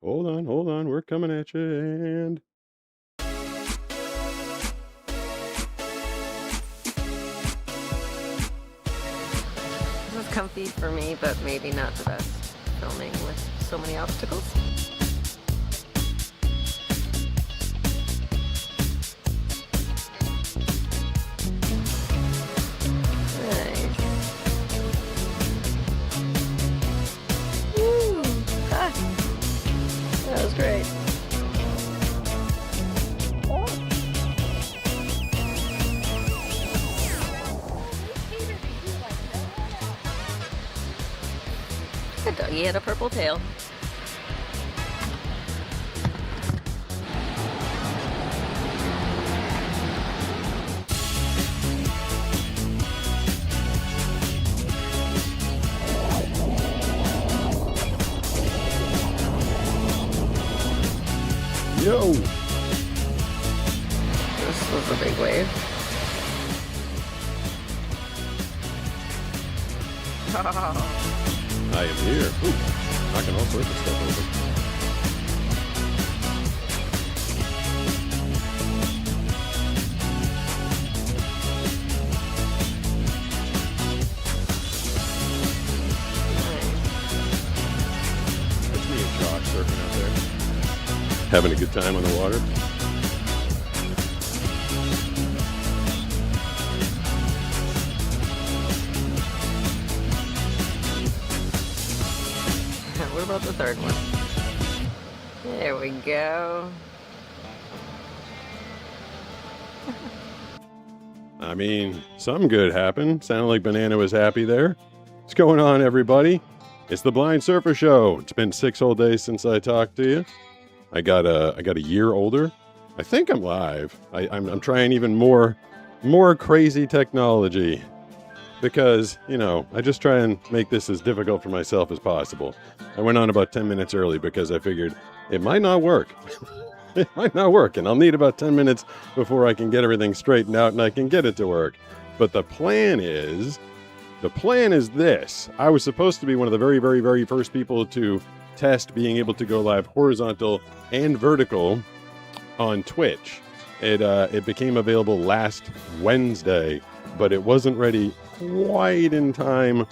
Hold on. We're coming at you. And This is comfy for me, but maybe not the best filming with so many obstacles. Nice. Woo! Ah, that was great. That doggy had a purple tail. yo, This was a big wave. I am here. Ooh, knocking all sorts of stuff over. That's me and Josh surfing out there. Having a good time on the water. What about the third one? There we go. I mean, something good happened. Sounded like Banana was happy there. What's going on, everybody? It's the Blind Surfer Show. It's been 6 whole days since I talked to you. I got a year older. I think I'm live. I'm trying even more crazy technology because, you know, I just try and make this as difficult for myself as possible. I went on about 10 minutes early because I figured it might not work. It might not work, and I'll need about 10 minutes before I can get everything straightened out and I can get it to work. But the plan is this. I was supposed to be one of the very first people to test being able to go live horizontal and vertical on Twitch. It became available last Wednesday, but it wasn't ready quite in time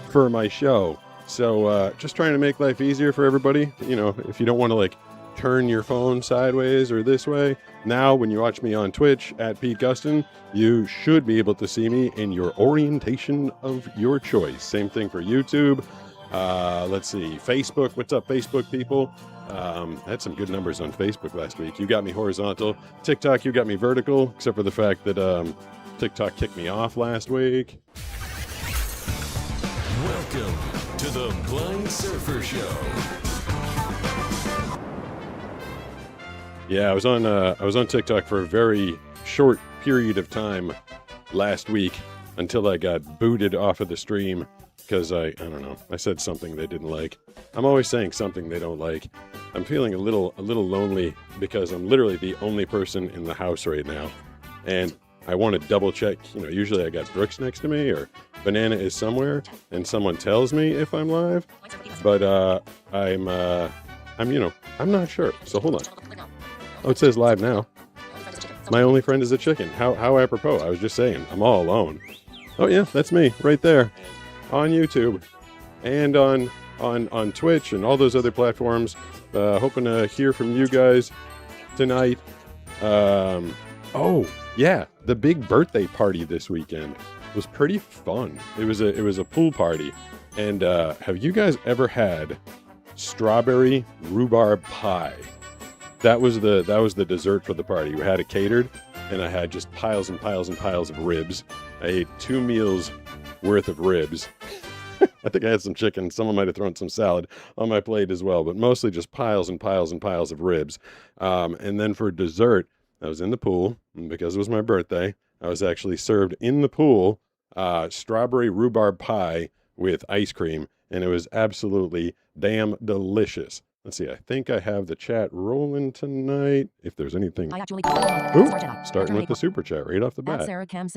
for my show. So just trying to make life easier for everybody. You know, if you don't want to like turn your phone sideways or this way, now when you watch me on Twitch at Pete Gustin, you should be able to see me in your orientation of your choice. Same thing for YouTube. Let's see, Facebook. What's up, Facebook people? I had some good numbers on Facebook last week. You got me horizontal. TikTok, you got me vertical, except for the fact that TikTok kicked me off last week. Welcome to the Blind Surfer Show. Yeah, I was on TikTok for a very short period of time last week until I got booted off of the stream because I don't know, I said something they didn't like. I'm always saying something they don't like. I'm feeling a little lonely because I'm literally the only person in the house right now, and I want to double check. You know, usually I got Brooks next to me or Banana is somewhere, and someone tells me if I'm live, but I'm not sure. So hold on. Oh, it says live now. My only friend is a chicken. How apropos. I was just saying, I'm all alone. Oh yeah, that's me right there on YouTube and on Twitch and all those other platforms. Hoping to hear from you guys tonight. Oh yeah, the big birthday party this weekend was pretty fun. It was a pool party. And have you guys ever had strawberry rhubarb pie? That was the dessert for the party. We had it catered, and I had just piles and piles and piles of ribs. I ate 2 meals worth of ribs. I think I had some chicken. Someone might have thrown some salad on my plate as well, but mostly just piles and piles and piles of ribs. And then for dessert, I was in the pool, and because it was my birthday, I was actually served in the pool strawberry rhubarb pie with ice cream, and it was absolutely damn delicious. Let's see, I think I have the chat rolling tonight. If there's anything. Ooh, starting with the super chat right off the bat. At SarahCam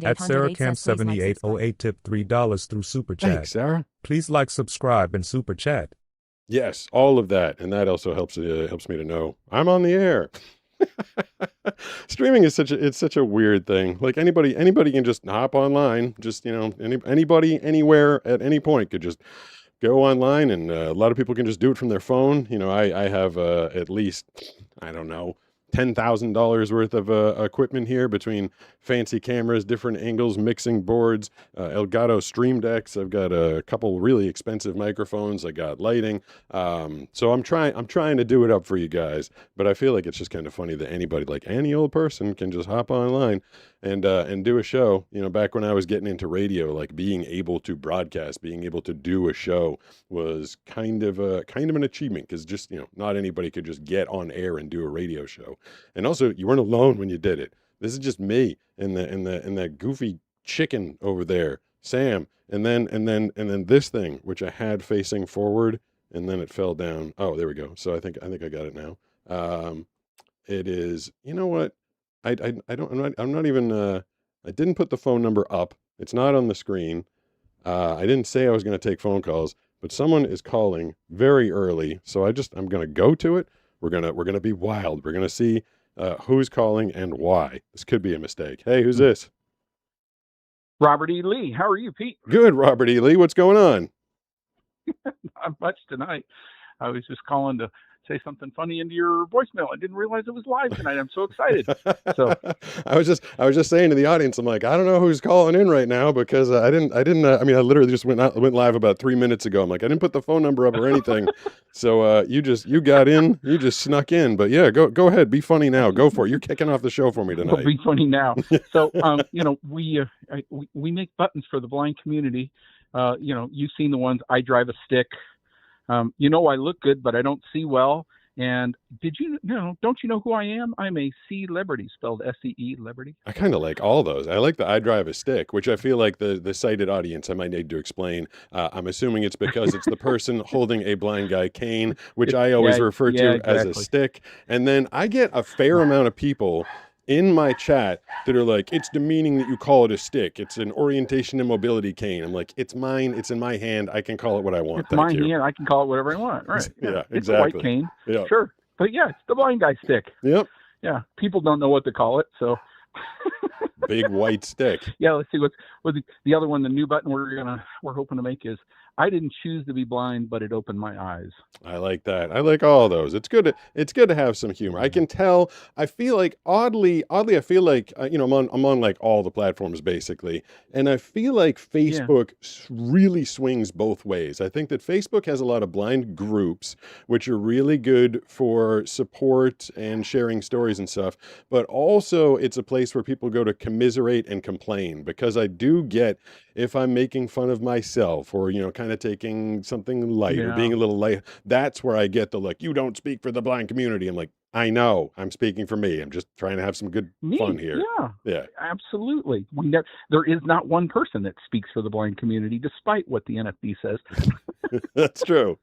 At SarahCam7808 tip $3 through Super Chat. Thanks, Sarah. Please like, subscribe, and Super Chat. Yes, all of that, and that also helps me to know I'm on the air. Streaming is such a weird thing. Like anybody can just hop online, just anybody anywhere at any point could just go online, and a lot of people can just do it from their phone. I have at least, I don't know, $10,000 worth of equipment here between fancy cameras, different angles, mixing boards, Elgato Stream Decks. I've got a couple really expensive microphones. I got lighting. So I'm trying to do it up for you guys, but I feel like it's just kind of funny that anybody, like any old person, can just hop online and do a show. Back when I was getting into radio, like being able to broadcast, being able to do a show was kind of an achievement, because just not anybody could just get on air and do a radio show. And also, you weren't alone when you did it. This is just me and that goofy chicken over there, Sam, and then this thing which I had facing forward, and then it fell down. Oh, there we go. So I think I got it now. It is. You know what? I don't. I'm not even. I didn't put the phone number up. It's not on the screen. I didn't say I was going to take phone calls, but someone is calling very early, so I'm going to go to it. We're gonna be wild. We're gonna see who's calling and why. This could be a mistake. Hey, who's this? Robert E. Lee. How are you, Pete? Good, Robert E. Lee. What's going on? Not much tonight. I was just calling to say something funny into your voicemail. I didn't realize it was live tonight. I'm so excited. So I was just saying to the audience, I'm like, I don't know who's calling in right now, because I didn't. I literally just went live about 3 minutes ago. I'm like, I didn't put the phone number up or anything. So you got in, you just snuck in. But yeah, go ahead, be funny now. Go for it. You're kicking off the show for me tonight. be funny now. So we make buttons for the blind community. You've seen the ones. I drive a stick. I look good, but I don't see well. And don't you know who I am? I'm a celebrity, spelled S-E-E, Liberty. I kind of like all those. I like the I drive a stick, which I feel like the sighted audience, I might need to explain. I'm assuming it's because it's the person holding a blind guy cane, which I always refer to as a stick. And then I get a fair amount of people in my chat that are like, it's demeaning that you call it a stick. It's an orientation and mobility cane. I'm like, it's mine. It's in my hand. I can call it what I want. It's mine here. I can call it whatever I want. Right. Yeah, exactly. It's a white cane. Yeah. Sure. But yeah, it's the blind guy stick. Yep. Yeah. People don't know what to call it. So big white stick. Yeah. Let's see what's the other one. The new button we're hoping to make is, I didn't choose to be blind, but it opened my eyes. I like that. I like all of those. It's good to have some humor. I can tell. I feel like oddly, I feel like I'm on like all the platforms basically, and I feel like Facebook really swings both ways. I think that Facebook has a lot of blind groups, which are really good for support and sharing stories and stuff. But also, it's a place where people go to commiserate and complain, because I do get, if I'm making fun of myself, or kind of taking something light, or being a little light, that's where I get the, like, you don't speak for the blind community. I'm like, I know, I'm speaking for me. I'm just trying to have some good fun here. Yeah, absolutely. There is not one person that speaks for the blind community, despite what the NFB says. That's true.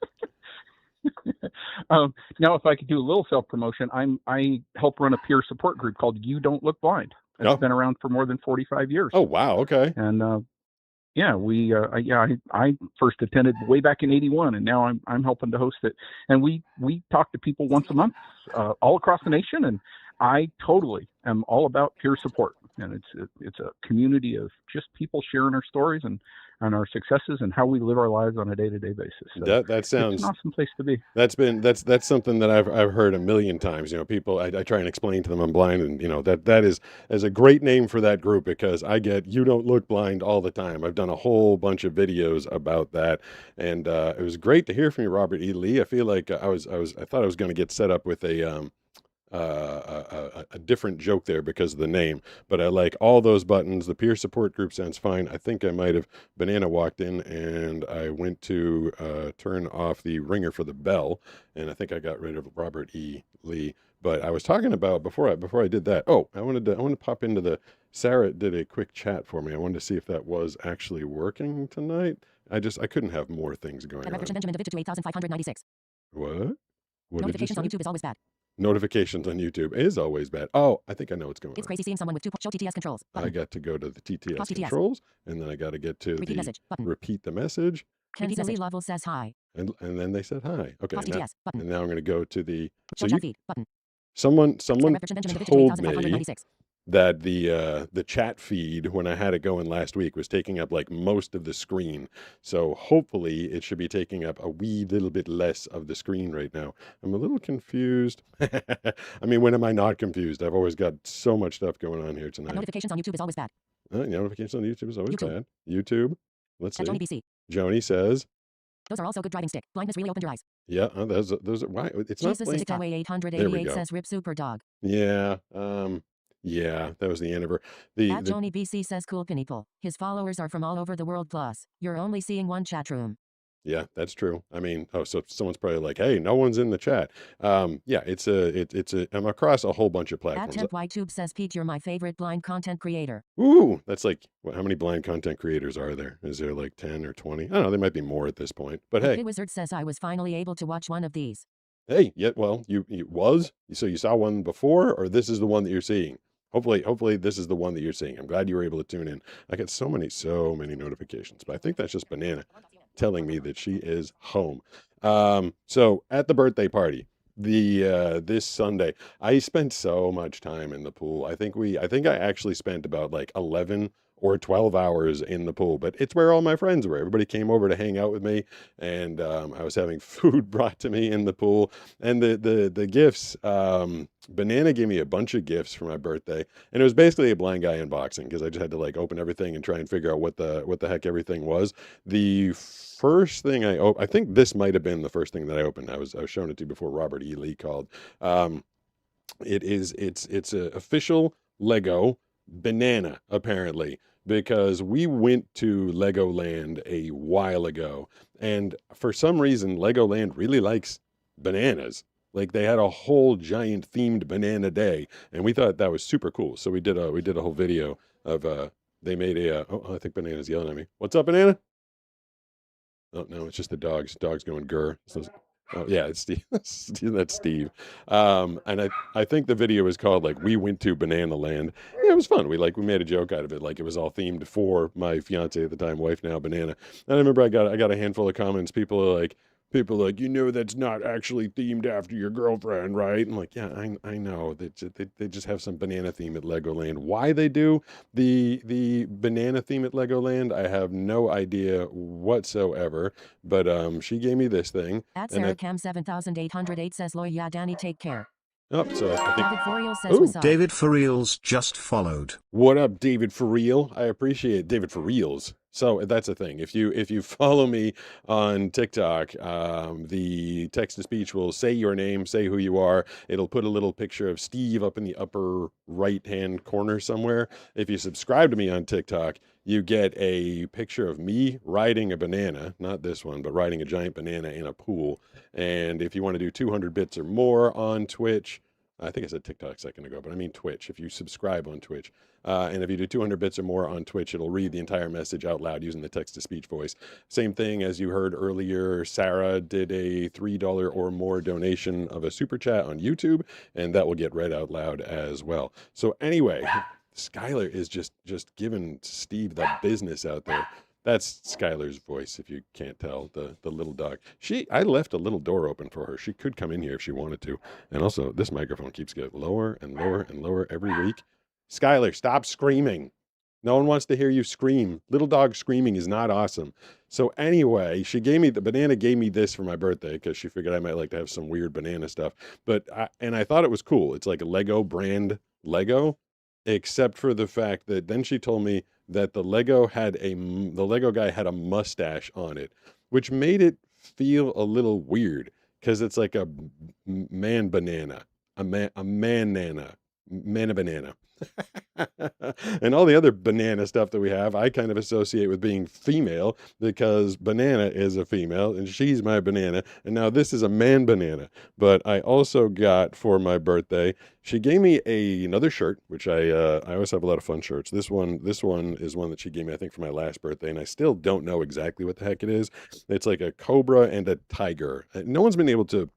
Now, if I could do a little self-promotion, I help run a peer support group called You Don't Look Blind. It's been around for more than 45 years. Oh, wow. Okay. And I first attended way back in '81, and now I'm helping to host it. And we talk to people once a month, all across the nation. And I totally am all about peer support. And it's a community of just people sharing our stories and our successes and how we live our lives on a day-to-day basis. So that sounds it's an awesome place to be. That's something that I've heard a million times. People, I try and explain to them I'm blind, and that is a great name for that group, because I get You Don't Look Blind all the time. I've done a whole bunch of videos about that, and it was great to hear from you, Robert E. Lee. I feel like I thought I was going to get set up with a different joke there because of the name, but I like all those buttons. The peer support group sounds fine. I think I might have Banana walked in, and I went to turn off the ringer for the bell, and I think I got rid of Robert E. Lee. But I was talking about before I did that. Oh, I wanted to pop into the. Sarah did a quick chat for me. I wanted to see if that was actually working tonight. I couldn't have more things going on. Benjamin to 8,596. What? Notifications on YouTube is always bad. Notifications on YouTube is always bad. Oh, I think I know what's going on. It's crazy seeing someone with show TTS controls. Button. I got to go to the TTS controls, and then I got to get to repeat message. Button. Repeat the message. Candice Lee Lovell says hi. And then they said hi. Okay, Pause now, TTS. Button. and now I'm going to go to the. Show So chat you, feed. Button. someone Expand Reference Benjamin David to told me 8596. that the chat feed when I had it going last week was taking up like most of the screen. So hopefully it should be taking up a wee little bit less of the screen right now. I'm a little confused. I mean, when am I not confused? I've always got so much stuff going on here Add tonight. notifications on YouTube is always bad. Notifications on YouTube is always YouTube. bad. YouTube. Let's At see. Joni BC. Joni says, Those are also good driving stick. Blindness really opened your eyes. yeah, those are why it's not Jesus playing. is away There we 888 go. says Rip Super Dog. Yeah, yeah, that was the anniversary. At Joni BC says cool people. His followers are from all over the world plus. You're only seeing one chat room. Yeah, that's true. I mean, so someone's probably like, "Hey, no one's in the chat." Yeah, I'm across a whole bunch of At platforms. Temp YTube says Pete, you're my favorite blind content creator. Ooh, that's like, how many blind content creators are there? Is there like 10 or 20? I don't know. There might be more at this point. But The hey, Big Wizard says I was finally able to watch one of these. yeah, well, so you saw one before, or this is the one that you're seeing. Hopefully this is the one that you're seeing. I'm glad you were able to tune in. I get so many notifications, but I think that's just Banana telling me that she is home. So at the birthday party, this Sunday, I spent so much time in the pool. I think I actually spent about like 11 or 12 hours in the pool, but it's where all my friends were. Everybody came over to hang out with me, and I was having food brought to me in the pool, and the gifts. Banana gave me a bunch of gifts for my birthday, and it was basically a blind guy unboxing because I just had to like open everything and try and figure out what the heck everything was. The first thing I think this might have been the first thing that I opened. I was showing it to you before Robert E. Lee called. It's a official Lego banana, apparently, because we went to Legoland a while ago, and for some reason Legoland really likes bananas. Like they had a whole giant themed banana day, and we thought that was super cool. So we did a whole video of they made I think Banana's yelling at me. What's up, Banana? Oh no, it's just the dogs. Dogs going grr. Oh yeah, it's Steve. That's Steve. And I think the video is called like "We Went to Banana Land." Yeah, it was fun. We made a joke out of it, like it was all themed for my fiance at the time, wife now, Banana. And I remember I got a handful of comments. People are like, that's not actually themed after your girlfriend, right? I'm like, yeah, I know. They just have some banana theme at Legoland. Why they do the banana theme at Legoland, I have no idea whatsoever. But she gave me this thing. At And Sarah Cam 7808 says Loy, yeah, Danny, take care. so I think. David Foriel says Ooh. what's up. David for Reals just followed. What up, David for real? I appreciate David for reals. So that's the thing. If you follow me on TikTok, the text to speech will say your name, say who you are. It'll put a little picture of Steve up in the upper right hand corner somewhere. If you subscribe to me on TikTok, you get a picture of me riding a banana, not this one, but riding a giant banana in a pool. And if you want to do 200 bits or more on Twitch, I think I said TikTok a second ago, but I mean Twitch. If you subscribe on Twitch, and if you do 200 bits or more on Twitch, it'll read the entire message out loud using the text-to-speech voice. Same thing as you heard earlier, Sarah did a $3 or more donation of a super chat on YouTube, and that will get read out loud as well. So anyway, Skylar is just giving Steve the business out there. That's Skylar's voice, if you can't tell, the little dog. I left a little door open for her. She could come in here if she wanted to. And also, this microphone keeps getting lower and lower and lower every week. Skylar, stop screaming. No one wants to hear you scream. Little dog screaming is not awesome. So anyway, Banana gave me this for my birthday because she figured I might like to have some weird banana stuff. And I thought it was cool. It's like a Lego brand Lego, except for the fact that then she told me that the Lego guy had a mustache on it, which made it feel a little weird because it's like a man banana, a man banana. And all the other banana stuff that we have, I kind of associate with being female because Banana is a female and she's my banana. And now this is a man banana. But I also got for my birthday, she gave me another shirt, which I always have a lot of fun shirts. This one is one that she gave me, I think, for my last birthday. And I still don't know exactly what the heck it is. It's like a cobra and a tiger. No one's been able to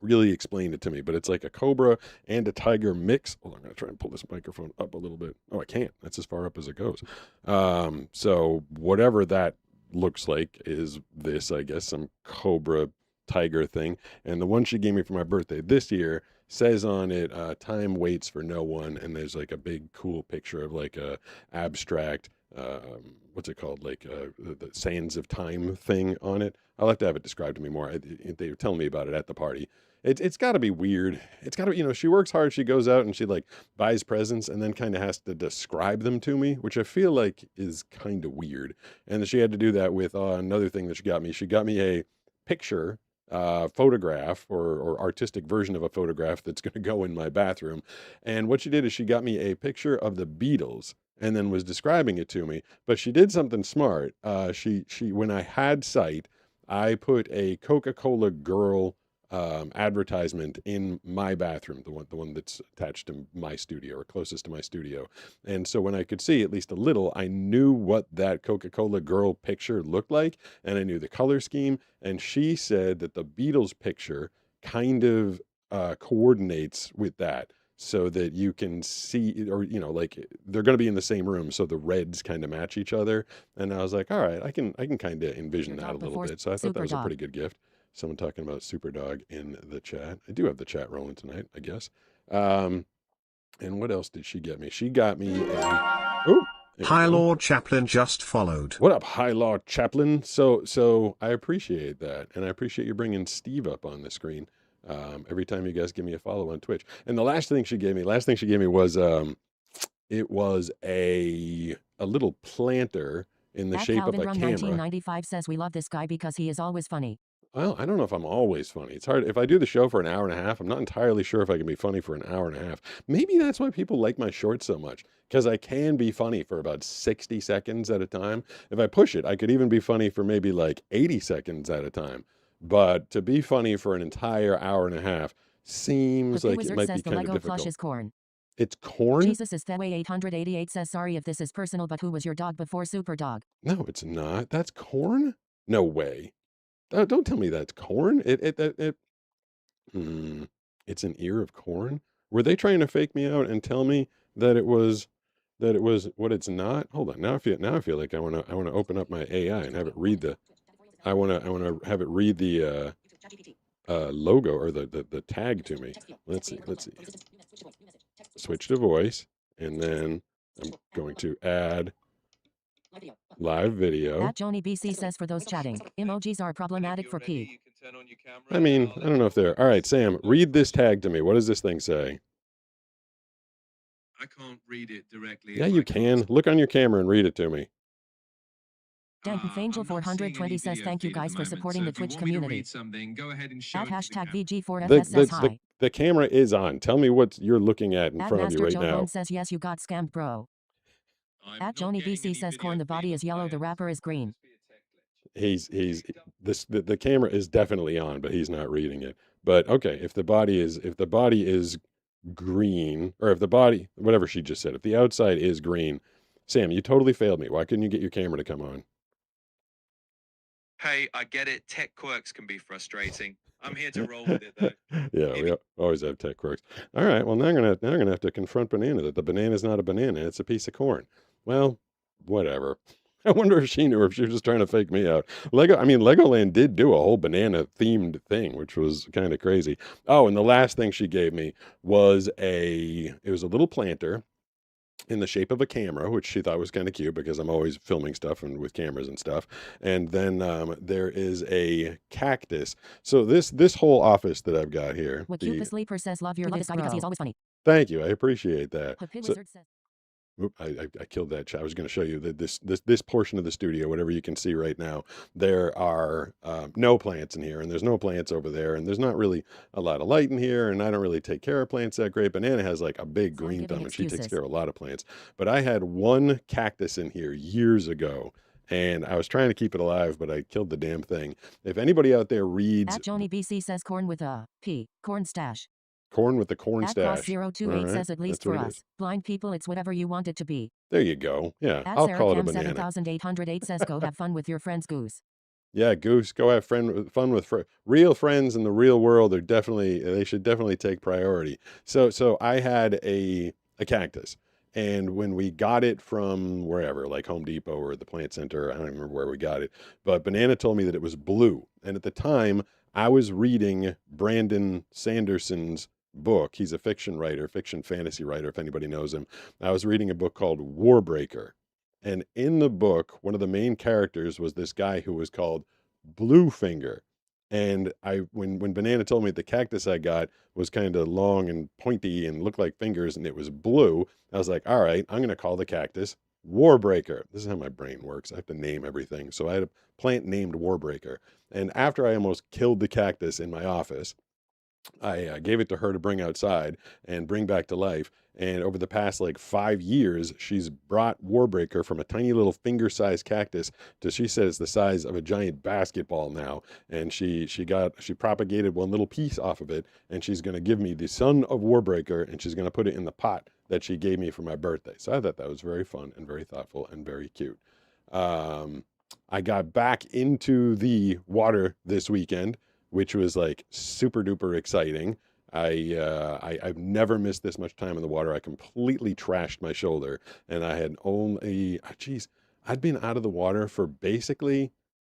really explained it to me, but it's like a cobra and a tiger mix. Hold on, I'm gonna try and pull this microphone up a little bit. Oh, I can't. That's as far up as it goes. So whatever that looks like is this, I guess, some cobra tiger thing. And the one she gave me for my birthday this year says on it, time waits for no one. And there's like a big cool picture of like a abstract, what's it called? Like the sands of time thing on it. I'll have to have it described to me more. They were telling me about it at the party. It's got to be weird. It's got to, she works hard. She goes out and she like buys presents and then kind of has to describe them to me, which I feel like is kind of weird. And she had to do that with another thing that she got me. She got me a picture, photograph or artistic version of a photograph that's going to go in my bathroom. And what she did is she got me a picture of the Beatles and then was describing it to me. But she did something smart. She when I had sight, I put a Coca-Cola Girl advertisement in my bathroom, the one that's attached to my studio or closest to my studio. And so when I could see at least a little, I knew what that Coca-Cola Girl picture looked like, and I knew the color scheme. And she said that the Beatles picture kind of coordinates with that, so that you can see, or like they're going to be in the same room, so the reds kind of match each other. And I was like, all right, I can kind of envision that a little bit. So I thought that was a pretty good gift. Someone talking about Superdog in the chat. I do have the chat rolling tonight, I guess. And what else did she get me? She got me High Lord Chaplin just followed. What up, High Lord Chaplin? So I appreciate that, and I appreciate you bringing Steve up on the screen every time you guys give me a follow on Twitch. And the last thing she gave me was it was a little planter in the shape Calvin of a Run camera. 1995 says we love this guy because he is always funny. Well, I don't know if I'm always funny. It's hard. If I do the show for an hour and a half, I'm not entirely sure if I can be funny for an hour and a half. Maybe that's why people like my shorts so much, because I can be funny for about 60 seconds at a time. If I push it, I could even be funny for maybe like 80 seconds at a time. But to be funny for an entire hour and a half seems like it might be kind of difficult. Plush is corn. It's corn? Jesus is Theway 888 says sorry if this is personal, but who was your dog before Superdog? No, it's not. That's corn? No way. Don't tell me that's corn. It's an ear of corn. Were they trying to fake me out and tell me that it was what it's not? Hold on. Now I feel like I want to open up my AI and have it read the logo or the tag to me. Let's see. Switch to voice, and then I'm going to add live video. That Joni BC says for those chatting, emojis are problematic for P. I mean, I don't know if they're... All right, Sam, read this tag to me. What does this thing say? I can't read it directly. Yeah, you can. Look on your camera and read it to me. Danton Fangel 420 says thank you guys for supporting the Twitch community. Go ahead and show At hashtag the VG4FS says hi. The camera is on. Tell me what you're looking at in front of you right Master now. Joe says yes, you got scammed, bro. At Joni BC says corn, the body is yellow, the wrapper is green. The camera is definitely on, but he's not reading it. But okay, if the body is green, or if the body, whatever she just said, if the outside is green, Sam, you totally failed me. Why couldn't you get your camera to come on? Hey, I get it. Tech quirks can be frustrating. I'm here to roll with it though. Yeah, we always have tech quirks. All right, well now I'm gonna have to confront Banana that the banana's not a banana, it's a piece of corn. Well, whatever. I wonder if she knew, or if she was just trying to fake me out. Legoland did do a whole banana themed thing, which was kind of crazy. Oh, and the last thing she gave me was a little planter in the shape of a camera, which she thought was kind of cute because I'm always filming stuff and with cameras and stuff. And then there is a cactus. So this whole office that I've got here. What cute the sleeper says love your guy because he's always funny. Thank you, I appreciate that. Wizard says. I killed that chat. I was going to show you that this portion of the studio, whatever you can see right now, there are no plants in here, and there's no plants over there, and there's not really a lot of light in here, and I don't really take care of plants that great. Banana has like a big green thumb, and she takes care of a lot of plants. But I had one cactus in here years ago, and I was trying to keep it alive, but I killed the damn thing. If anybody out there reads... At Joni BC says corn with a P, corn stash. Corn with the corn stash. Cross028 says at least for us. Blind people, it's whatever you want it to be. There you go. Yeah, At I'll Sarah call it a Cam banana. 7808 says go have fun with your friends, Goose. Yeah, Goose, go have fun with real friends in the real world. They should definitely take priority. So I had a cactus, And when we got it from wherever, like Home Depot or the plant center, I don't even remember where we got it, but Banana told me that it was blue. And at the time, I was reading Brandon Sanderson's book. He's a fiction writer, fiction fantasy writer, if anybody knows him. I was reading a book called Warbreaker. And in the book, one of the main characters was this guy who was called Bluefinger. And when Banana told me the cactus I got was kind of long and pointy and looked like fingers and it was blue, I was like, all right, I'm going to call the cactus Warbreaker. This is how my brain works. I have to name everything. So I had a plant named Warbreaker. And after I almost killed the cactus in my office, I gave it to her to bring outside and bring back to life. And over the past like 5 years, she's brought Warbreaker from a tiny little finger-sized cactus to, she said, it's the size of a giant basketball now. And she propagated one little piece off of it, and she's going to give me the son of Warbreaker, and she's going to put it in the pot that she gave me for my birthday. So I thought that was very fun and very thoughtful and very cute. I got back into the water this weekend, which was like super duper exciting. I've never missed this much time in the water. I completely trashed my shoulder, and I had only, I'd been out of the water for basically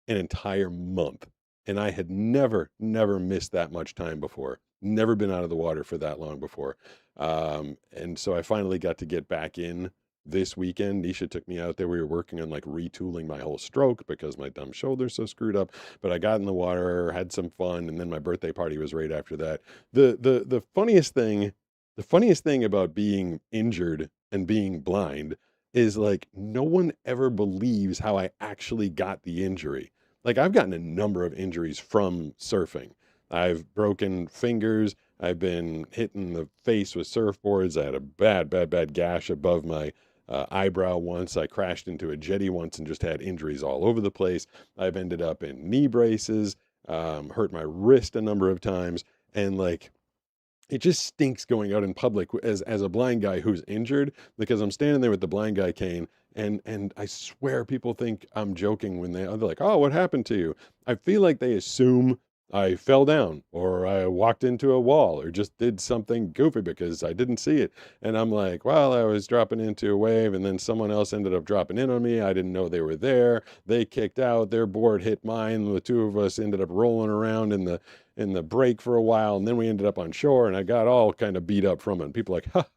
an entire month, and I had never missed that much time before. Never been out of the water for that long before. And so I finally got to get back in this weekend. Nisha took me out there. We were working on like retooling my whole stroke because my dumb shoulder's so screwed up. But I got in the water, had some fun, and then my birthday party was right after that. The funniest thing about being injured and being blind is like no one ever believes how I actually got the injury. Like I've gotten a number of injuries from surfing. I've broken fingers. I've been hit in the face with surfboards. I had a bad gash above my eyebrow once. I crashed into a jetty once and just had injuries all over the place. I've ended up in knee braces, hurt my wrist a number of times. And like, it just stinks going out in public as a blind guy who's injured, because I'm standing there with the blind guy cane, and I swear people think I'm joking when they're like, oh, what happened to you? I feel like they assume I fell down or I walked into a wall or just did something goofy because I didn't see it. And I'm like, well, I was dropping into a wave and then someone else ended up dropping in on me. I didn't know they were there. They kicked out, their board hit mine. The two of us ended up rolling around in the break for a while, and then we ended up on shore, and I got all kind of beat up from it. And people are like,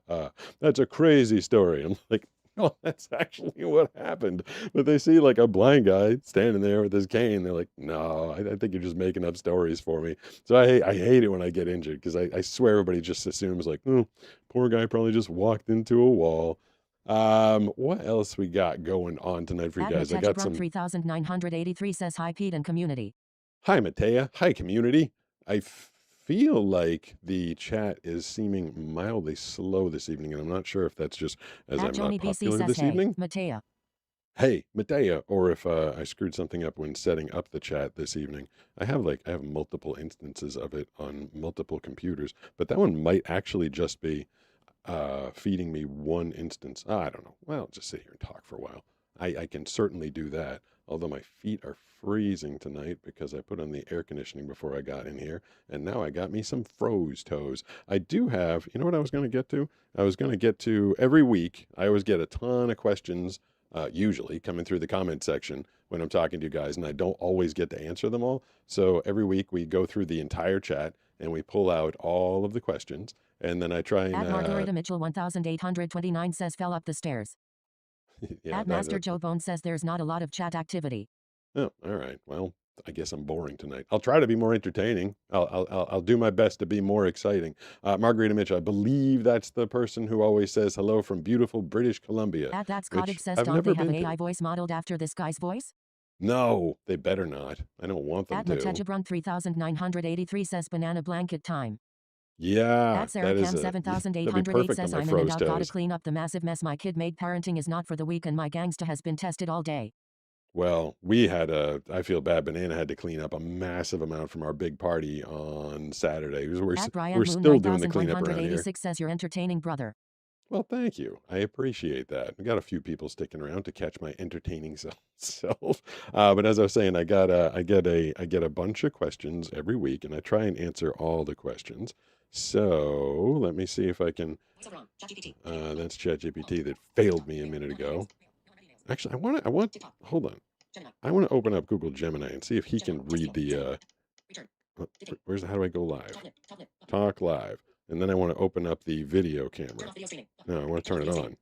ha, that's a crazy story. I'm like, no, that's actually what happened. But they see like a blind guy standing there with his cane. They're like, no, I think you're just making up stories for me. So I hate it when I get injured, because I swear everybody just assumes like, oh, poor guy probably just walked into a wall. What else we got going on tonight for you guys? I got some. 3983 says hi, Pete and community. Hi, Matea. Hi, community. I feel like the chat is seeming mildly slow this evening, and I'm not sure if that's just as I'm not popular this evening. Matea. Hey, Matea, or if I screwed something up when setting up the chat this evening. I have multiple instances of it on multiple computers, but that one might actually just be feeding me one instance. I don't know. Well, I'll just sit here and talk for a while. I can certainly do that, although my feet are freezing tonight because I put on the air conditioning before I got in here, and now I got me some froze toes. I do have, you know what I was going to get to? I was going to get to every week. I always get a ton of questions, usually coming through the comment section when I'm talking to you guys, and I don't always get to answer them all. So every week we go through the entire chat and we pull out all of the questions, and then I try and... Margarita Mitchell 1829 says fell up the stairs. Yeah, Master Joe Bone says there's not a lot of chat activity. Oh, all right. Well, I guess I'm boring tonight. I'll try to be more entertaining. I'll do my best to be more exciting. Margarita Mitchell, I believe that's the person who always says hello from beautiful British Columbia. That Scottish says, I've don't never they have an been to. AI voice modeled after this guy's voice? No, they better not. I don't want them to. Matejabrun 3983 says banana blanket time. Yeah, At Sarah Cam 7808 says I'm in and out, gotta clean up the massive mess my kid made. Parenting is not for the weak and my gangsta has been tested all day. Well, I feel bad, Banana had to clean up a massive amount from our big party on Saturday. We're still doing the cleanup around here. says you're entertaining, brother. Well, thank you. I appreciate that. I got a few people sticking around to catch my entertaining self. But as I was saying, I get a bunch of questions every week, and I try and answer all the questions. So let me see if I can. That's ChatGPT that failed me a minute ago. Actually, hold on. I want to open up Google Gemini and see if he can read the. How do I go live? Talk live. And then I want to open up the video camera. No, I want to turn it on.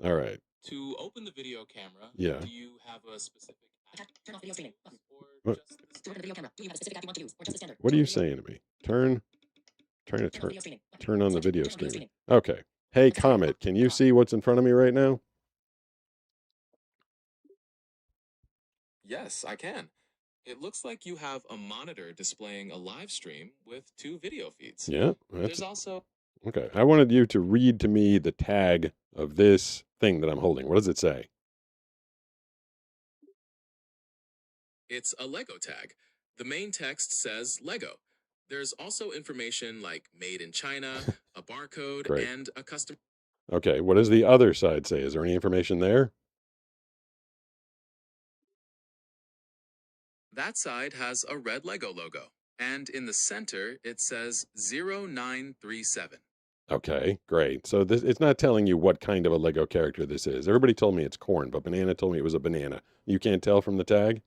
All right. To open the video camera, Yeah. do you have a specific app? Turn off video streaming. What? To open the video camera, do you have a specific app you want to use, or just the standard? What are you saying to me? Turn on the video streaming. Okay. Hey, Comet, can you see what's in front of me right now? Yes, I can. It looks like you have a monitor displaying a live stream with 2 video feeds. Yeah. There's also Okay. I wanted you to read to me the tag of this thing that I'm holding. What does it say? it's a Lego tag. The main text says Lego. There's also information like made in China, a barcode, Great. and a custom. Okay. What does the other side say? Is there any information there? That side has a red Lego logo. And in the center, it says 0937. Okay, great. So it's not telling you what kind of a Lego character this is. Everybody told me it's corn, but Banana told me it was a banana. You can't tell from the tag?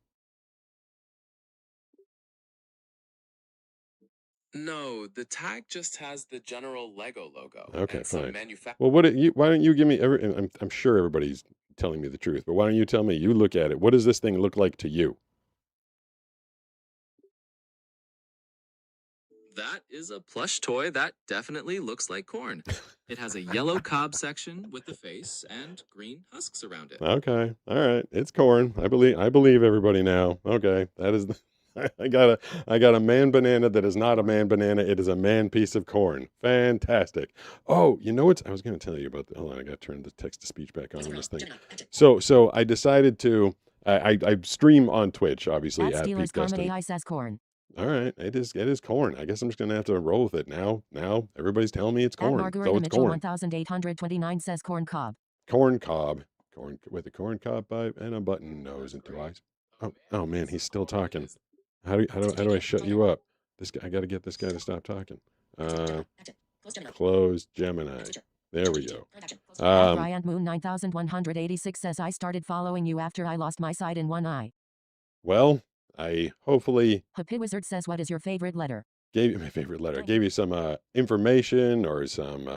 No, the tag just has the general Lego logo. Okay, and some fine. Well, why don't you give me I'm sure everybody's telling me the truth, but why don't you tell me? You look at it. What does this thing look like to you? That is a plush toy that definitely looks like corn. It has a yellow cob section with the face and green husks around it. Okay. All right. It's corn. I believe everybody now. Okay. That is I got a man banana that is not a man banana. It is a man piece of corn. Fantastic. Oh, you know what? I was going to tell you about hold on, I got to turn the text to speech back on this thing. So I decided to I stream on Twitch, obviously, at Steelers Pete Carmen Gustin. AI says corn. All right, it is corn. I guess I'm just gonna have to roll with it now. Now everybody's telling me it's corn, Margaret so it's Mitchell corn. 1829 says corn cob. Corn cob, corn with a corn cob pipe and a button nose and 2 eyes. Oh man, he's still talking. How do I shut you up? This guy, I got to get this guy to stop talking. Close Gemini. There we go. Bryant Moon 9186 says I started following you after I lost my sight in one eye. Well, I hopefully Happy Wizard says what is your favorite letter? Gave you my favorite letter. Gave you some information or some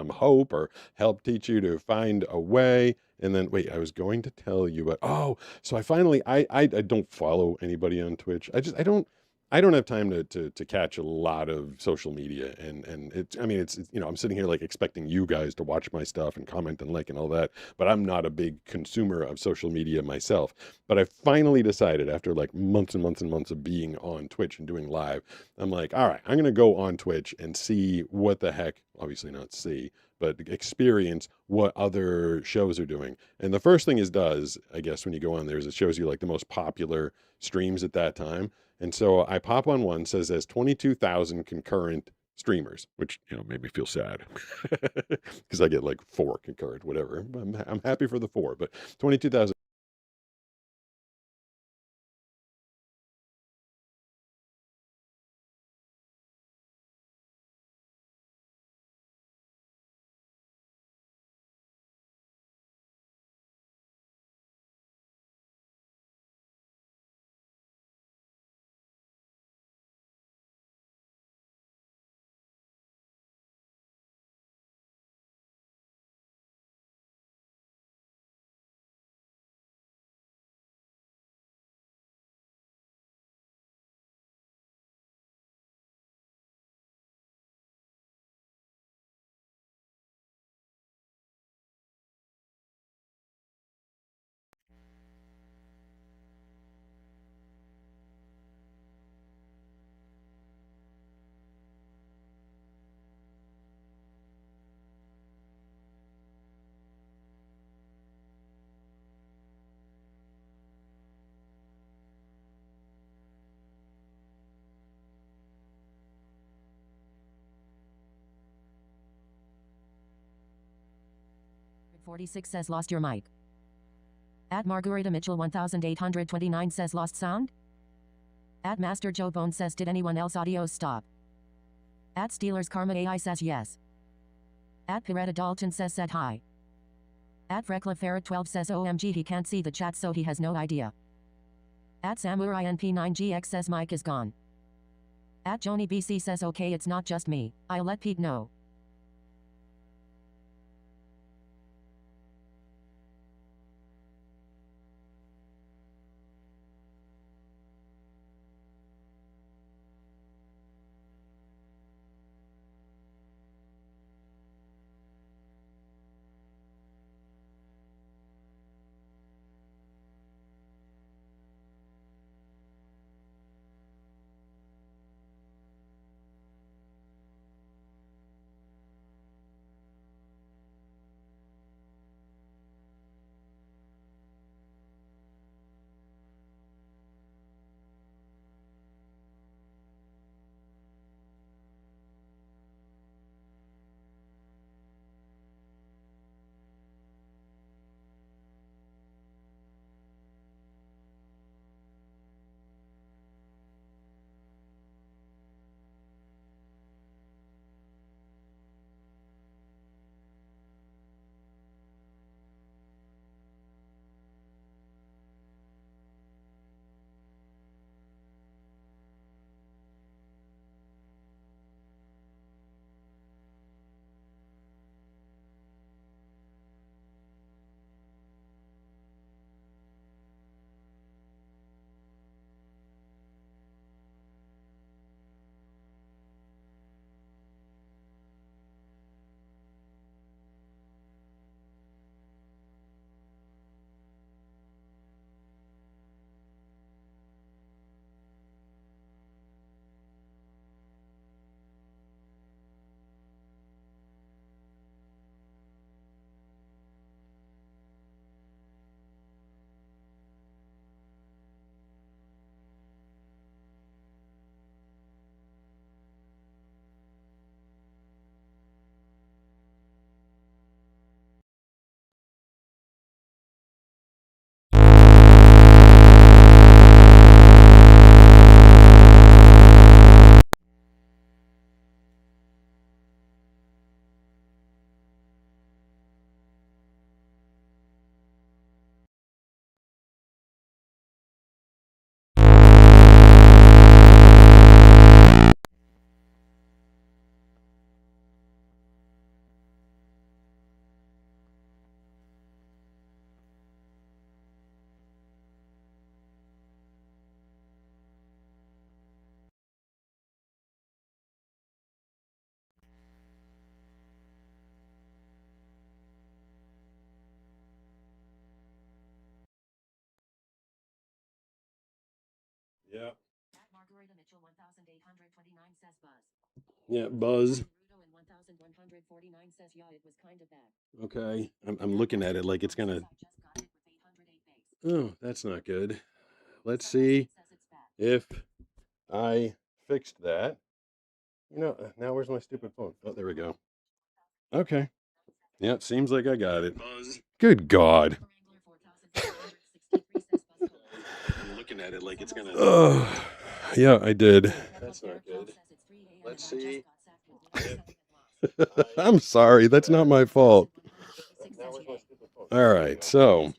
hope or help teach you to find a way. And then wait, I was going to tell you about so I finally I don't follow anybody on Twitch. I don't have time to catch a lot of social media and it's I'm sitting here like expecting you guys to watch my stuff and comment and like and all that, but I'm not a big consumer of social media myself. But I finally decided after like months and months and months of being on Twitch and doing live, I'm like, all right, I'm going to go on Twitch and see what the heck, obviously not see, but experience what other shows are doing. And the first thing I guess, when you go on there is it shows you like the most popular streams at that time. And so I pop on one, says there's 22,000 concurrent streamers, which, made me feel sad because I get like 4 concurrent, whatever. I'm happy for the 4, but 22,000. 46 says lost your mic. At Margarita Mitchell 1829 says lost sound. At Master Joe Bone says did anyone else audios stop? At Steelers Karma AI says yes. At Piretta Dalton said hi. At Frekla Ferret 12 says OMG he can't see the chat so he has no idea. At Samurai NP9GX says Mike is gone. At Joni BC says okay it's not just me, I'll let Pete know. Yeah. At Margarita Mitchell 1829 says buzz. Yeah, Buzz. Rudo in 1149 says yeah it was kind of bad. Okay. I'm looking at it like it's gonna. I just got it with 808 base. Oh, that's not good. Let's see if I fixed that. You know, now where's my stupid phone? Oh, there we go. Okay. Yeah, seems like I got it. Buzz. Good God. I'm looking at it like it's gonna. Oh, yeah, I did. That's not good. Let's see. I'm sorry. That's not my fault. All right. So.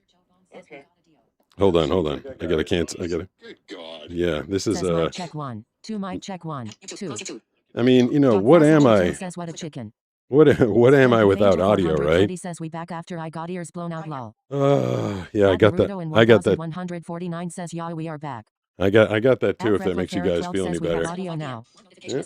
Hold on. I gotta cancel. Good God. Yeah, this is mic check 1, 2 mic check 1, 2. I mean, you know, what am I? Says what a chicken. What am I without audio, right? He says we back after I got ears blown out lol. Yeah, I got that. I got that. 149 says yeah we are back. I got that too. If that makes you guys feel any better. Audio now. Yeah.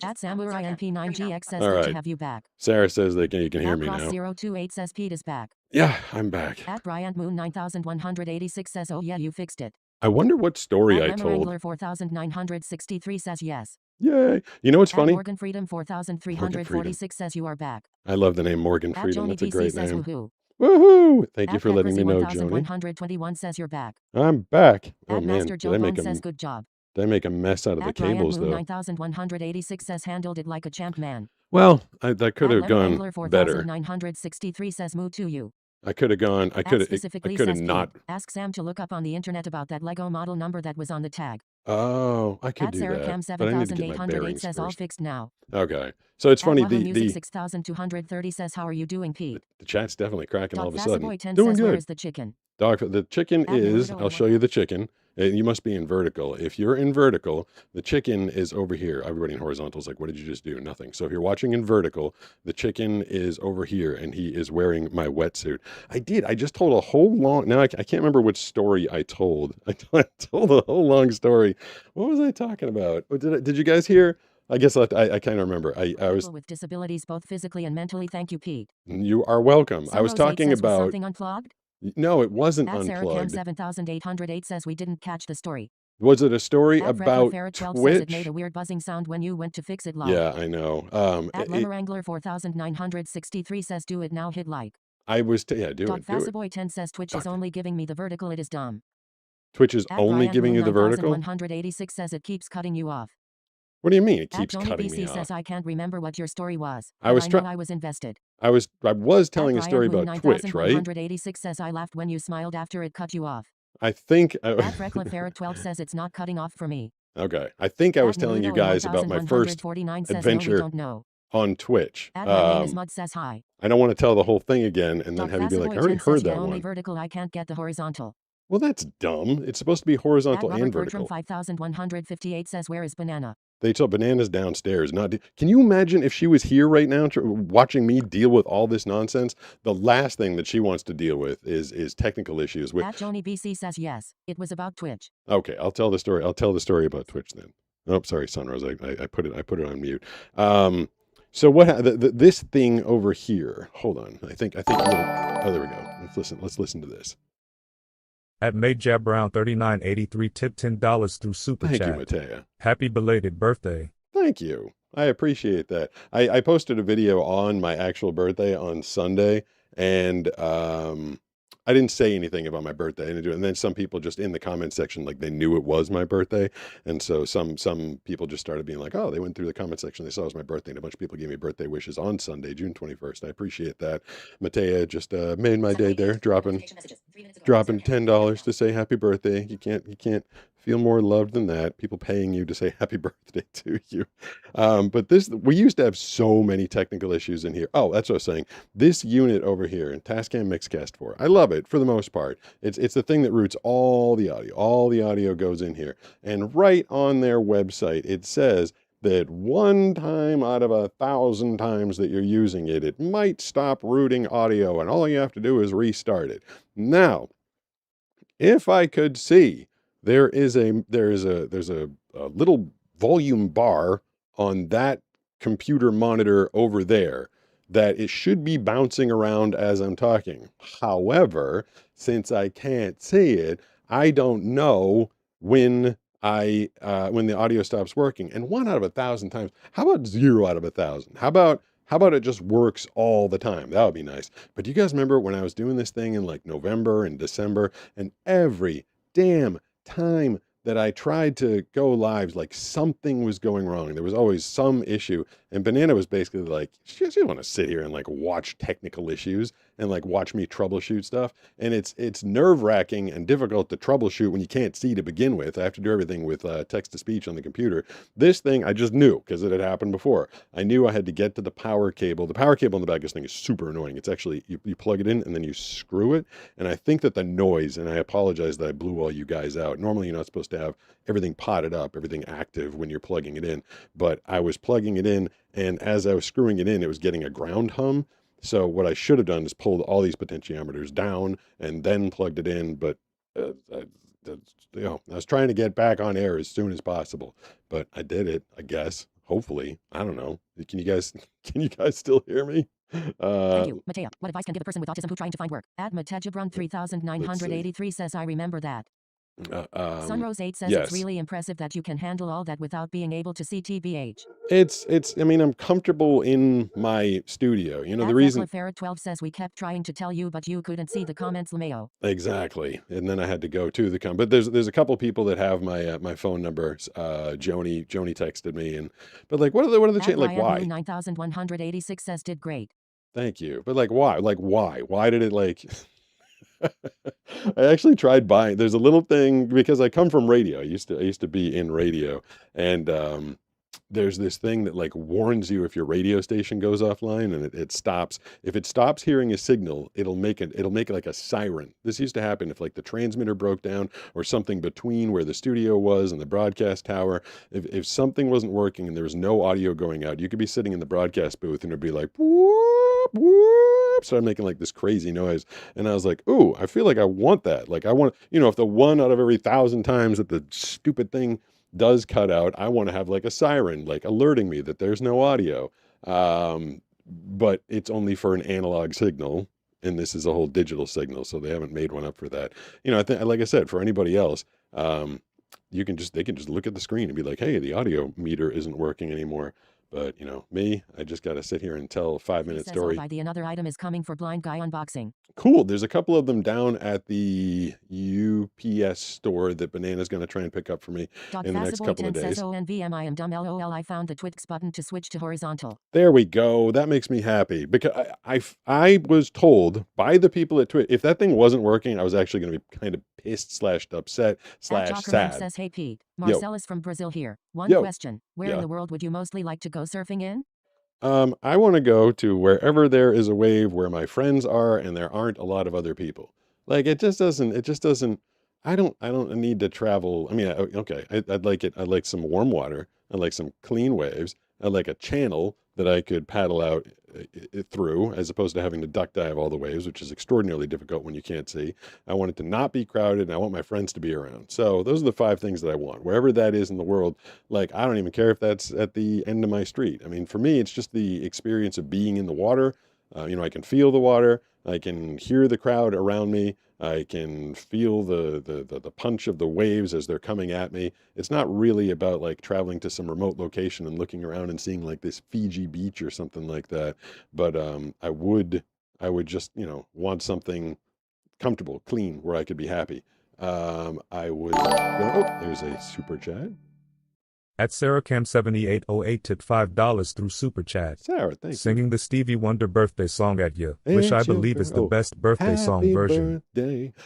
At Samurai NP9GX says All good right. to have you back. Sarah says you can hear me now. 028 says Pete is back. Yeah, I'm back. At Bryant Moon 9186 says oh yeah you fixed it. I wonder what story I At told. Wrangler 4963 says yes. Yay! You know what's funny? Morgan Freedom 4346 says you are back. I love the name Morgan Freedom. That's a great name. Woohoo. Woohoo! Thank you for letting me know, Joni. 121 says you're back. I'm back. Oh At man, Master Joe Bone says good job. Did I make a mess out of the cables though? 9186 says handled it like a champ man. Well, that could have gone better. 4963 says moo to you. I could have gone. I At could have. I specifically could have says Pete. not. Ask Sam to look up on the internet about that Lego model number that was on the tag. Oh, I could At do that, SarahCam but I need to get my 7808 bearings says all first. fixed now. Okay, so it's At funny. Wahoo Music The 6230 says how are you doing, Pete? the chat's definitely cracking all Dog of a sudden. Fassaboy 10 Doing says where good. is the chicken? Dog, the chicken At is. Naruto I'll show you the chicken. You must be in vertical. If you're in vertical, the chicken is over here. Everybody in horizontal is like, what did you just do? Nothing. So if you're watching in vertical, the chicken is over here, and he is wearing my wetsuit. I just told a whole long. Now I can't remember which story I told. I told a whole long story. What was I talking about? Did you guys hear? I guess I kind of remember. I was. People with disabilities both physically and mentally. Thank you, Pete. You are welcome. I was Sunrose 8 talking says, was about. something unplugged? No, it wasn't At SarahCam unplugged. 7808 says we didn't catch the story. Was it a story At about Farrah12 says it made Twitch? a weird buzzing sound when you went to fix it live. Yeah, I know. At Lemurangler 4963 says do it now, hit like. I was, yeah, do Dog it, do it. Fassaboy 10 says Twitch is only giving me the vertical, it is dumb. Twitch is At only Brian giving Moon you the vertical? 9186 says it keeps cutting you off. What do you mean? It At keeps Joni cutting BC me says off. I can't remember what your story was. I was but try- know I was invested. I was telling a At story Brian Moon about Twitch, right? 9186 says I laughed when you smiled after it cut you off. I think. At Freckler Ferret 12 says it's not cutting off for me. Okay, I think I was At telling you Naruto guys about my first 1149 says adventure no, we don't know. on Twitch. At my name is Mud says hi. I don't want to tell the whole thing again and then Dog have you be like, Fassaboy I already 10 heard says, yeah, that only one. vertical, I can't get the horizontal. Well, that's dumb. It's supposed to be At horizontal Robert and Bertram vertical. 5158 says where is banana? They told Bananas downstairs. Can you imagine if she was here right now watching me deal with all this nonsense? The last thing that she wants to deal with is technical issues with. At Joni BC says yes, it was about Twitch. Okay, I'll tell the story. I'll tell the story about Twitch then. Oh, sorry, Sunrose. I put it on mute. So this thing over here. Hold on. I think. Oh, there we go. Let's listen to this. At Majab Brown 3983 tip $10 through Super Thank you, Chat. Matea. Happy belated birthday. Thank you. I appreciate that. I posted a video on my actual birthday on Sunday, and I didn't say anything about my birthday. I didn't do it. And then some people just in the comment section, like they knew it was my birthday. And so some people just started being like, oh, they went through the comment section. They saw it was my birthday. And a bunch of people gave me birthday wishes on Sunday, June 21st. I appreciate that. Matea just made my day there, dropping $10 to say happy birthday. You can't feel more loved than that. People paying you to say happy birthday to you. But we used to have so many technical issues in here. Oh, that's what I was saying. This unit over here in Tascam Mixcast 4, I love it for the most part. It's the thing that routes all the audio. All the audio goes in here. And right on their website, it says that 1 time out of 1,000 times that you're using it, it might stop routing audio, and all you have to do is restart it. Now, if I could see, there's a little volume bar on that computer monitor over there that it should be bouncing around as I'm talking. However, since I can't see it, I don't know when when the audio stops working. And 1 out of 1,000 times. How about 0 out of 1,000? How about it just works all the time? That would be nice. But do you guys remember when I was doing this thing in like November and December, and every damn time that I tried to go live, like something was going wrong. There was always some issue. And Banana was basically like, she doesn't want to sit here and like watch technical issues and like watch me troubleshoot stuff. And it's nerve-wracking and difficult to troubleshoot when you can't see to begin with. I have to do everything with text-to-speech on the computer. This thing, I just knew because it had happened before. I knew I had to get to the power cable. The power cable in the back of this thing is super annoying. It's actually, you plug it in and then you screw it. And I think that the noise, and I apologize that I blew all you guys out. Normally you're not supposed to have everything potted up, everything active when you're plugging it in. But I was plugging it in, and as I was screwing it in, it was getting a ground hum. So what I should have done is pulled all these potentiometers down and then plugged it in. But I was trying to get back on air as soon as possible. But I did it, I guess. Hopefully, I don't know. Can you guys still hear me? Thank you, Matea. What advice can give a person with autism who trying to find work? At Matejabron 3983 says I remember that. Sunrose 8 says yes. It's really impressive that you can handle all that without being able to see TBH. I mean, I'm comfortable in my studio. You know, the reason. Ferret 12 says we kept trying to tell you, but you couldn't see the comments, LeMayo. Exactly. And then I had to go to the but there's a couple people that have my my phone number. Joni texted me, but like, what are the like, why? 9186 says did great. Thank you. But like, why? Like, why? Why did it like? I actually tried buying. There's a little thing because I come from radio. I used to be in radio, and there's this thing that like warns you if your radio station goes offline and it stops. If it stops hearing a signal, it'll make it like a siren. This used to happen if like the transmitter broke down or something between where the studio was and the broadcast tower. If something wasn't working and there was no audio going out, you could be sitting in the broadcast booth and it'd be like whoop whoop, start making like this crazy noise. And I was like, ooh, I feel like I want that. Like I want, if the one out of every 1,000 times that the stupid thing does cut out, I want to have like a siren, like alerting me that there's no audio. But it's only for an analog signal, and this is a whole digital signal, so they haven't made one up for that. I think, like I said, for anybody else, they can just look at the screen and be like, hey, the audio meter isn't working anymore. But me, I just got to sit here and tell a 5-minute story. Another item is coming for Blind Guy unboxing. Cool. There's a couple of them down at the UPS store that Banana's going to try and pick up for me in the next couple of days. Says ONVM, I am dumb LOL. I found the Twix button to switch to horizontal. There we go. That makes me happy because I was told by the people at Twitch, if that thing wasn't working, I was actually going to be kind of pissed / upset / sad. Says, hey Pete, Marcellus from Brazil here. One question. Where in the world would you mostly like to go surfing in? I want to go to wherever there is a wave where my friends are and there aren't a lot of other people. Like it just doesn't, I don't need to travel. I mean, okay, I'd like it. I'd like some warm water. I'd like some clean waves. I'd like a channel that I could paddle out through as opposed to having to duck dive all the waves, which is extraordinarily difficult when you can't see. I want it to not be crowded and I want my friends to be around. So those are the 5 things that I want. Wherever that is in the world, like I don't even care if that's at the end of my street. I mean, for me, it's just the experience of being in the water. I can feel the water. I can hear the crowd around me. I can feel the punch of the waves as they're coming at me. It's not really about like traveling to some remote location and looking around and seeing like this Fiji beach or something like that. But I would just, want something comfortable, clean, where I could be happy. I would go, there's a super chat. At SarahCam7808 tipped $5 through Super Chat. Sarah, thank you. Singing the Stevie Wonder birthday song at you, which I believe is the best birthday song version.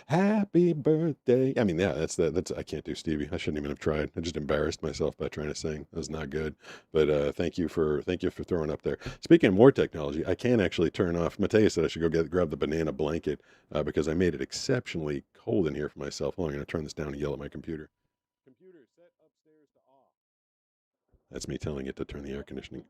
Happy birthday. I mean, yeah, that's I can't do Stevie. I shouldn't even have tried. I just embarrassed myself by trying to sing. That was not good. But thank you for throwing up there. Speaking of more technology, I can actually turn off. Matteo said I should go grab the banana blanket because I made it exceptionally cold in here for myself. Hold on, I'm going to turn this down and yell at my computer. That's me telling it to turn the air conditioning.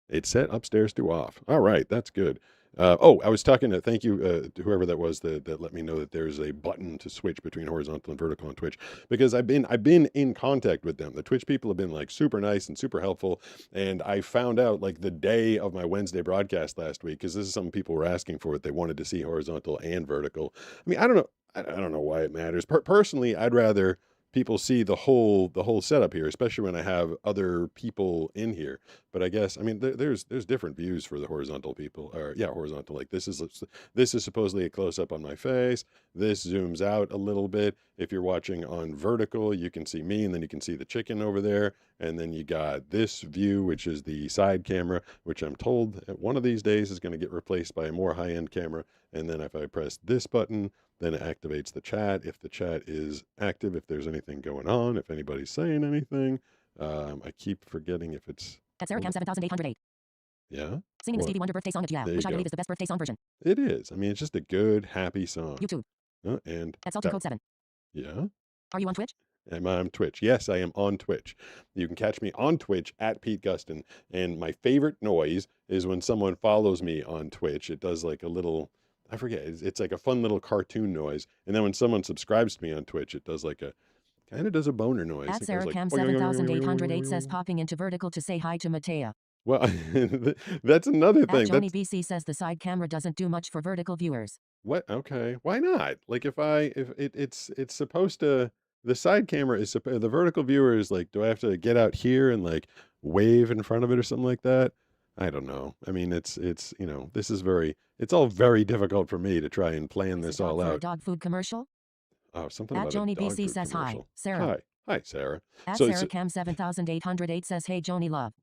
It's set upstairs to off. All right, that's good. I was talking to, thank you to whoever that was that let me know that there's a button to switch between horizontal and vertical on Twitch, because I've been in contact with them. The Twitch people have been like super nice and super helpful, and I found out like the day of my Wednesday broadcast last week, because this is something people were asking for. They wanted to see horizontal and vertical. I mean, I don't know why it matters. Personally, I'd rather people see the whole setup here, especially when I have other people in here. But I guess, I mean, there's different views for the horizontal people, or horizontal. Like this is supposedly a close up on my face. This zooms out a little bit. If you're watching on vertical, you can see me, and then you can see the chicken over there. And then you got this view, which is the side camera, which I'm told one of these days is going to get replaced by a more high-end camera. And then if I press this button, then it activates the chat. If the chat is active, if there's anything going on, if anybody's saying anything, I keep forgetting if it's. At SarahCam 7808. Yeah. Singing the Stevie Wonder birthday song at you, which I believe is the best birthday song version. It is. I mean, it's just a good, happy song. YouTube. And at Salty Code 7. Yeah. Are you on Twitch? Am I on Twitch? Yes, I am on Twitch. You can catch me on Twitch at Pete Gustin. And my favorite noise is when someone follows me on Twitch. It does like a little, I forget, it's like a fun little cartoon noise. And then when someone subscribes to me on Twitch, it does like kind of does a boner noise. At SarahCam 7808 says popping into vertical to say hi to Matea. Well, that's another thing. Joni BC says the side camera doesn't do much for vertical viewers. What? Okay. Why not? Like if it's supposed to, the side camera is, the vertical viewer is like, do I have to get out here and like wave in front of it or something like that? I don't know. I mean, it's this is it's all very difficult for me to try and plan this all out. Dog food commercial? Oh, something at about Joni a dog BC food says commercial. hi, Sarah. Hi, Sarah. At SarahCam 7808 says, hey, Joni love.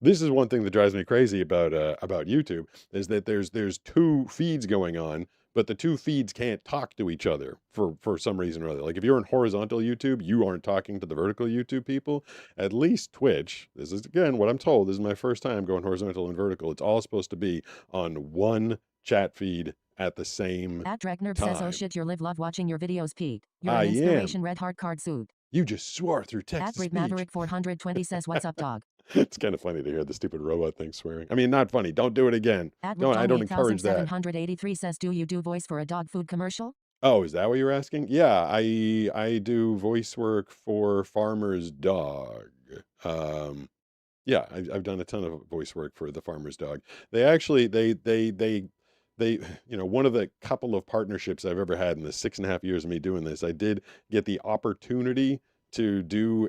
This is one thing that drives me crazy about YouTube is that there's two feeds going on, but the two feeds can't talk to each other for some reason or other. Like if you're in horizontal YouTube, you aren't talking to the vertical YouTube people. At least Twitch, this is again what I'm told, this is my first time going horizontal and vertical. It's all supposed to be on one chat feed at the same At Dreknerb says, oh time. shit, your live love watching your videos, Pete. You're I an am. inspiration, red heart card suit. You just swore through At text to Brave speech. Maverick 420 says, what's up, dog? It's kind of funny to hear the stupid robot thing swearing. I mean, not funny. Don't do it again. At I don't encourage that. 783 says, do you do voice for a dog food commercial? Oh, is that what you're asking? Yeah, I do voice work for Farmer's Dog. Yeah, I've done a ton of voice work for the Farmer's Dog. They actually one of the couple of partnerships I've ever had in the 6.5 years of me doing this, I did get the opportunity to do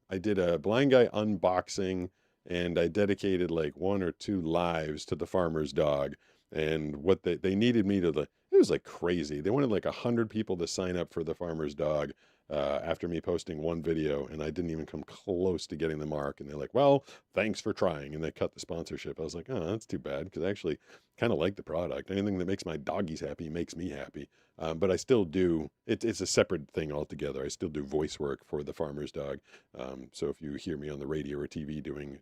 I did a blind guy unboxing, and I dedicated like 1 or 2 lives to the Farmer's Dog. And what they needed me to, it was like crazy. They wanted like 100 people to sign up for the Farmer's Dog after me posting one video, and I didn't even come close to getting the mark. And they're like, well, thanks for trying. And they cut the sponsorship. I was like, oh, that's too bad, because I actually kind of like the product. Anything that makes my doggies happy makes me happy. But I still do, it's a separate thing altogether. I still do voice work for the Farmer's Dog. So if you hear me on the radio or TV doing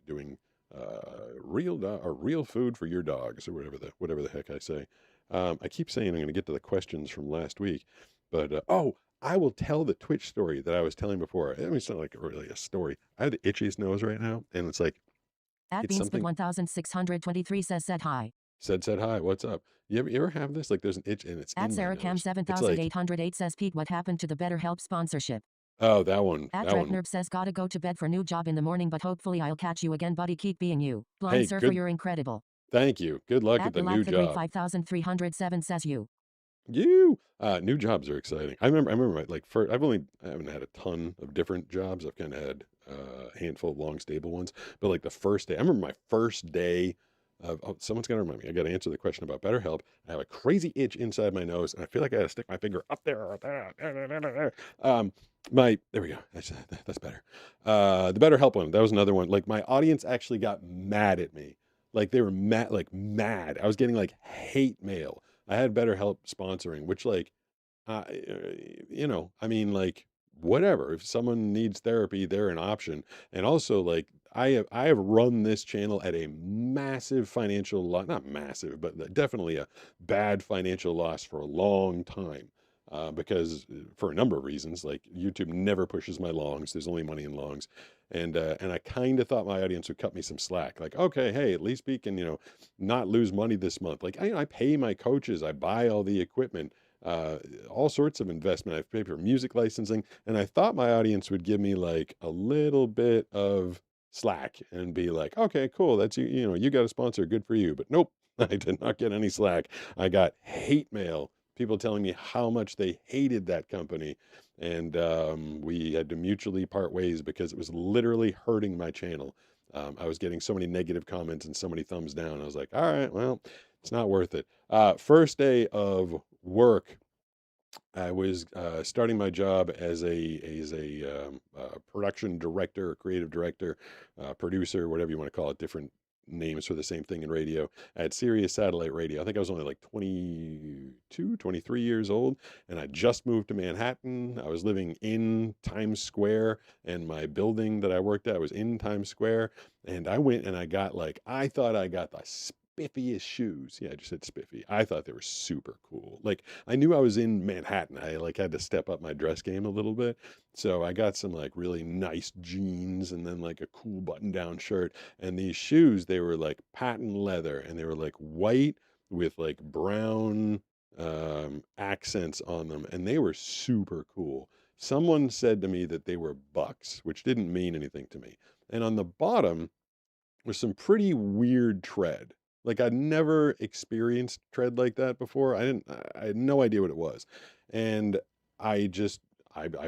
real food for your dogs, or whatever the heck I say. I keep saying I'm going to get to the questions from last week, but I will tell the Twitch story that I was telling before. I mean, it's not like really a story. I have the itchiest nose right now, and it's like At it's something. Beanspit 1623 said hi. Said hi. What's up? You ever have this? Like there's an itch and it's At in my Sarah nose. Cam It's like, 7808 says, Pete, what happened to the BetterHelp sponsorship? oh, that one. At That one. Dreknerb says, gotta go to bed for new job in the morning, but hopefully I'll catch you again, buddy. Keep being you. Blind Hey, Surfer, good. you're incredible. Thank you. Good luck At at the new Galactic Reed job. 5307 says you. New jobs are exciting. I remember like I haven't had a ton of different jobs. I've kind of had a handful of long stable ones, but like the first day, I remember my first day of, someone's got to remind me. I got to answer the question about BetterHelp. I have a crazy itch inside my nose, and I feel like I got to stick my finger up there. There we go. That's better. The BetterHelp one, that was another one. Like my audience actually got mad at me. Like they were mad. I was getting like hate mail. I had BetterHelp sponsoring, which like, I mean, like whatever. If someone needs therapy, they're an option. And also, like I have run this channel at a massive financial loss, not massive, but definitely a bad financial loss for a long time. Because for a number of reasons, like YouTube never pushes my longs. There's only money in longs. And I kind of thought my audience would cut me some slack. Like, okay, hey, at least we can, not lose money this month. Like I pay my coaches, I buy all the equipment, all sorts of investment. I pay for music licensing. And I thought my audience would give me like a little bit of slack and be like, okay, cool. That's you got a sponsor. Good for you. But nope, I did not get any slack. I got hate mail. People telling me how much they hated that company, and we had to mutually part ways because it was literally hurting my channel. I was getting so many negative comments and so many thumbs down. I was like, all right, well, it's not worth it. First day of work, I was starting my job as a production director, or creative director, producer, whatever you want to call it, different names for the same thing in radio, at Sirius Satellite Radio. I think I was only like 22, 23 years old, and I just moved to Manhattan. I was living in Times Square, and my building that I worked at was in Times Square. And I went and I thought I got the spiffiest shoes. Yeah, I just said spiffy. I thought they were super cool. Like I knew I was in Manhattan. I like had to step up my dress game a little bit. So I got some like really nice jeans and then like a cool button down shirt. And these shoes, they were like patent leather, and they were like white with like brown accents on them. And they were super cool. Someone said to me that they were bucks, which didn't mean anything to me. And on the bottom was some pretty weird tread. Like I'd never experienced tread like that before. I had no idea what it was. And I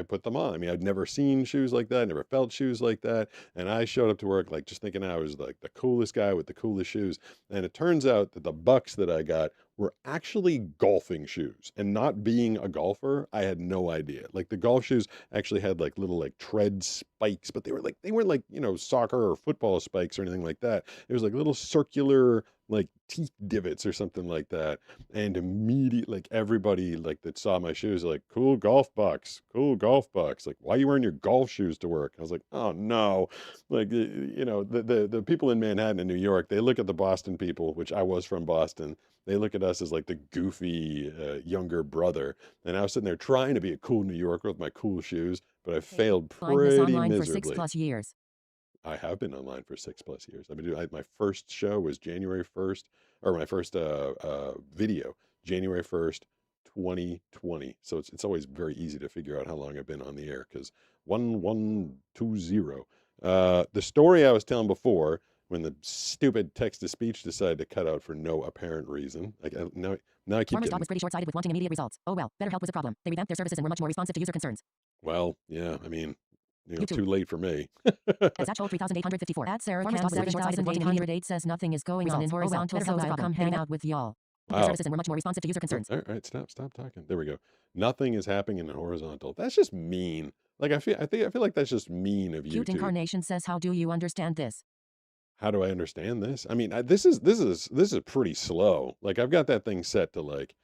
put them on. I mean, I'd never seen shoes like that, never felt shoes like that. And I showed up to work like just thinking I was like the coolest guy with the coolest shoes. And it turns out that the bucks that I got were actually golfing shoes. And not being a golfer, I had no idea. Like the golf shoes actually had like little like tread spikes, but they weren't like, soccer or football spikes or anything like that. It was like little circular like teeth divots or something like that. And immediately, like everybody like that saw my shoes, like, cool golf bucks, cool golf bucks. Like, why are you wearing your golf shoes to work? I was like, oh no. Like, the people in Manhattan and New York, they look at the Boston people, which I was from Boston. They look at us as like the goofy younger brother. And I was sitting there trying to be a cool New Yorker with my cool shoes, but I failed Blindness pretty online for miserably. 6+ years. I have been online for 6+ years. I've been doing, my first show was January 1st, or my first video, January 1st, 2020. So it's always very easy to figure out how long I've been on the air because 1120. The story I was telling before, when the stupid text to speech decided to cut out for no apparent reason. Like now I keep Farmer's dog getting, was pretty short-sighted with wanting immediate results. Oh well, BetterHelp was a problem. They revamped their services and were much more responsive to user concerns. well, yeah, I mean, YouTube. too late for me. At Zach Scholl 3854. At Sarah Cam 7808 says nothing is going on in horizontal, so I'll come hang out with y'all. Their Wow. services and were much more responsive to user concerns. All right, stop talking. There we go. Nothing is happening in horizontal. That's just mean. Like I feel like that's just mean of Cute YouTube. Incarnation says, how do you understand this? How do I understand this? I mean, this is pretty slow. Like I've got that thing set to like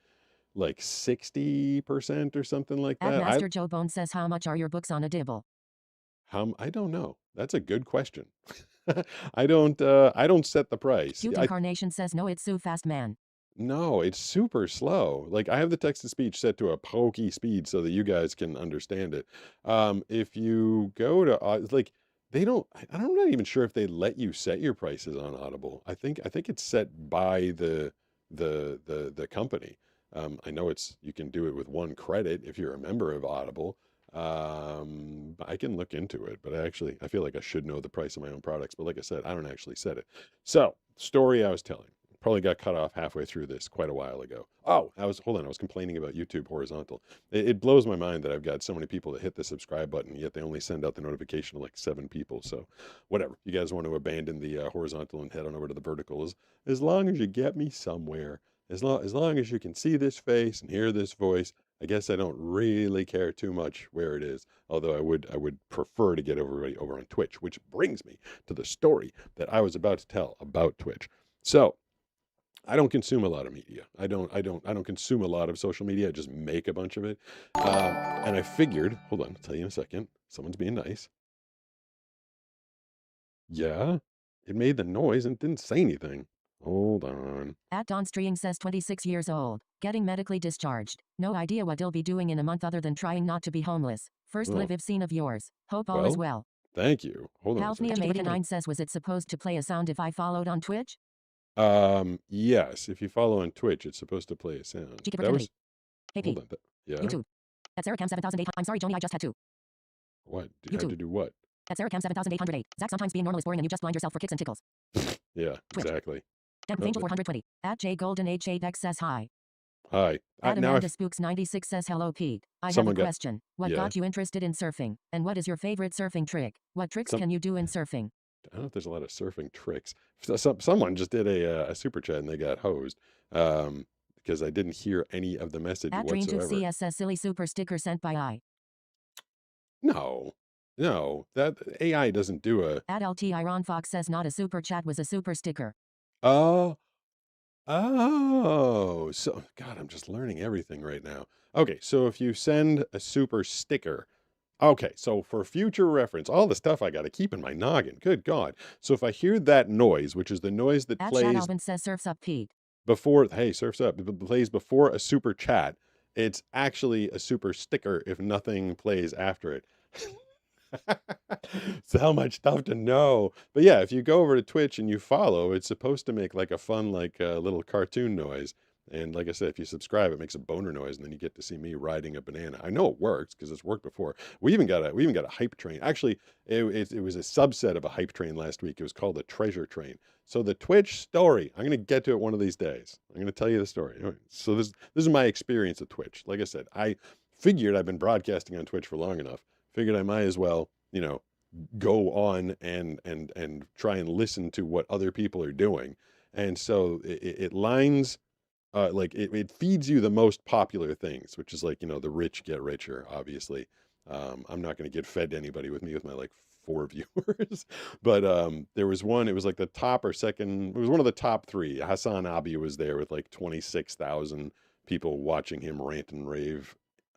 60% or something like At that. Master Joe Bone says, how much are your books on Audible? I don't know. That's a good question. I don't set the price. Cute Incarnation says, no, it's so fast, man. No, it's super slow. Like I have the text to speech set to a pokey speed so that you guys can understand it. If you go to like they don't, I'm not even sure if they let you set your prices on Audible. I think it's set by the company. I know you can do it with 1 credit if you're a member of Audible. I can look into it, but I feel like I should know the price of my own products. But like I said, I don't actually set it. So, story I was telling. Probably got cut off halfway through this quite a while ago. Oh, I was complaining about YouTube horizontal. It blows my mind that I've got so many people that hit the subscribe button, yet they only send out the notification to like 7 people. So whatever. You guys want to abandon the horizontal and head on over to the vertical, as long as you get me somewhere, as long as you can see this face and hear this voice, I guess I don't really care too much where it is. Although I would prefer to get everybody over on Twitch, which brings me to the story that I was about to tell about Twitch. So I don't consume a lot of media. I don't consume a lot of social media. I just make a bunch of it. And I figured, hold on, I'll tell you in a second. Someone's being nice. Yeah, it made the noise and didn't say anything. Hold on. At Don Streeing says 26 years old, getting medically discharged. No idea what he'll be doing in a month other than trying not to be homeless. First live I've seen of yours. Hope all is well. Thank you. Hold on. Halfnia89 says, was it supposed to play a sound if I followed on Twitch? Yes, if you follow on Twitch, it's supposed to play a sound. That was, hey, hold on. Yeah. YouTube. At Sarahcam 7008. I'm sorry, Joni, I just had to. What? You had to do what? At Sarahcam 7808. Zach, sometimes being normal is boring and you just blind yourself for kicks and tickles. Yeah, Twitch. exactly. Damn Angel 420. At J Golden H8X says hi. Hi. At Amanda Spooks 96 says hello, Pete. I have a question. What got you interested in surfing? And what is your favorite surfing trick? What tricks can you do in surfing? I don't know if there's a lot of surfing tricks. Someone just did a super chat and they got hosed because I didn't hear any of the message At whatsoever. At CS says silly super sticker sent by I. No, that AI doesn't do a. At LT Iron Fox says not a super chat was a super sticker. Oh, so God, I'm just learning everything right now. Okay, so if you send a super sticker. Okay, so for future reference, all the stuff I got to keep in my noggin. Good God. So if I hear that noise, which is the noise that At plays. Chad Alvin says surfs up, Pete. Before, hey, surfs up, plays before a super chat, it's actually a super sticker if nothing plays after it. So much stuff to know. But yeah, if you go over to Twitch and you follow, it's supposed to make like a fun, like little cartoon noise. And like I said, if you subscribe, it makes a boner noise, and then you get to see me riding a banana. I know it works because it's worked before. We even got a hype train. Actually, it was a subset of a hype train last week. It was called a treasure train. So the Twitch story, I'm going to get to it one of these days. I'm going to tell you the story. So this is my experience with Twitch. Like I said, I figured I've been broadcasting on Twitch for long enough. Figured I might as well, go on and try and listen to what other people are doing. And so it lines like it feeds you the most popular things, which is like, the rich get richer, obviously. I'm not going to get fed to anybody with me with my like 4 viewers, but there was one, it was like the top or second, it was one of the top three. Hassan Abi was there with like 26,000 people watching him rant and rave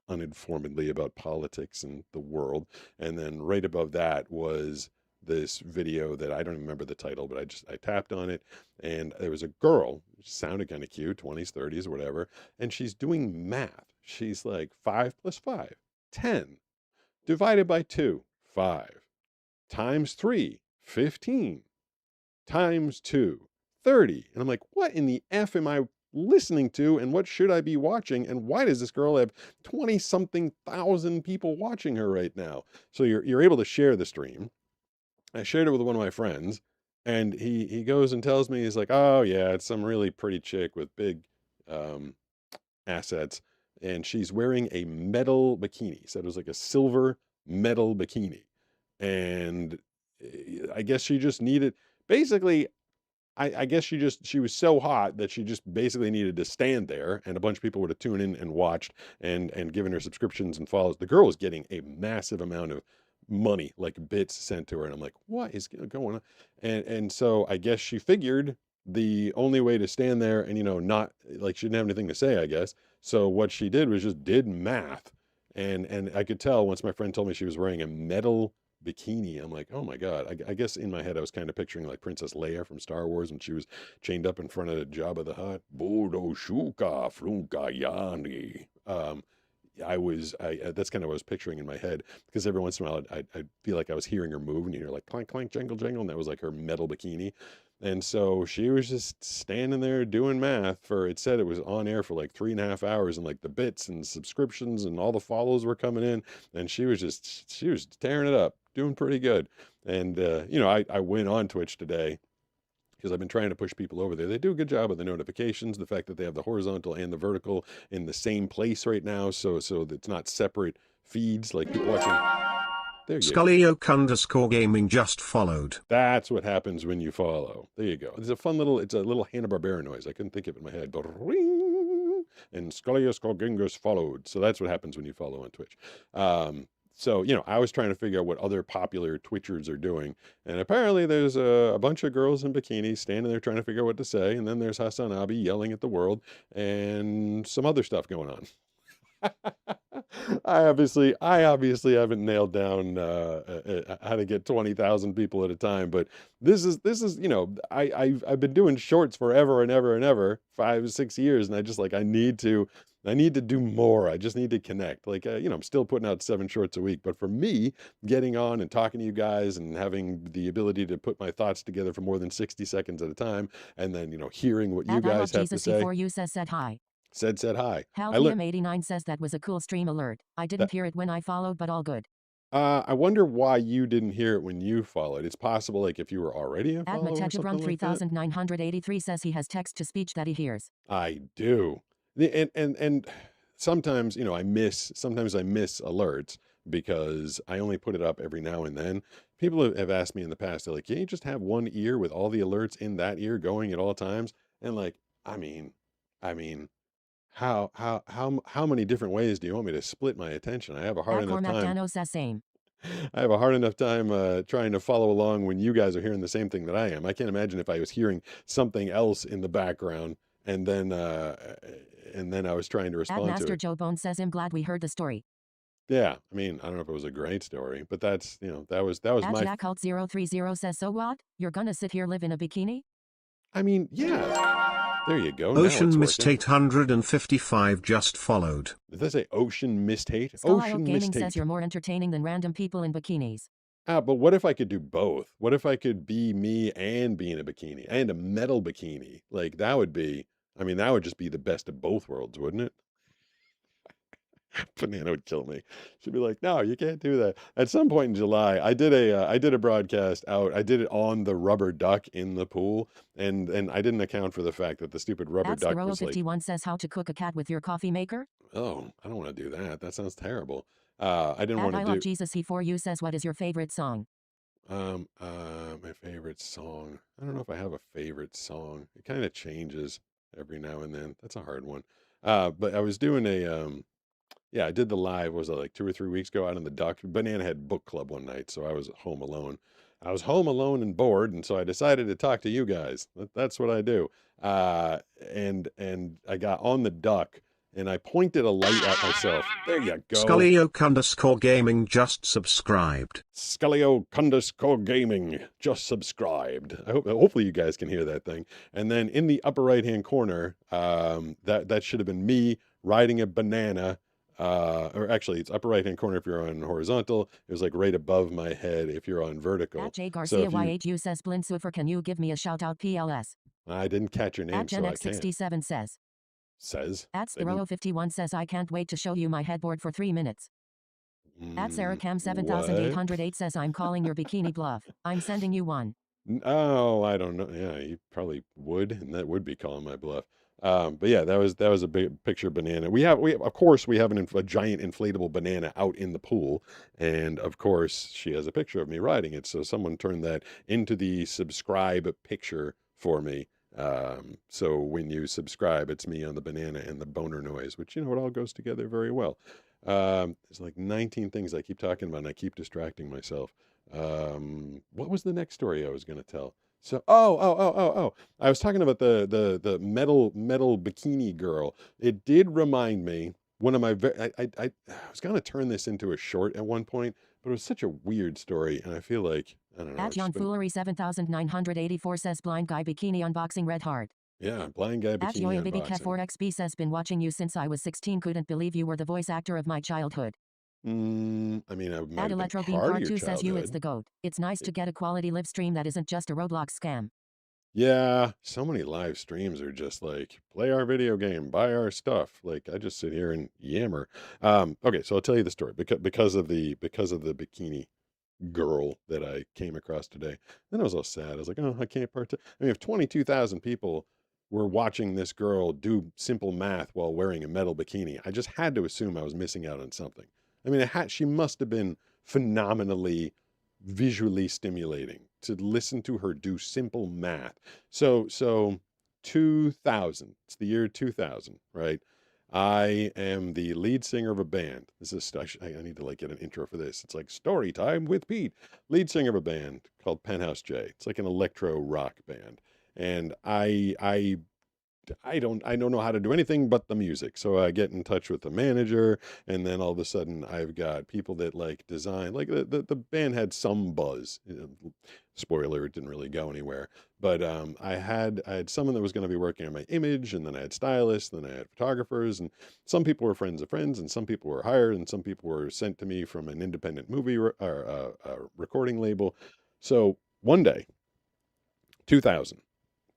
uninformedly about politics and the world. And then right above that was this video that I don't even remember the title, but I tapped on it, and there was a girl, sounded kind of cute, 20s, 30s, or whatever, and she's doing math. She's like 5 plus 5, 10, divided by 2, 5, times 3, 15, times 2, 30. And I'm like, what in the F am I listening to, and what should I be watching, and why does this girl have 20 something thousand people watching her right now? So you're able to share the stream. I shared it with one of my friends, and he goes and tells me, he's like, oh yeah, it's some really pretty chick with big um, assets, and she's wearing a metal bikini. So it was like a silver metal bikini, and I guess she just needed, basically, I guess she was so hot that she just basically needed to stand there, and a bunch of people would have tuned in and watched and given her subscriptions and follows. The girl was getting a massive amount of money, like bits sent to her, and I'm like, what is going on? And so I guess she figured the only way to stand there and not like, she didn't have anything to say, I guess. So what she did was just did math, and I could tell once my friend told me she was wearing a metal bikini. I'm like, oh my God. I guess in my head I was kind of picturing like Princess Leia from Star Wars when she was chained up in front of Jabba the Hutt. Bodo Shuka Flunka Yani. That's kind of what I was picturing in my head, because every once in a while I'd feel like I was hearing her move, and you hear like clank, clank, jangle, jangle, and that was like her metal bikini. And so she was just standing there doing math for, it said it was on air for like 3.5 hours, and like the bits and subscriptions and all the follows were coming in, and she was tearing it up, doing pretty good. And, I went on Twitch today because I've been trying to push people over there. They do a good job of the notifications, the fact that they have the horizontal and the vertical in the same place right now, so it's not separate feeds like people watching. There you go. Scully_gaming just followed. That's what happens when you follow. There you go. It's a little Hanna-Barbera noise. I couldn't think of it in my head. And Scully_gaming followed. So that's what happens when you follow on Twitch. So, I was trying to figure out what other popular Twitchers are doing. And apparently there's a bunch of girls in bikinis standing there trying to figure out what to say. And then there's Hassan Abi yelling at the world and some other stuff going on. I obviously haven't nailed down how to get 20,000 people at a time, but this is I've been doing shorts forever and ever and ever, 5 6 years, and I need to do more. I just need to connect. Like I'm still putting out 7 shorts a week, but for me, getting on and talking to you guys and having the ability to put my thoughts together for more than 60 seconds at a time, and then hearing what you guys have to say. Jesus you said hi. Said hi. Halvium89 says that was a cool stream alert. I didn't hear it when I followed, but all good. I wonder why you didn't hear it when you followed. It's possible, like, if you were already a follower or something like that. 3983 says he has text-to-speech that he hears. I do. And sometimes, I miss alerts because I only put it up every now and then. People have asked me in the past, they're like, can you just have one ear with all the alerts in that ear going at all times? And like, I mean, how many different ways do you want me to split my attention? I have a hard enough time. Says same. I have a hard enough time trying to follow along when you guys are hearing the same thing that I am. I can't imagine if I was hearing something else in the background and then I was trying to respond to it. Master Joe Bone says, I'm glad we heard the story. Yeah, I mean, I don't know if it was a great story, but that's that was my. Jack Cult 030 says, so what? You're gonna sit here live in a bikini? I mean, yeah. There you go. Ocean Mist 855 just followed. Did they say Ocean Mist Hate? Ocean Gaming says you're more entertaining than random people in bikinis. But what if I could do both? What if I could be me and be in a bikini and a metal bikini? Like that would just be the best of both worlds, wouldn't it? Banana would kill me. She'd be like, no, you can't do that. At some point in July, I did a broadcast out. I did it on the rubber duck in the pool, and I didn't account for the fact that the stupid rubber duck was 51 says how to cook a cat with your coffee maker. Oh, I don't want to do that. That sounds terrible. I didn't want to do. I love Jesus He4U says, what is your favorite song? My favorite song. I don't know if I have a favorite song. It kind of changes. every now and then. That's a hard one. But I was doing yeah, I did the live, was it like 2 or 3 weeks ago out on the dock? Banana had book club one night, so I was home alone. I was home alone and bored, and so I decided to talk to you guys. That's what I do. And I got on the duck and I pointed a light at myself. There you go. Scullyoke_gaming just subscribed. Scullyoke_gaming just subscribed. Hopefully you guys can hear that thing. And then in the upper right hand corner, that should have been me riding a banana. Or actually, it's upper right hand corner if you're on horizontal. It was like right above my head if you're on vertical. At J Garcia YHU says Blinsufer, can you give me a shout out PLS? I didn't catch your name, At Gen so I X can't. 67 says. At I didn't- Spiro51 says I can't wait to show you my headboard for 3 minutes. At Sarah Cam what? 7808 says I'm calling your bikini bluff. I'm sending you one. Oh, I don't know. Yeah, you probably would, and that would be calling my bluff. But yeah, that was a big picture banana. We of course we have a giant inflatable banana out in the pool, and of course she has a picture of me riding it. So someone turned that into the subscribe picture for me. So when you subscribe, it's me on the banana and the boner noise, which it all goes together very well. There's like 19 things I keep talking about, and I keep distracting myself. What was the next story I was going to tell? So, oh! I was talking about the metal bikini girl. It did remind me one of my. I was going to turn this into a short at one point, but it was such a weird story, and I feel like I don't know. At John Foolery 7984 says blind guy bikini unboxing red heart. Yeah, blind guy At bikini Yoya unboxing. 4XB says been watching you since I was 16. Couldn't believe you were the voice actor of my childhood. I mean, I might At have been Electro Beam part of Part your 2 says you it's childhood. the GOAT. It's nice to get a quality live stream that isn't just a Roblox scam. Yeah, so many live streams are just like play our video game, buy our stuff. Like I just sit here and yammer. Okay, so I'll tell you the story because of the bikini girl that I came across today. Then I was all sad. I was like, oh, I can't partake. I mean, if 22,000 people were watching this girl do simple math while wearing a metal bikini, I just had to assume I was missing out on something. I mean, she must have been phenomenally visually stimulating to listen to her do simple math. So 2000, it's the year 2000, right? I am the lead singer of a band. This is I need to like get an intro for this. It's like story time with Pete, lead singer of a band called Penthouse J. It's like an electro rock band, and I don't know how to do anything but the music. So I get in touch with the manager, and then all of a sudden I've got people that like design, like the band had some buzz. Spoiler, it didn't really go anywhere. But I had someone that was going to be working on my image, and then I had stylists, then I had photographers, and some people were friends of friends, and some people were hired, and some people were sent to me from an independent movie or recording label. So one day, 2000,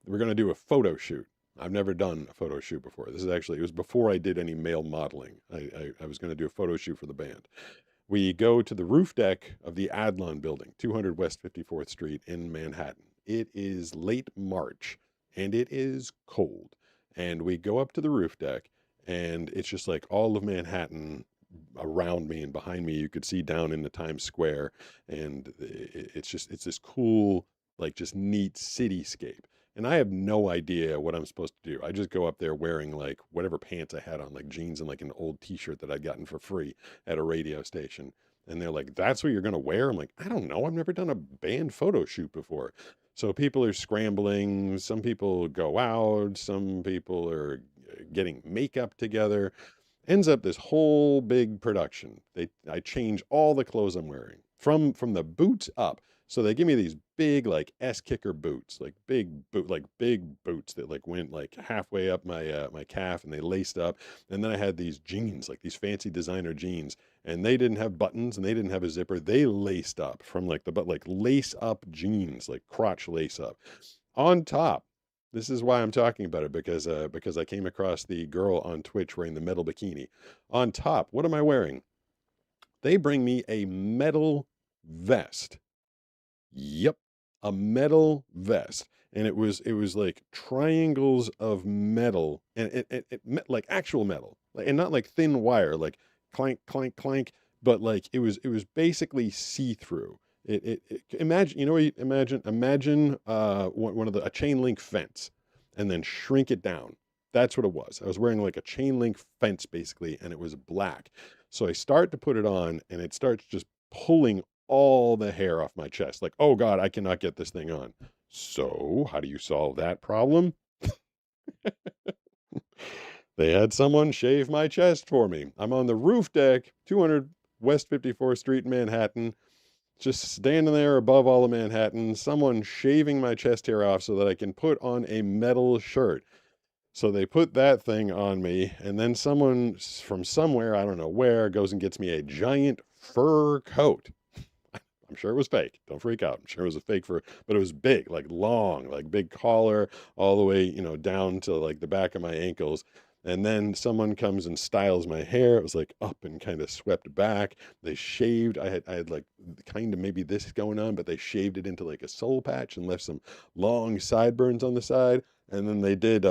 we're going to do a photo shoot. I've never done a photo shoot before. This is actually, it was before I did any male modeling. I was going to do a photo shoot for the band. We go to the roof deck of the Adlon building, 200 West 54th Street in Manhattan. It is late March and it is cold. And we go up to the roof deck and it's just like all of Manhattan around me and behind me. You could see down into Times Square. And it's this cool, like just neat cityscape. And I have no idea what I'm supposed to do. I just go up there wearing like whatever pants I had on, like jeans and like an old t-shirt that I'd gotten for free at a radio station. And they're like, that's what you're going to wear? I'm like, I don't know. I've never done a band photo shoot before. So people are scrambling. Some people go out. Some people are getting makeup together. Ends up this whole big production. I change all the clothes I'm wearing from the boots up. So they give me these big like S-kicker boots, like big boots that like went like halfway up my my calf and they laced up. And then I had these jeans, like these fancy designer jeans, and they didn't have buttons and they didn't have a zipper. They laced up from like like lace up jeans, like crotch lace up. On top, this is why I'm talking about it because I came across the girl on Twitch wearing the metal bikini. On top, what am I wearing? They bring me a metal vest. Yep, a metal vest, and it was like triangles of metal, and it like actual metal, and not like thin wire, like clank clank clank, but like it was basically see through. Imagine imagine one of a chain link fence, and then shrink it down, That's what it was. I was wearing like a chain link fence basically, and it was black. So I start to put it on, and it starts just pulling all the hair off my chest. Like, oh God, I cannot get this thing on. So how do you solve that problem? They had someone shave my chest for me. I'm on the roof deck, 200 West 54th Street in Manhattan, just standing there above all of Manhattan, someone shaving my chest hair off so that I can put on a metal shirt. So they put that thing on me, and then someone from somewhere, I don't know where, goes and gets me a giant fur coat. I'm sure it was fake. Don't freak out. I'm sure it was a fake fur, but it was big, like long, like big collar all the way, down to like the back of my ankles. And then someone comes and styles my hair. It was like up and kind of swept back. They shaved. I had like kind of maybe this going on, but they shaved it into like a soul patch and left some long sideburns on the side. And then they did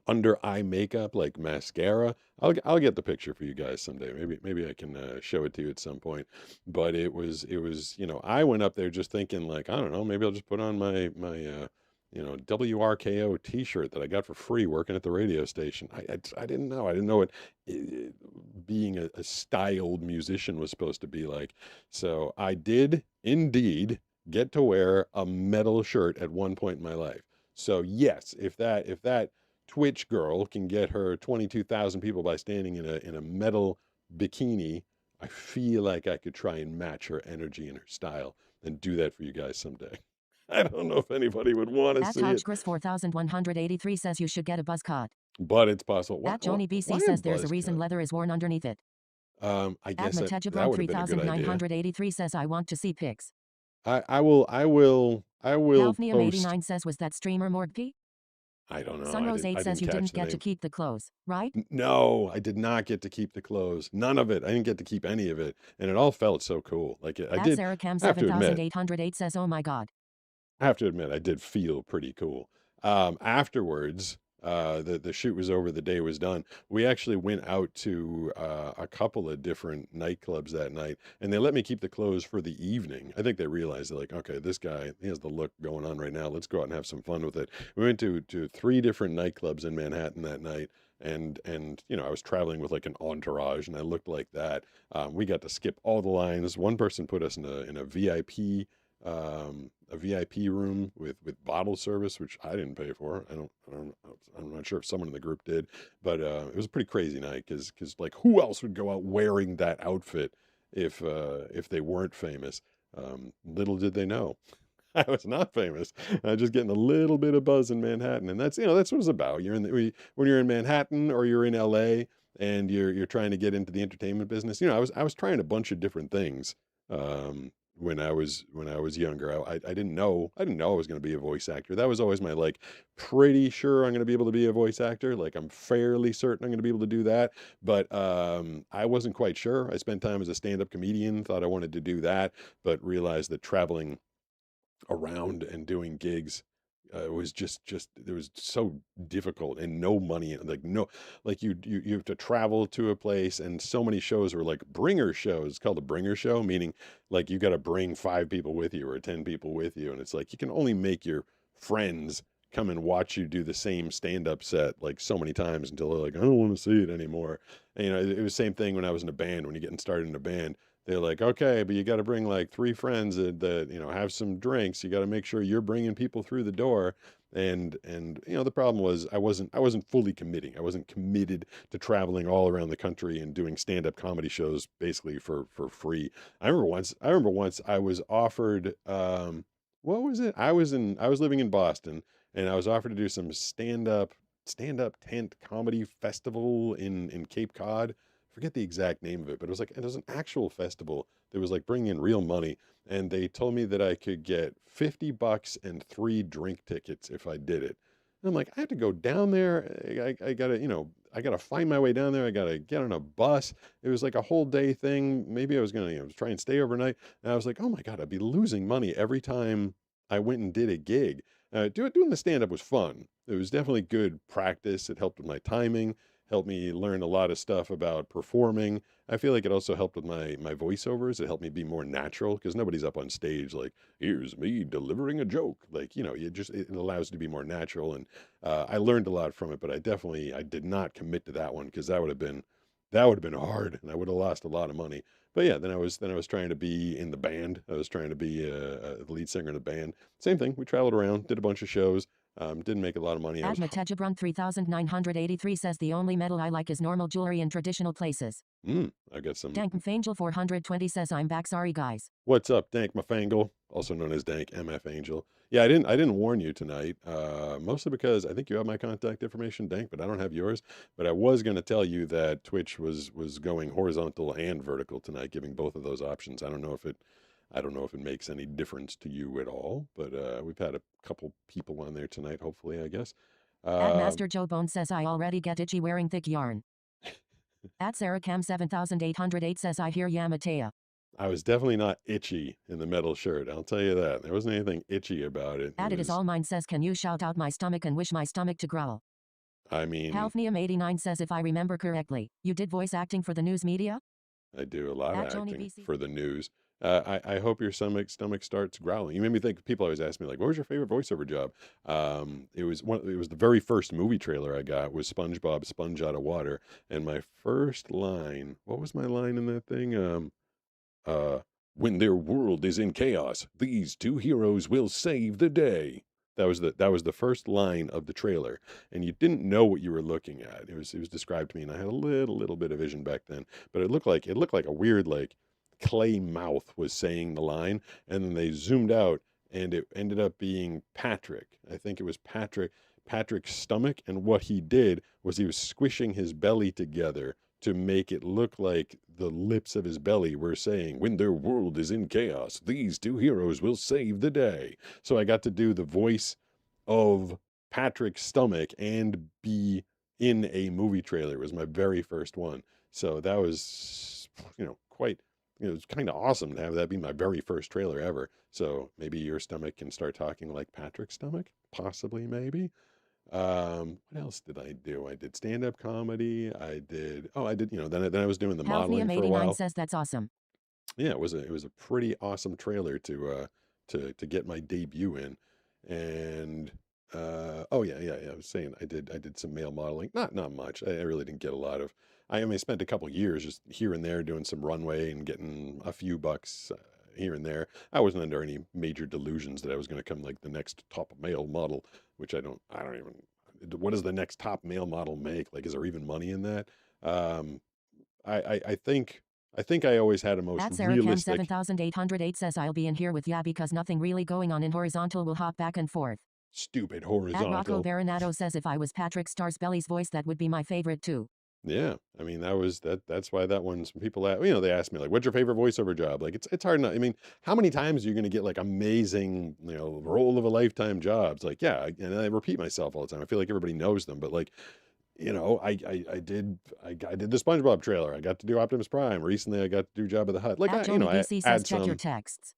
under eye makeup, like mascara. I'll get the picture for you guys someday. Maybe I can show it to you at some point. But it was I went up there just thinking like, I don't know, maybe I'll just put on my WRKO T-shirt that I got for free working at the radio station. I didn't know. I didn't know what being a styled musician was supposed to be like. So I did indeed get to wear a metal shirt at one point in my life. So yes, if that Twitch girl can get her 22,000 people by standing in a metal bikini, I feel like I could try and match her energy and her style and do that for you guys someday. I don't know if anybody would want to see it. Chris 4183 says you should get a buzz cut. But it's possible. At Joni BC says there's a reason leather is worn underneath it. I guess that would have been a good idea. 3983 says I want to see pics. I will. Alfnium 89 says, was that streamer Mordp? I don't know. Sunrose 8 says you didn't get to keep the clothes, right? No, I did not get to keep the clothes. None of it. I didn't get to keep any of it. And it all felt so cool. Like I did. Sarah Cam 7808 says, oh my God. I have to admit, I did feel pretty cool. Afterwards, the shoot was over, the day was done. We actually went out to a couple of different nightclubs that night, and they let me keep the clothes for the evening. I think they realized, they're like, okay, this guy, he has the look going on right now. Let's go out and have some fun with it. We went to 3 different nightclubs in Manhattan that night. And I was traveling with like an entourage, and I looked like that. We got to skip all the lines. One person put us in a VIP room with bottle service, which I didn't pay for. I'm not sure if someone in the group did, but it was a pretty crazy night because like who else would go out wearing that outfit if they weren't famous? Little did they know. I was not famous. Just getting a little bit of buzz in Manhattan, and that's what it's about. When you're in Manhattan or you're in LA and you're trying to get into the entertainment business. I was trying a bunch of different things. When I was younger, I didn't know I was going to be a voice actor. That was always my like, pretty sure I'm going to be able to be a voice actor. Like I'm fairly certain I'm going to be able to do that. But I wasn't quite sure. I spent time as a stand-up comedian, thought I wanted to do that, but realized that traveling around and doing gigs was just it was so difficult and no money, like you have to travel to a place, and so many shows were like bringer shows. It's called a bringer show, meaning like you got to bring 5 people with you or 10 people with you, and it's like you can only make your friends come and watch you do the same stand-up set like so many times until they're like, I don't want to see it anymore. And it was the same thing when I was in a band. When you're getting started in a band, they're like, okay, but you got to bring like 3 friends that have some drinks. You got to make sure you're bringing people through the door. And the problem was I wasn't fully committing. I wasn't committed to traveling all around the country and doing stand-up comedy shows basically for free. I remember once I was offered, what was it? I was living in Boston, and I was offered to do some stand-up tent comedy festival in Cape Cod. Forget the exact name of it, but it was an actual festival that was like bringing in real money, and they told me that I could get $50 and 3 drink tickets if I did it. And I'm like, I have to go down there. I gotta find my way down there. I gotta get on a bus. It was like a whole day thing. Maybe I was gonna try and stay overnight. And I was like, oh my God, I'd be losing money every time I went and did a gig. Doing the stand-up was fun. It was definitely good practice. It helped with my timing, helped me learn a lot of stuff about performing. I feel like it also helped with my voiceovers. It helped me be more natural because nobody's up on stage like, here's me delivering a joke. Like, it allows you to be more natural. And I learned a lot from it, but I did not commit to that one because that would have been hard and I would have lost a lot of money. But yeah, then I was trying to be in the band. I was trying to be the lead singer in a band. Same thing. We traveled around, did a bunch of shows. Didn't make a lot of money. Admatejabron 3983 says the only metal I like is normal jewelry in traditional places. I got some. Dank Mfangel 420 says I'm back. Sorry guys. What's up, Dank Mfangle, also known as Dank MF Angel. Yeah, I didn't warn you tonight, mostly because I think you have my contact information, Dank, but I don't have yours. But I was going to tell you that Twitch was going horizontal and vertical tonight, giving both of those options. I don't know if it makes any difference to you at all, but we've had a couple people on there tonight, hopefully, I guess. Master Joe Bone says I already get itchy wearing thick yarn. Sarah Cam 7808 says I hear ya, Matea. I was definitely not itchy in the metal shirt. I'll tell you that. There wasn't anything itchy about it. It is all mine says can you shout out my stomach and wish my stomach to growl? I mean, Halfnium89 says if I remember correctly, you did voice acting for the news media? I do a lot of Tony acting BC. for the news. I hope your stomach starts growling. You made me think. People always ask me like, "What was your favorite voiceover job?" It was the very first movie trailer I got was SpongeBob Sponge Out of Water, and my first line. What was my line in that thing? When their world is in chaos, these two heroes will save the day. That was the first line of the trailer, and you didn't know what you were looking at. It was described to me, and I had a little bit of vision back then, but it looked like a weird like clay mouth was saying the line, and then they zoomed out, and it ended up being Patrick. I think it was Patrick's stomach, and what he did was he was squishing his belly together to make it look like the lips of his belly were saying, when their world is in chaos, these two heroes will save the day. So I got to do the voice of Patrick's stomach and be in a movie trailer. It was my very first one. So that was, it was kind of awesome to have that be my very first trailer ever. So maybe your stomach can start talking like Patrick's stomach, possibly, maybe. What else did I do? I did stand-up comedy. Then I was doing the modeling for a while. says that's awesome. Yeah, it was a pretty awesome trailer to get my debut in. And I was saying I did some male modeling. Not much. I really didn't get a lot of. I spent a couple years just here and there doing some runway and getting a few bucks here and there. I wasn't under any major delusions that I was going to come like the next top male model, which I don't even. What does the next top male model make? Like, is there even money in that? I think I always had a most realistic. 7808 says I'll be in here with ya because nothing really going on in horizontal. Will hop back and forth. Stupid horizontal. Rocco Baronato says if I was Patrick Starsbelly's voice, that would be my favorite too. Yeah, I mean that's why that one's people they ask me like, what's your favorite voiceover job? Like it's hard not. I mean, how many times are you going to get like amazing role of a lifetime jobs? Like and I repeat myself all the time. I feel like everybody knows them, but like I did the SpongeBob trailer. I got to do Optimus Prime recently. I got to do Jabba the Hutt. Like I add check some your texts.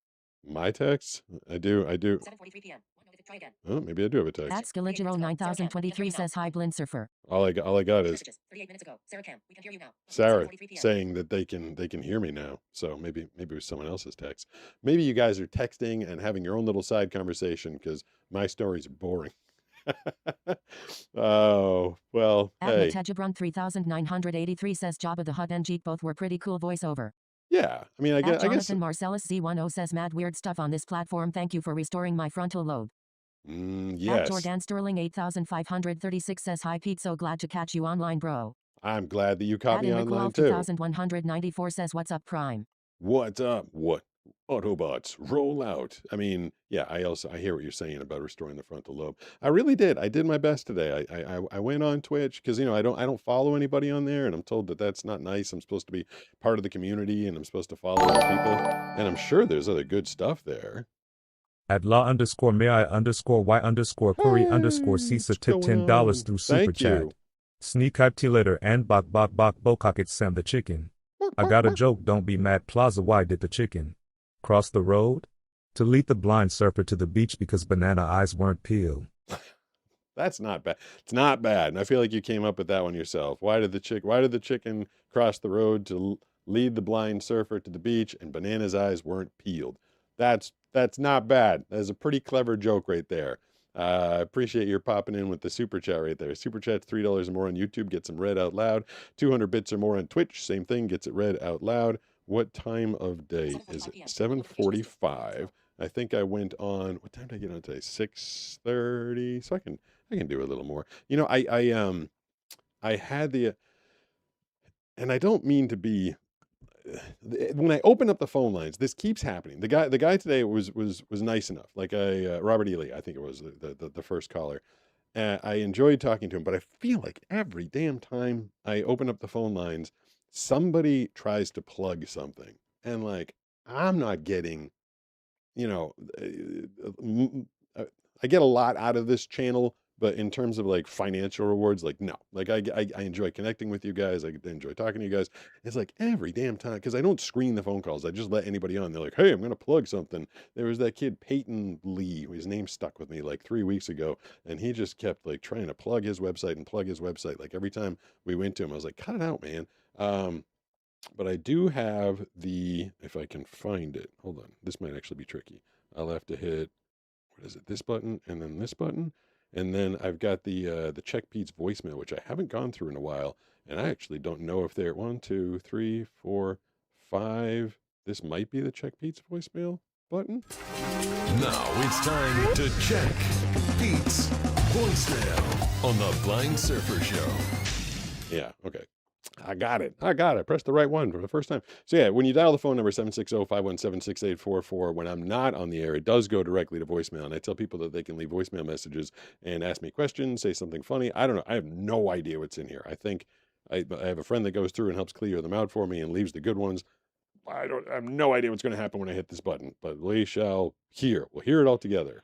My texts. I do. 7:43 p.m. Try again. Oh, maybe I do have a text. Scaligero 9023 says hi, Blind Surfer. All I got is 38 minutes ago. Sarah Cam, we can hear you now. Sarah saying that they can hear me now. So maybe it was someone else's text. Maybe you guys are texting and having your own little side conversation because my stories are boring. Oh well. Hey. Tejabron 3983 says Jabba the Hutt and Jeet both were pretty cool voiceover. Yeah, I mean, I guess. Jonathan Marcellus Z10 says mad weird stuff on this platform. Thank you for restoring my frontal lobe. Yes. Jordan Sterling 8536 says hi Pete, so glad to catch you online, bro. I'm glad that you caught me online too. 2194 says what's up, Prime. What's up? What? Autobots, roll out. I mean, yeah, I hear what you're saying about restoring the frontal lobe. I really did. I did my best today. I went on Twitch because I don't follow anybody on there, and I'm told that that's not nice. I'm supposed to be part of the community, and I'm supposed to follow other people. And I'm sure there's other good stuff there. At law_may_y_curry_cisa tip $10 through super chat. Sneak hype tea later and bok bokakit Sam the chicken. I got a joke, don't be mad Plaza, why did the chicken cross the road? To lead the blind surfer to the beach because banana eyes weren't peeled. That's not bad. It's not bad. And I feel like you came up with that one yourself. Why did the chicken cross the road to lead the blind surfer to the beach and Banana's eyes weren't peeled? That's not bad. That's a pretty clever joke right there. I appreciate your popping in with the super chat right there. Super chat's $3 or more on YouTube gets them read out loud. 200 bits or more on Twitch, same thing, gets it read out loud. What time of day is it? 7:45. I think I went on. What time did I get on today? 6:30. So I can do a little more. You know, I had the, and I don't mean to be. When I open up the phone lines, this keeps happening. The guy today was nice enough. Like Robert Ely, I think it was the first caller. I enjoyed talking to him, but I feel like every damn time I open up the phone lines, somebody tries to plug something, and like I'm not getting, you know, I get a lot out of this channel, but in terms of like financial rewards, like no, like I enjoy connecting with you guys. I enjoy talking to you guys. It's like every damn time, because I don't screen the phone calls. I just let anybody on. They're like, hey, I'm going to plug something. There was that kid, Peyton Lee, his name stuck with me like 3 weeks ago. And he just kept like trying to plug his website. Like every time we went to him, I was like, cut it out, man. But I do have if I can find it, hold on. This might actually be tricky. I'll have to hit, what is it? This button and then this button. And then I've got the Check Pete's voicemail, which I haven't gone through in a while. And I actually don't know if they're 1, 2, 3, 4, 5. This might be the Check Pete's voicemail button. Now it's time to check Pete's voicemail on the Blind Surfer Show. Yeah, okay. I got it. I pressed the right one for the first time. So yeah, when you dial the phone number 760-517-6844, when I'm not on the air, it does go directly to voicemail. And I tell people that they can leave voicemail messages and ask me questions, say something funny. I don't know. I have no idea what's in here. I think I have a friend that goes through and helps clear them out for me and leaves the good ones. I have no idea what's going to happen when I hit this button, but we shall hear. We'll hear it all together.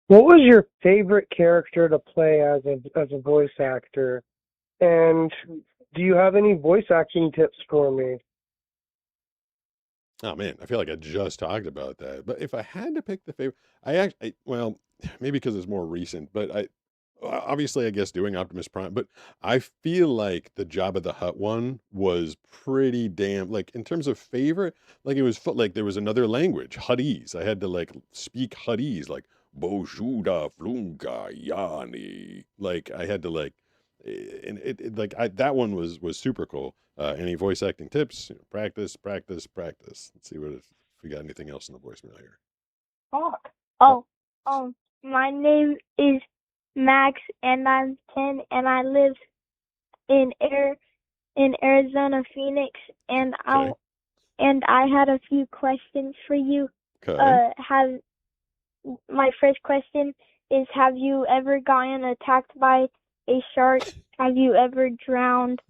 What was your favorite character to play as a voice actor? And do you have any voice acting tips for me? Oh man, I feel like I just talked about that. But if I had to pick the favorite, well, maybe because it's more recent, but obviously I guess doing Optimus Prime, but I feel like the Jabba the Hutt one was pretty damn, like in terms of favorite, like it was like there was another language, Huttese. I had to like speak Huttese, like Boshuda Flunga Yani. Like I had to like, and that one was super cool. Any voice acting tips? Practice. Let's see if we got anything else in the voicemail here. My name is Max, and I'm 10, and I live in Arizona, Phoenix, and Okay. I had a few questions for you. Okay. My first question is, have you ever gotten attacked by a shark? Have you ever drowned?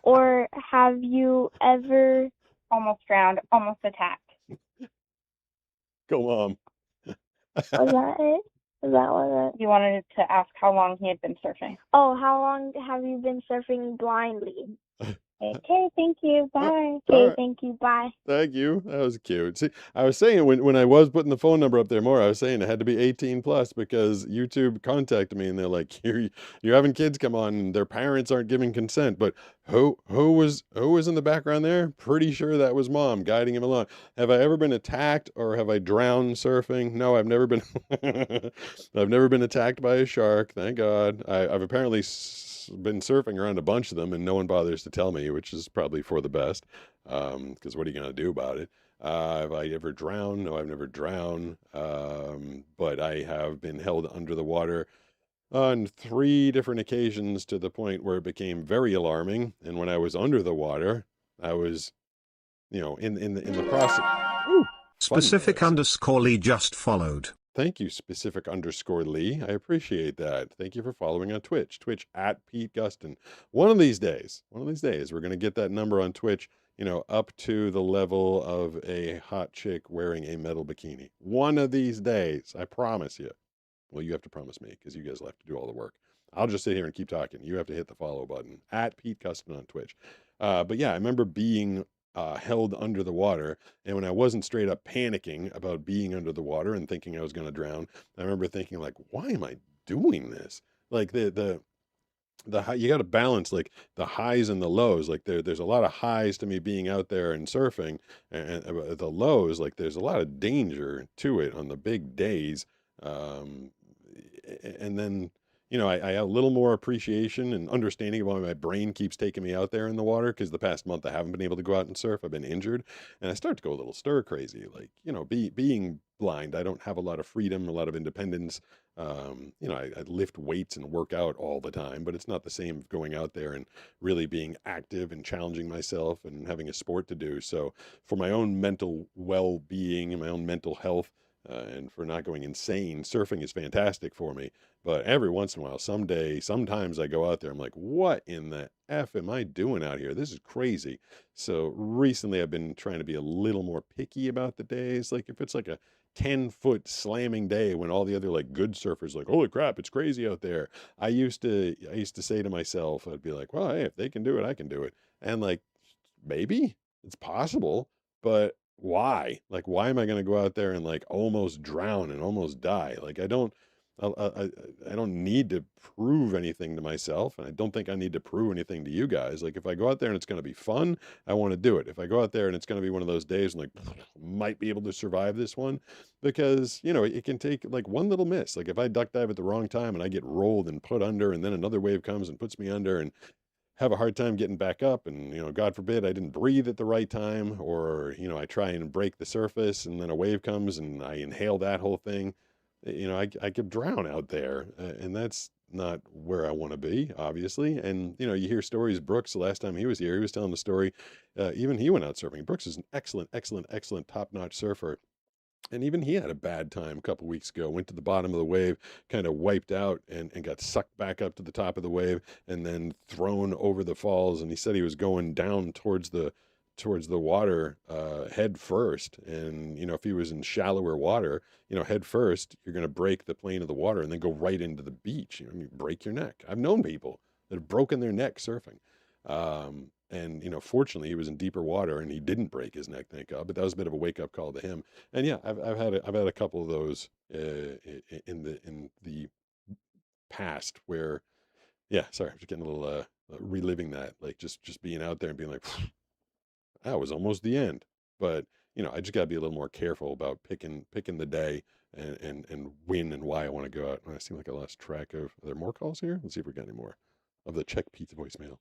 Or have you ever almost drowned, almost attacked? Go, Mom. Was that it? Is that what it? You wanted to ask how long he had been surfing. Oh, how long have you been surfing blindly? Okay, thank you. Bye. Okay, right. thank you. Bye. Thank you. That was cute. See, I was saying when I was putting the phone number up there more, I was saying it had to be 18 plus because YouTube contacted me and they're like, you're having kids come on and their parents aren't giving consent. But who was in the background there? Pretty sure that was Mom guiding him along. Have I ever been attacked or have I drowned surfing? No, I've never been. I've never been attacked by a shark. Thank God. I've apparently been surfing around a bunch of them and no one bothers to tell me, which is probably for the best, because what are you going to do about it? Have I ever drowned? No, I've never drowned, but I have been held under the water on 3 different occasions to the point where it became very alarming. And when I was under the water, I was, in the process. Ooh, Specific _Lee just followed. Thank you, specific _Lee. I appreciate that. Thank you for following on Twitch at Pete Gustin. One of these days, we're going to get that number on Twitch, up to the level of a hot chick wearing a metal bikini. One of these days, I promise you. Well, you have to promise me because you guys will have to do all the work. I'll just sit here and keep talking. You have to hit the follow button at Pete Gustin on Twitch. But yeah, I remember being held under the water. And when I wasn't straight up panicking about being under the water and thinking I was going to drown, I remember thinking like, why am I doing this. Like the high, you got to balance like the highs and the lows. Like there's a lot of highs to me being out there and surfing, and the lows, like there's a lot of danger to it on the big days. Um, and then I have a little more appreciation and understanding of why my brain keeps taking me out there in the water, because the past month I haven't been able to go out and surf. I've been injured, and I start to go a little stir crazy. Like, being blind, I don't have a lot of freedom, a lot of independence. I lift weights and work out all the time, but it's not the same going out there and really being active and challenging myself and having a sport to do. So for my own mental well-being and my own mental health, and for not going insane, surfing is fantastic for me. But every once in a while, sometimes I go out there, I'm like, what in the F am I doing out here? This is crazy. So recently I've been trying to be a little more picky about the days. Like if it's like a 10-foot slamming day when all the other like good surfers like, holy crap, it's crazy out there. I used to say to myself, I'd be like, well, hey, if they can do it, I can do it. And like, maybe it's possible, but why? Like, why am I going to go out there and like almost drown and almost die? Like, I don't need to prove anything to myself, and I don't think I need to prove anything to you guys. Like, if I go out there and it's going to be fun, I want to do it. If I go out there and it's going to be one of those days and like might be able to survive this one, because it can take like one little miss. Like if I duck dive at the wrong time and I get rolled and put under, and then another wave comes and puts me under, and have a hard time getting back up, and God forbid I didn't breathe at the right time, or I try and break the surface and then a wave comes and I inhale that whole thing, I could drown out there, and that's not where I want to be, obviously. And you hear stories. Brooks, the last time he was here, he was telling the story, even he went out surfing. Brooks is an excellent top-notch surfer. And even he had a bad time a couple weeks ago. Went to the bottom of the wave, kind of wiped out, and got sucked back up to the top of the wave, and then thrown over the falls. And he said he was going down towards the water head first. And if he was in shallower water, head first, you're going to break the plane of the water and then go right into the beach. You break your neck. I've known people that have broken their neck surfing. And fortunately he was in deeper water and he didn't break his neck, thank God. But that was a bit of a wake up call to him. And yeah, I've had a couple of those in the past where, yeah, sorry, I'm just getting a little reliving that, like just being out there and being like, that was almost the end. But I just got to be a little more careful about picking the day and when and why I want to go out. And I seem like I lost track of. Are there more calls here? Let's see if we got any more of the Check Pizza voicemail.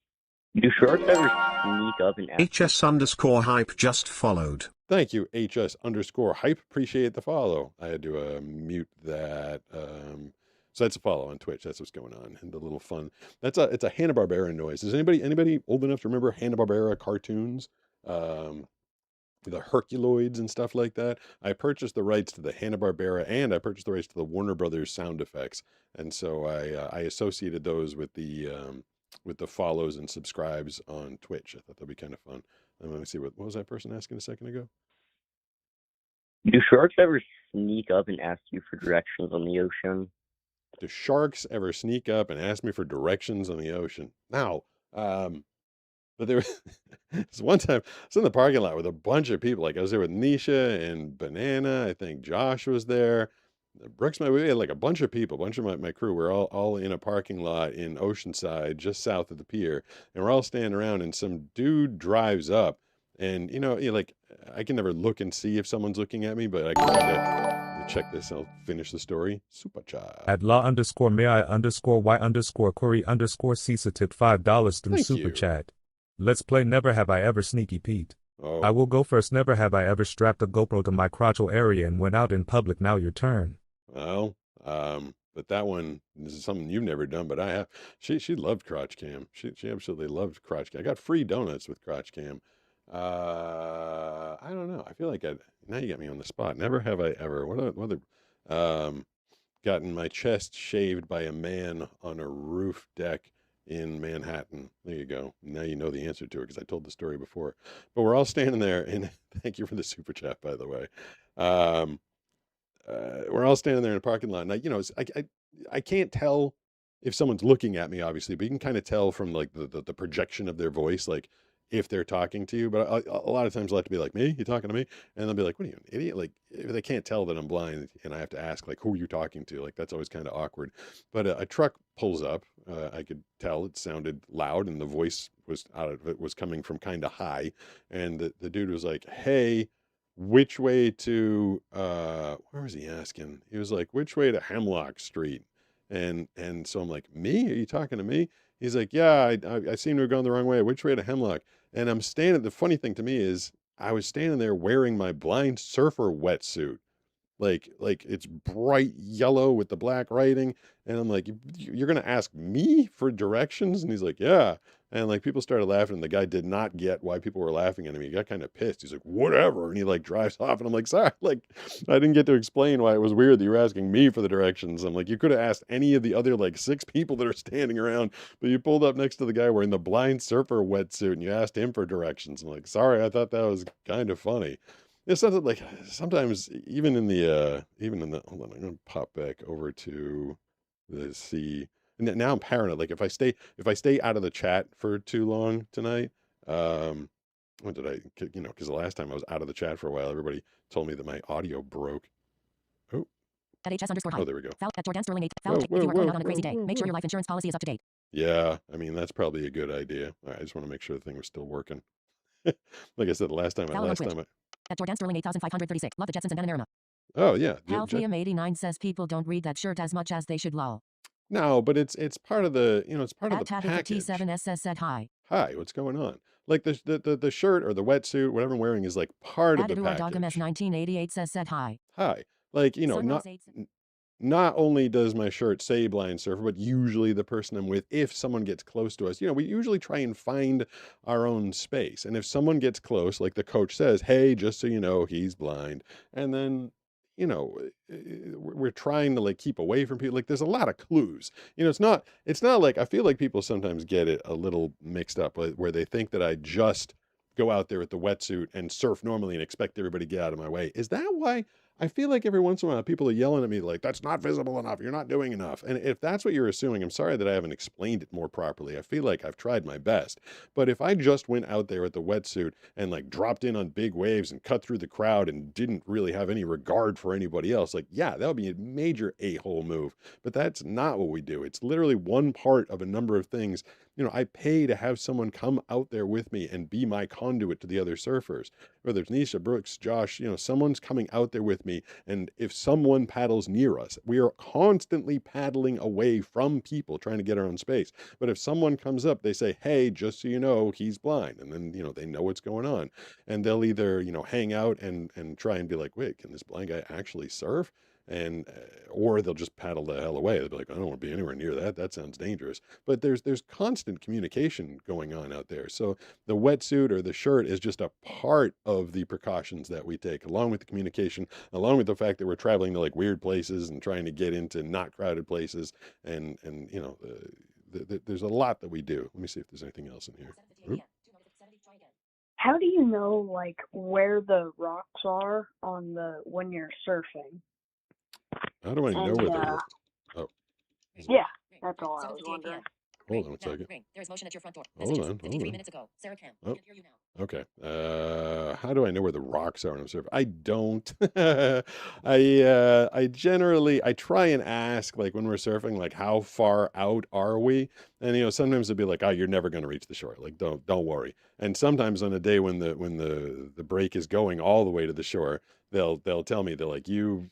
Do shorts ever sneak up and ask? HS_hype just followed. Thank you, HS_hype. Appreciate the follow. I had to mute that. So that's a follow on Twitch. That's what's going on. And the little fun. It's a Hanna-Barbera noise. Is anybody old enough to remember Hanna-Barbera cartoons? The Herculoids and stuff like that. I purchased the rights to the Hanna-Barbera, and I purchased the rights to the Warner Brothers sound effects. And so I associated those with the follows and subscribes on Twitch. I thought that'd be kind of fun. And let me see, what was that person asking a second ago? Do sharks ever sneak up and ask you for directions on the ocean? Do sharks ever sneak up and ask me for directions on the ocean? Now, but there was one time I was in the parking lot with a bunch of people. Like I was there with Nisha and Banana. I think Josh was there. Brooks, we had like a bunch of people, a bunch of my crew. We're all in a parking lot in Oceanside, just south of the pier, and we're all standing around. And some dude drives up, and like I can never look and see if someone's looking at me, but I can kind of check this. I'll finish the story. Super chat. At law_may_y_Corey_Cisa tipped $5 through Thank Super you. Chat. Let's play Never Have I Ever Sneaky Pete. Oh, I will go first. Never have I ever strapped a GoPro to my crotchal area and went out in public. Now your turn. well, but that one, this is something you've never done, but I have. She loved crotch cam. She absolutely loved crotch cam. I got free donuts with crotch cam. I don't know. I feel like now you got me on the spot. Never have I ever. What other gotten my chest shaved by a man on a roof deck in Manhattan. There you go. Now you know the answer to it because I told the story before. But we're all standing there, and thank you for the super chat, by the way. We're all standing there in a parking lot, and I can't tell if someone's looking at me, obviously, but you can kind of tell from like the projection of their voice, like if they're talking to you. But a lot of times I like to be like, me? You talking to me? And they'll be like, what are you, an idiot? Like, if they can't tell that I'm blind and I have to ask, like, who are you talking to? Like, that's always kind of awkward. But a truck pulls up. I could tell it sounded loud and the voice was out of it was coming from kind of high. And the dude was like, hey, which way to, where was he asking? He was like, which way to Hemlock Street? And so I'm like, me? Are you talking to me? He's like, yeah, I seem to have gone the wrong way. Which way to Hemlock? And I'm standing, the funny thing to me is I was standing there wearing my blind surfer wetsuit. Like it's bright yellow with the black writing. And I'm like, you're going to ask me for directions? And he's like, yeah. And like people started laughing and the guy did not get why people were laughing at him. He got kind of pissed. He's like, whatever. And he like drives off and I'm like, sorry, like I didn't get to explain why it was weird that you were asking me for the directions. I'm like, you could have asked any of the other like 6 people that are standing around, but you pulled up next to the guy wearing the blind surfer wetsuit and you asked him for directions. I'm like, sorry, I thought that was kind of funny. It's something like sometimes even in the hold on, I'm gonna pop back over to the sea. And now I'm paranoid. Like if I stay out of the chat for too long tonight, what did I, because the last time I was out of the chat for a while, everybody told me that my audio broke. Oh, At HS_high. oh, there we go. At Jordan Sterling 8. If you are going out on a crazy day, make sure your life insurance policy is up to date. Yeah, I mean that's probably a good idea. All right, I just want to make sure the thing was still working. Like I said, last time At Jordan Sterling 8536. Love the Jetsons and Bananarama. Oh yeah. Halfliam89 says people don't read that shirt as much as they should, lol. No, but it's part of the, it's part of the At package. T7SS said hi. Hi, what's going on? Like the shirt or the wetsuit, whatever I'm wearing is like part of the package. Dogam S1988 said hi. Hi. Like, not only does my shirt say blind surfer, but usually the person I'm with, if someone gets close to us, we usually try and find our own space. And if someone gets close, like the coach says, hey, just so you know, he's blind. And then, we're trying to like keep away from people. Like there's a lot of clues. It's not like, I feel like people sometimes get it a little mixed up where they think that I just go out there with the wetsuit and surf normally and expect everybody to get out of my way. Is that why? I feel like every once in a while people are yelling at me like, that's not visible enough. You're not doing enough. And if that's what you're assuming, I'm sorry that I haven't explained it more properly. I feel like I've tried my best. But if I just went out there with the wetsuit and like dropped in on big waves and cut through the crowd and didn't really have any regard for anybody else, like, yeah, that would be a major a-hole move. But that's not what we do. It's literally one part of a number of things. I pay to have someone come out there with me and be my conduit to the other surfers. Whether it's Nisha, Brooks, Josh, someone's coming out there with me. And if someone paddles near us, we are constantly paddling away from people trying to get our own space. But if someone comes up, they say, hey, just so you know, he's blind. And then, they know what's going on. And they'll either, hang out and try and be like, wait, can this blind guy actually surf? And or they'll just paddle the hell away. They'll be like, I don't want to be anywhere near that. That sounds dangerous. But there's constant communication going on out there. So the wetsuit or the shirt is just a part of the precautions that we take, along with the communication, along with the fact that we're traveling to like weird places and trying to get into not crowded places. And there's a lot that we do. Let me see if there's anything else in here. Oop. How do you know like where the rocks are on when you're surfing? How do I know where they're? Oh. Yeah, that's all I was wondering. Hold on a second. There's motion at your front door. Hold on. 53 minutes ago. Sarah Cam. Oh. Can't hear you now. Okay. How do I know where the rocks are when I'm surfing? I don't. I generally try and ask like when we're surfing, like how far out are we? And sometimes it'll be like, oh, you're never going to reach the shore. Like don't worry. And sometimes on a day when the break is going all the way to the shore, they'll tell me, they're like, you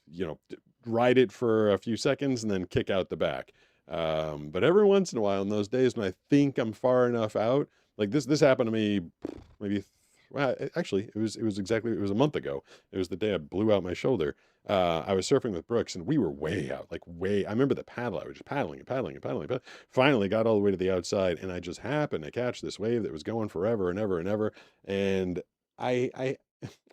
ride it for a few seconds and then kick out the back. But every once in a while in those days when I think I'm far enough out, like this happened to me maybe, actually it was a month ago. It was the day I blew out my shoulder. I was surfing with Brooks and we were way out, I remember the paddle. I was just paddling. Finally got all the way to the outside and I just happened to catch this wave that was going forever and ever and ever. And I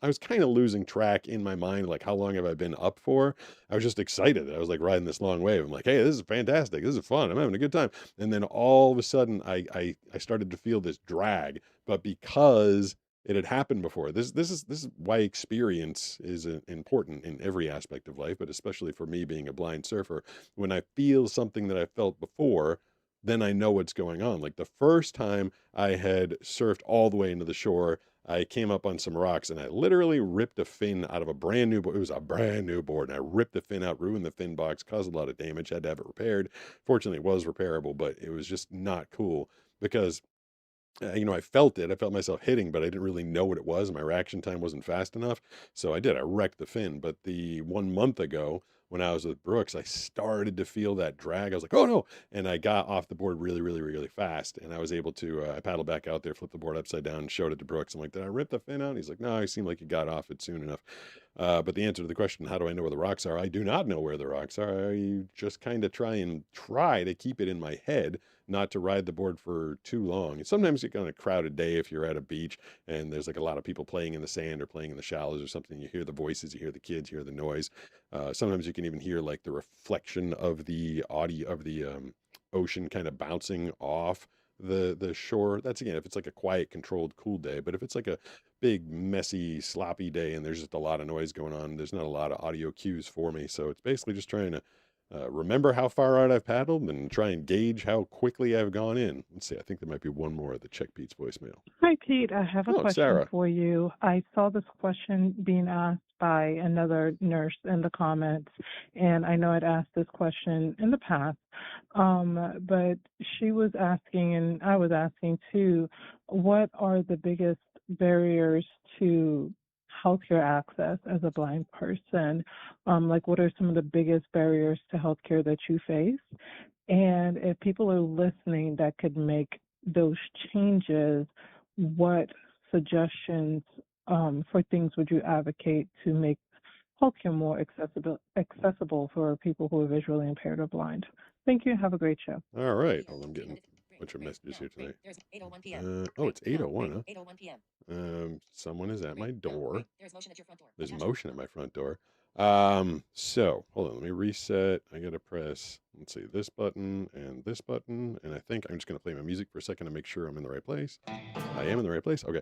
was kind of losing track in my mind, like how long have I been up for? I was just excited. I was like riding this long wave. I'm like, hey, this is fantastic. This is fun. I'm having a good time. And then all of a sudden I started to feel this drag, but because it had happened before, this is why experience is important in every aspect of life, but especially for me being a blind surfer. When I feel something that I felt before, then I know what's going on. Like the first time I had surfed all the way into the shore, I came up on some rocks and I literally ripped a fin out of a brand new board. It was a brand new board, and I ripped the fin out, ruined the fin box, caused a lot of damage, had to have it repaired. Fortunately, it was repairable, but it was just not cool because I felt it. I felt myself hitting, but I didn't really know what it was. My reaction time wasn't fast enough. So I did. I wrecked the fin. But the 1 month ago, when I was with Brooks, I started to feel that drag. I was like, oh no. And I got off the board really, really, really fast. And I was able to, I paddled back out there, flipped the board upside down, and showed it to Brooks. I'm like, did I rip the fin out? And he's like, no, it seemed like you got off it soon enough. But the answer to the question, how do I know where the rocks are? I do not know where the rocks are. I just kind of try to keep it in my head, not to ride the board for too long. And sometimes you get on a crowded day if you're at a beach and there's like a lot of people playing in the sand or playing in the shallows or something. You hear the voices, you hear the kids, you hear the noise. Sometimes you can even hear like the reflection of the audio of the ocean kind of bouncing off the shore. That's again, if it's like a quiet, controlled, cool day. But if it's like a big, messy, sloppy day and there's just a lot of noise going on, there's not a lot of audio cues for me. So it's basically just trying to remember how far out I've paddled and try and gauge how quickly I've gone in. Let's see, I think there might be one more of the Check Pete's voicemail. Hi, Pete. I have a Oh, question Sarah. for you. I saw this question being asked by another nurse in the comments, and I know I'd asked this question in the past, but she was asking, and I was asking too, what are the biggest barriers to healthcare access as a blind person? Like, what are some of the biggest barriers to healthcare that you face? And if people are listening that could make those changes, what suggestions for things would you advocate to make healthcare more accessible for people who are visually impaired or blind? Thank you. Have a great show. All right. Hold on, I'm getting a bunch of messages here tonight. There's 8:01 p.m. Oh, it's 8:01, huh? 8:01 p.m. Someone is at my door. There's motion at your front door. There's motion at my front door. So hold on, let me reset. I gotta press, let's see, this button, and I think I'm just gonna play my music for a second to make sure I'm in the right place. I am in the right place. Okay.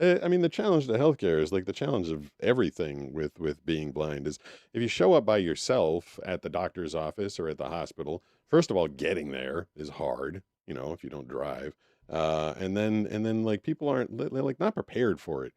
I mean, the challenge to healthcare is like the challenge of everything with being blind is if you show up by yourself at the doctor's office or at the hospital, first of all, getting there is hard, if you don't drive. And then like people they're like not prepared for it.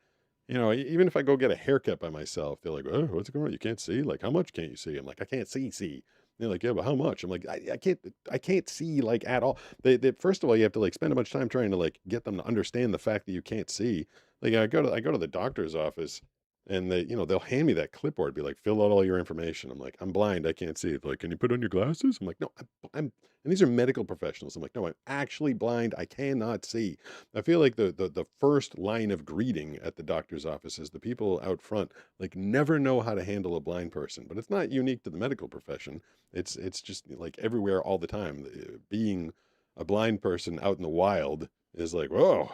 Even if I go get a haircut by myself, they're like, oh, what's going on? You can't see? Like, how much can't you see? I'm like, I can't see. They're like, yeah, but how much? I'm like, I can't see like at all. They first of all, you have to like spend a bunch of time trying to like get them to understand the fact that you can't see. Like I go to the doctor's office and they'll hand me that clipboard, be like, fill out all your information. I'm like, I'm blind, I can't see. They're like, can you put on your glasses? I'm like, no, I'm and these are medical professionals. I'm like, no, I'm actually blind. I cannot see. I feel like the first line of greeting at the doctor's office is the people out front like never know how to handle a blind person. But it's not unique to the medical profession. It's just like everywhere all the time. Being a blind person out in the wild is like, whoa,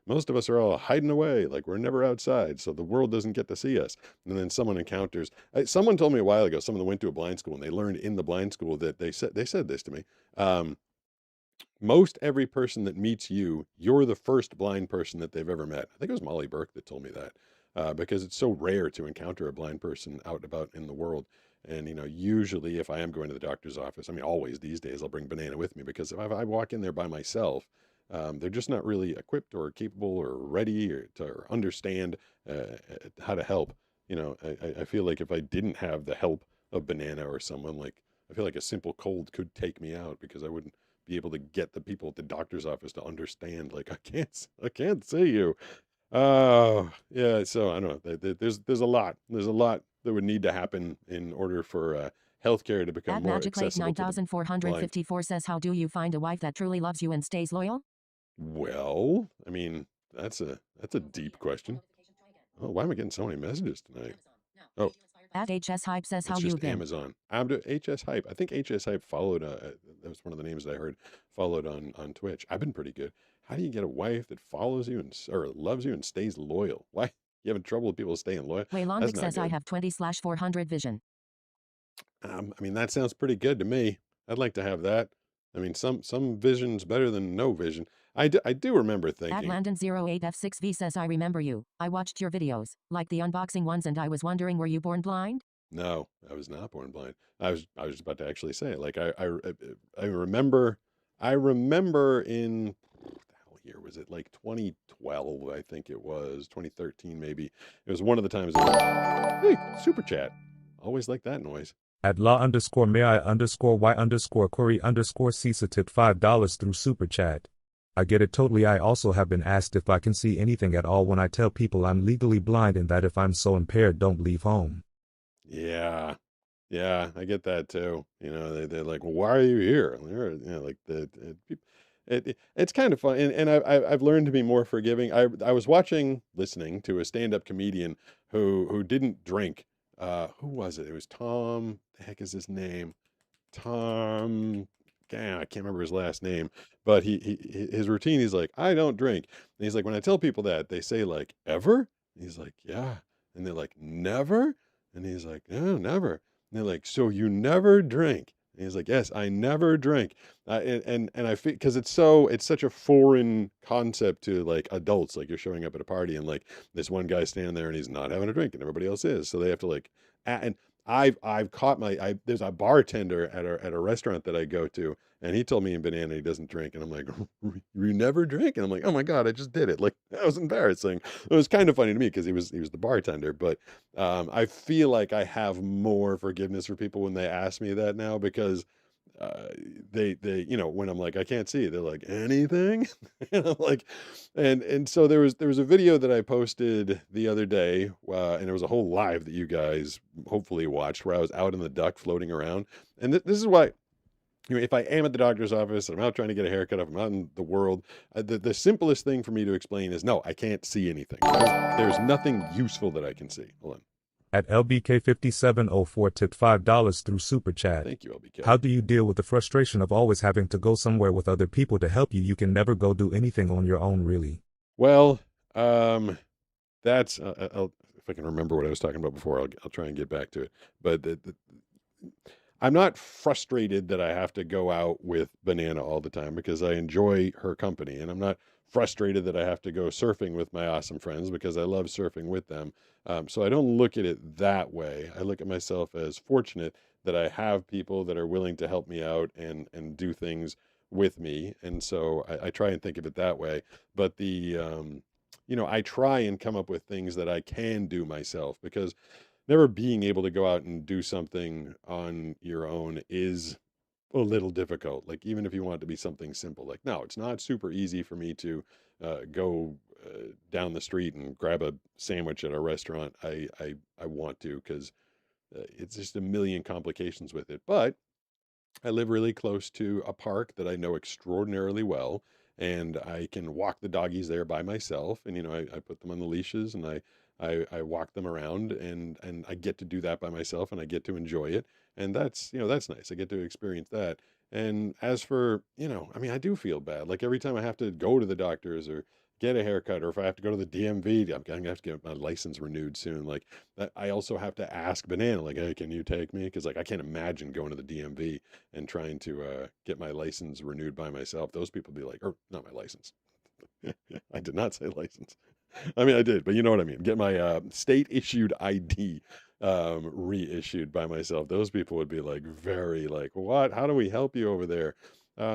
most of us are all hiding away, like we're never outside, so the world doesn't get to see us. And then someone encounters, someone told me a while ago, someone that went to a blind school and they learned in the blind school that they said this to me. Most every person that meets you're the first blind person that they've ever met. I think it was Molly Burke that told me that, because it's so rare to encounter a blind person out and about in the world. And, usually if I am going to the doctor's office, I mean, always these days I'll bring Banana with me, because if I walk in there by myself, they're just not really equipped or capable or ready or understand how to help. I feel like if I didn't have the help of Banana or someone, like I feel like a simple cold could take me out, because I wouldn't be able to get the people at the doctor's office to understand, like, I can't see you. Oh, yeah. So I don't know. There's a lot that would need to happen in order for healthcare to become At more Magic Lake accessible to the blind. 9454 says, how do you find a wife that truly loves you and stays loyal? Well, I mean, that's a deep question. Oh, why am I getting so many messages tonight? Oh, At HS Hype says, it's how just you been? Amazon. I'm to HS Hype. I think HS Hype followed. That was one of the names that I heard followed on Twitch. I've been pretty good. How do you get a wife that follows you or loves you and stays loyal? Why you having trouble with people staying loyal? Waylondic That's not says, I good. have 20/400 vision. I mean, that sounds pretty good to me. I'd like to have that. I mean, some vision's better than no vision. I do remember At thinking, Landon08F6V says, I remember you. I watched your videos, like the unboxing ones, and I was wondering, were you born blind? No, I was not born blind. I was about to actually say it. Like I remember in what the hell year was it? Like 2012, I think it was 2013 maybe. It was one of the times. Hey, super chat. Always like that noise. At la_may_y_query_Cisa tipped $5 through Super Chat. I get it totally. I also have been asked if I can see anything at all when I tell people I'm legally blind and that if I'm so impaired, don't leave home. Yeah. Yeah, I get that too. You know, they're like, well, why are you here? And like it's kind of fun. And I've learned to be more forgiving. I was listening to a stand-up comedian who didn't drink. Who was it? It was Tom. The heck is his name? Tom. I can't remember his last name, but his routine. He's like, I don't drink. And he's like, when I tell people that, they say like, ever? And he's like, yeah. And they're like, never? And he's like, no, never. And they're like, so you never drink? And he's like, yes, I never drink. And I feel because it's such a foreign concept to like adults. Like you're showing up at a party and like this one guy standing there and he's not having a drink and everybody else is. So they have to like, and I've caught there's a bartender at a restaurant that I go to, and he told me in Banana he doesn't drink, and I'm like, you never drink? And I'm like, oh my God, I just did it. Like that was embarrassing. It was kind of funny to me because he was the bartender, but I feel like I have more forgiveness for people when they ask me that now because they when I'm like I can't see, they're like anything, and I'm like, and so there was a video that I posted the other day, and there was a whole live that you guys hopefully watched where I was out in the duck floating around, and this is why. If I am at the doctor's office, I'm out trying to get a haircut, if I'm out in the world, the simplest thing for me to explain is no, I can't see anything. There's nothing useful that I can see. Hold on. At LBK5704 tipped $5 through Super Chat. Thank you, LBK. How do you deal with the frustration of always having to go somewhere with other people to help you? You can never go do anything on your own, really. Well, that's if I can remember what I was talking about before, I'll try and get back to it. But I'm not frustrated that I have to go out with Banana all the time because I enjoy her company, and I'm not frustrated that I have to go surfing with my awesome friends because I love surfing with them. So I don't look at it that way. I look at myself as fortunate that I have people that are willing to help me out and do things with me. And so I try and think of it that way. But I try and come up with things that I can do myself because never being able to go out and do something on your own is a little difficult. Like even if you want it to be something simple, like no, it's not super easy for me to go down the street and grab a sandwich at a restaurant. I want to because it's just a million complications with it. But I live really close to a park that I know extraordinarily well, and I can walk the doggies there by myself. And I put them on the leashes and I walk them around, and I get to do that by myself, and I get to enjoy it, and that's nice. I get to experience that. And as for I do feel bad. Like every time I have to go to the doctors or get a haircut, or if I have to go to the DMV, I'm gonna have to get my license renewed soon. Like that, I also have to ask Banana, like, hey, can you take me? Because like I can't imagine going to the DMV and trying to get my license renewed by myself. Those people be like, or not my license. I did not say license. I mean, I did, but you know what I mean. Get my state issued ID reissued by myself. Those people would be like very like, what? How do we help you over there?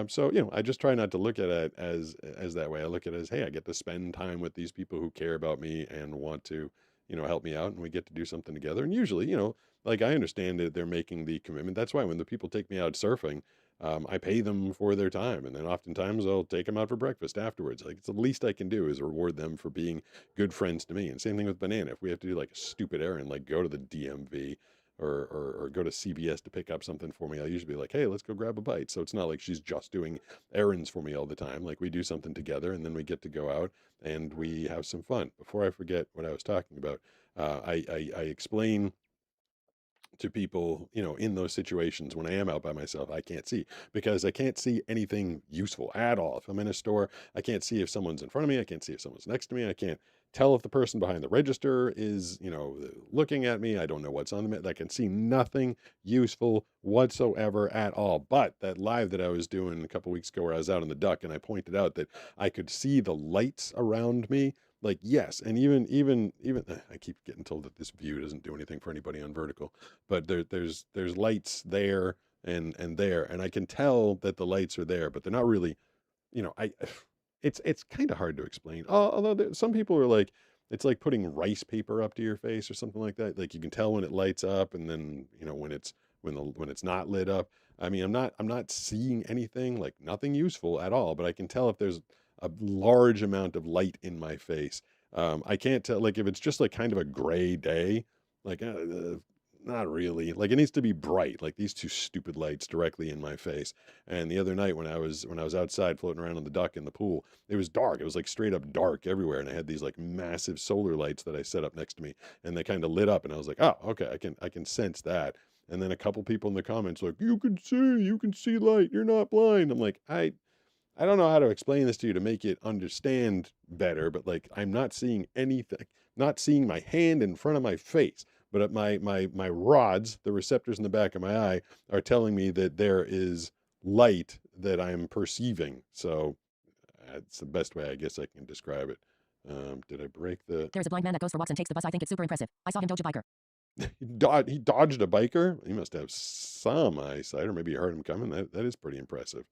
So I just try not to look at it as that way. I look at it as, hey, I get to spend time with these people who care about me and want to, help me out, and we get to do something together. And usually, like I understand that they're making the commitment. That's why when the people take me out surfing, I pay them for their time, and then oftentimes I'll take them out for breakfast afterwards. Like it's the least I can do is reward them for being good friends to me. And same thing with Banana. If we have to do like a stupid errand, like go to the DMV or go to CVS to pick up something for me, I'll usually be like, hey, let's go grab a bite. So it's not like she's just doing errands for me all the time. Like we do something together, and then we get to go out and we have some fun. Before I forget what I was talking about, I explain to people, in those situations when I am out by myself, I can't see because I can't see anything useful at all. If I'm in a store, I can't see if someone's in front of me. I can't see if someone's next to me. I can't tell if the person behind the register is, looking at me. I don't know what's on them. I can see nothing useful whatsoever at all. But that live that I was doing a couple weeks ago where I was out in the duck and I pointed out that I could see the lights around me, Like, yes, and even I keep getting told that this view doesn't do anything for anybody on vertical, but there's lights there and there, and I can tell that the lights are there, but they're not really, I it's kind of hard to explain. Although some people are like, it's like putting rice paper up to your face or something like that. Like you can tell when it lights up, and then when it's not lit up. I mean, I'm not seeing anything, like nothing useful at all, but I can tell if there's a large amount of light in my face. I can't tell, like if it's just like kind of a gray day, like not really. Like it needs to be bright, like these two stupid lights directly in my face. And the other night when I was outside floating around on the dock in the pool, it was dark. It was like straight up dark everywhere, and I had these like massive solar lights that I set up next to me, and they kind of lit up, and I was like, oh, okay, I can sense that. And then a couple people in the comments like, you can see light, you're not blind. I'm like, I don't know how to explain this to you to make it understand better, but like I'm not seeing anything, not seeing my hand in front of my face, but my rods, the receptors in the back of my eye, are telling me that there is light that I'm perceiving. So that's the best way I guess I can describe it. Did I break the? There's a blind man that goes for walks and takes the bus. I think it's super impressive. I saw him dodge a biker. He dodged a biker. He must have some eyesight, or maybe he heard him coming. That is pretty impressive.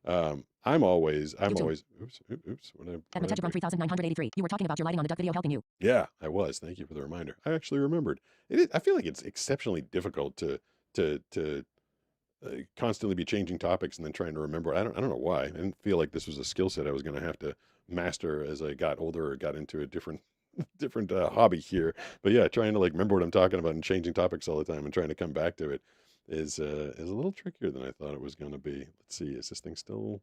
I'm always. Oops. At Matetjabrum 3983, you were talking about your lighting on the duck video helping you. Yeah, I was. Thank you for the reminder. I actually remembered. It is. I feel like it's exceptionally difficult to constantly be changing topics and then trying to remember. I don't know why. I didn't feel like this was a skill set I was going to have to master as I got older or got into a different hobby here. But yeah, trying to like remember what I'm talking about and changing topics all the time and trying to come back to it is a little trickier than I thought it was going to be. Let's see, is this thing still?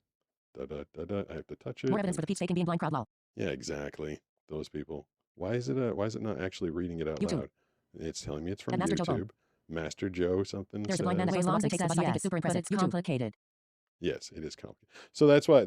I have to touch it. More evidence for the Pete's faking being blind crowd lol. Yeah, exactly. Those people. Why is it not actually reading it out YouTube. loud? It's telling me it's from Master Joe YouTube. Master Joe something. There's a blind man that says- goes for walks and takes the bus. I think it's super impressive. It's complicated. Yes, it is complicated. So that's why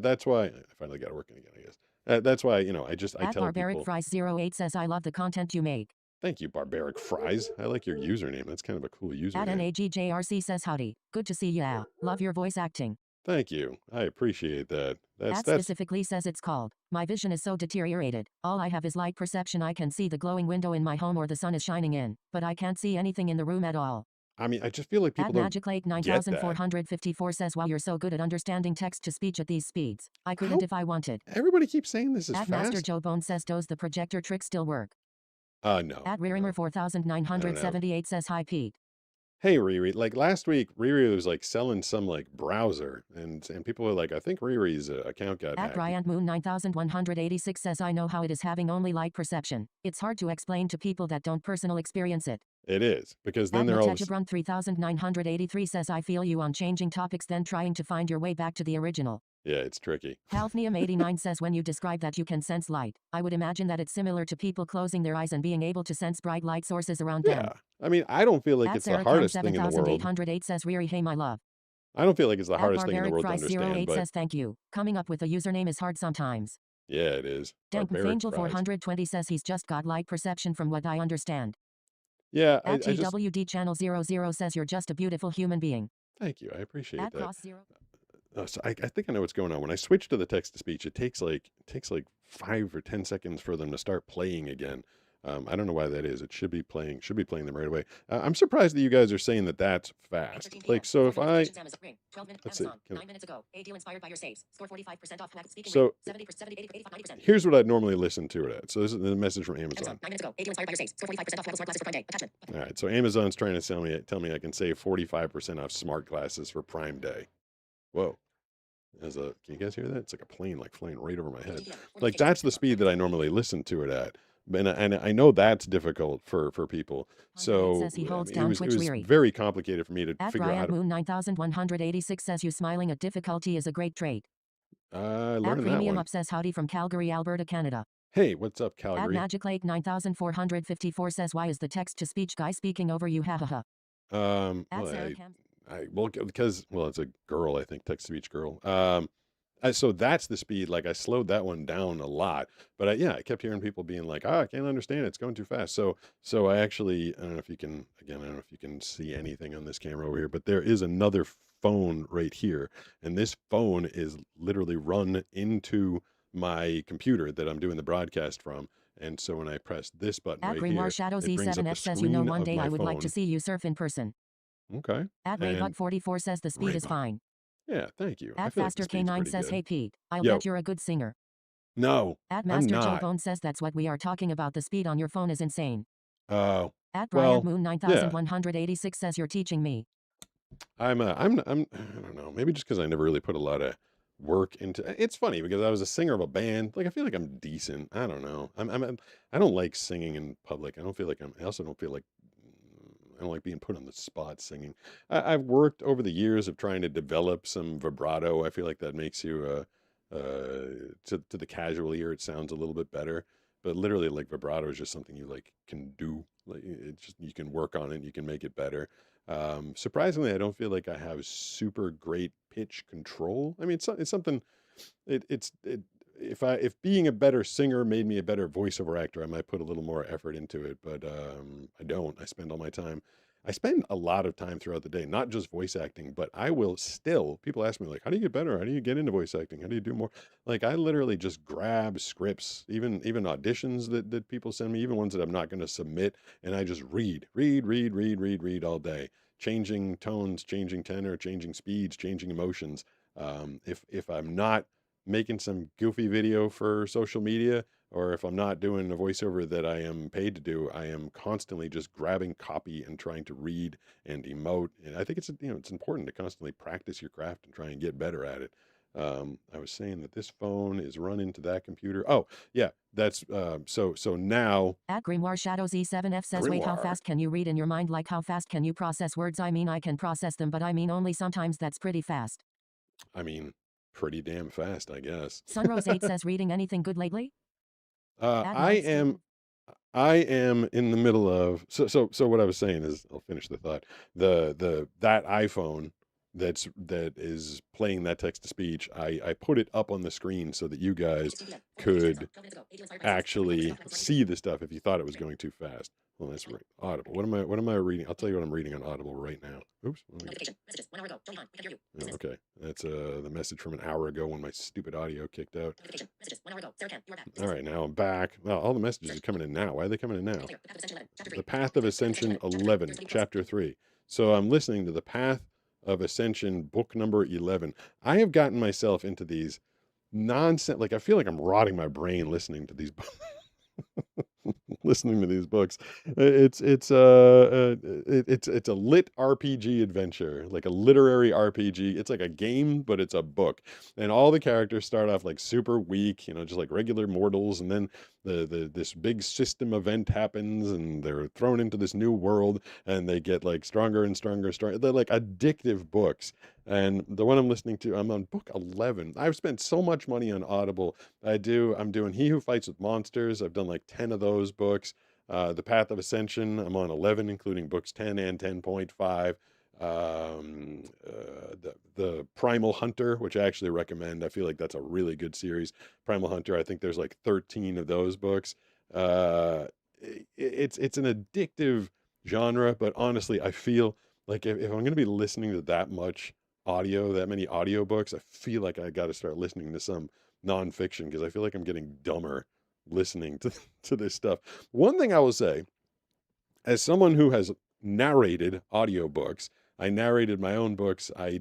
I finally got it working again, I guess. That's why, I At tell Barbaric people. Fries 08 says I love the content you make. Thank you, Barbaric Fries. I like your username. That's kind of a cool At username. NAGJRC says howdy. Good to see ya. Love your voice acting. Thank you. I appreciate that. At specifically says it's called. My vision is so deteriorated. All I have is light perception. I can see the glowing window in my home or the sun is shining in, but I can't see anything in the room at all. I mean, I just feel like people At don't Magic Lake get that. 9454 says wow, you're so good at understanding text to speech at these speeds. I couldn't if I wanted. Everybody keeps saying this is At fast. Master Joe Bone says does the projector trick still work? No. At Rearinger 4978 says hi Pete. Hey Riri, like last week, Riri was like selling some like browser, and people were like, I think Riri's account got At hacked. Bryant Moon 9186 says I know how it is having only light perception. It's hard to explain to people that don't personal experience it. It is, because then At they're all Matetjabrum 3983 says I feel you on changing topics then trying to find your way back to the original. yeah, it's tricky. Halfnium89 says when you describe that you can sense light, I would imagine that it's similar to people closing their eyes and being able to sense bright light sources around them. Yeah, I mean, I don't feel like At it's the Sarah hardest Cam thing in the world. 7808 says Riri hey my love. I don't feel like it's the At hardest thing in the Barbaric world to Fries understand, 08 but says thank you. Coming up with a username is hard sometimes. yeah, it is. Dank Barbaric Angel Fries. 420 says he's just got light perception from what I understand. Yeah, I At just TWD Channel 00 says you're just a beautiful human being. thank you. I appreciate At that. Cross Zero. So I think I know what's going on. When I switch to the text to speech, it takes like 5 or 10 seconds for them to start playing again. I don't know why that is. It should be playing them right away. I'm surprised that you guys are saying that that's fast. Like, so if I, let's see, so here's what I'd normally listen to it at. So this is the message from Amazon. All right, so Amazon's trying to tell me I can save 45% off smart glasses for Prime Day. Whoa. Can you guys hear that? It's like a plane like flying right over my head. Like that's the speed that I normally listen to it at. And I know that's difficult for people. So says he holds it down was Twitch very weary. complicated for me to At figure out how Bryant to. Moon 9186 says you smiling at difficulty is a great trait. I At learned that Premium one. Up says howdy from Calgary, Alberta, Canada. Hey, what's up, At Calgary? Magic Lake 9454 says why is the text to speech guy speaking over you hahaha. At Well, Sarah Cam. because it's a girl, I think, text to speech girl. So that's the speed. Like I slowed that one down a lot, but I kept hearing people being like, I can't understand it. It's going too fast. So I actually, I don't know if you can see anything on this camera over here, but there is another phone right here. And this phone is literally run into my computer that I'm doing the broadcast from. And so when I press this button At right Grimoire here, Shadows it brings up the E7F says, you know, screen one of day my I would like to phone. see you surf in person. Okay. At And Raybug44 says the speed is Raybug. fine. Yeah, thank you. I At feel like the Faster speed's K9 pretty says, good. hey Pete, I'll Yo. bet you're a good singer. No, At I'm Master Joe not. Bone says that's what we are talking about. The speed on your phone is insane. Oh, At well, Bryant Moon yeah. 9186 says you're teaching me. I'm I don't know, maybe just because I never really put a lot of work into. It's funny because I was a singer of a band. Like I feel like I'm decent. I don't know. I don't like singing in public. I don't feel like I also don't feel like I don't like being put on the spot singing. I've worked over the years of trying to develop some vibrato. I feel like that makes you to the casual ear it sounds a little bit better. But literally, like vibrato is just something you like can do. Like it just you can work on it. You can make it better. Surprisingly, I don't feel like I have super great pitch control. I mean, it's something. If being a better singer made me a better voiceover actor, I might put a little more effort into it. But I don't. I spend all my time. I spend a lot of time throughout the day, not just voice acting, but I will still. People ask me like, "How do you get better? How do you get into voice acting? How do you do more?" Like I literally just grab scripts, even auditions that people send me, even ones that I'm not going to submit, and I just read all day, changing tones, changing tenor, changing speeds, changing emotions. If I'm not making some goofy video for social media, or if I'm not doing a voiceover that I am paid to do, I am constantly just grabbing copy and trying to read and emote. And I think it's important to constantly practice your craft and try and get better at it. I was saying that this phone is run into that computer. Oh, yeah, that's so now. At Grimoire Shadows E7F says, wait, how Grimoire. fast can you read in your mind? Like how fast can you process words? I mean, I can process them, but I mean only sometimes. That's pretty fast. I mean, pretty damn fast, I guess. Sunrose 8 says, reading anything good lately? I am in the middle of so what I was saying is I'll finish the thought. That iPhone that is playing that text to speech, I put it up on the screen so that you guys could actually see the stuff if you thought it was going too fast. Well, that's right. Audible. What am I reading? I'll tell you what I'm reading on Audible right now. Oops. Okay. That's the message from an hour ago when my stupid audio kicked out. All right, now I'm back. Well, all the messages are coming in now. Why are they coming in now? The Path of Ascension 11, chapter 3. So I'm listening to The Path of Ascension, book number 11. I have gotten myself into these nonsense. Like I feel like I'm rotting my brain listening to these books. Listening to these books. It's a lit RPG adventure, like a literary RPG. It's like a game, but it's a book. And all the characters start off like super weak, just like regular mortals, and then this big system event happens and they're thrown into this new world and they get like stronger and stronger. They're like addictive books. And the one I'm listening to, I'm on book 11. I've spent so much money on Audible. I'm doing He Who Fights with Monsters. I've done like 10 of those books. The Path of Ascension, I'm on 11, including books 10 and 10.5. The Primal Hunter, which I actually recommend. I feel like that's a really good series. Primal Hunter, I think there's like 13 of those books. It's an addictive genre, but honestly, I feel like if I'm going to be listening to that much audio, that many audiobooks, I feel like I got to start listening to some nonfiction because I feel like I'm getting dumber listening to this stuff. One thing I will say, as someone who has narrated audiobooks, I narrated my own books. I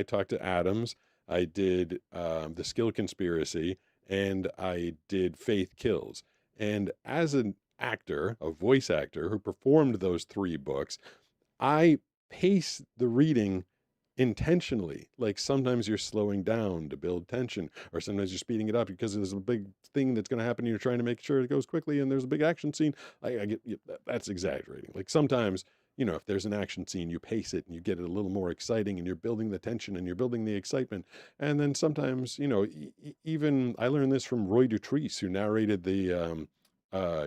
Talked to Adams. I did The Skill Conspiracy, and I did Faith Kills. And as an actor, a voice actor who performed those 3 books, I pace the reading intentionally. Like sometimes you're slowing down to build tension, or sometimes you're speeding it up because there's a big thing that's going to happen and you're trying to make sure it goes quickly and there's a big action scene. I get that's exaggerating. Like sometimes, if there's an action scene, you pace it and you get it a little more exciting and you're building the tension and you're building the excitement. And then sometimes, even I learned this from Roy Dutrice, who narrated the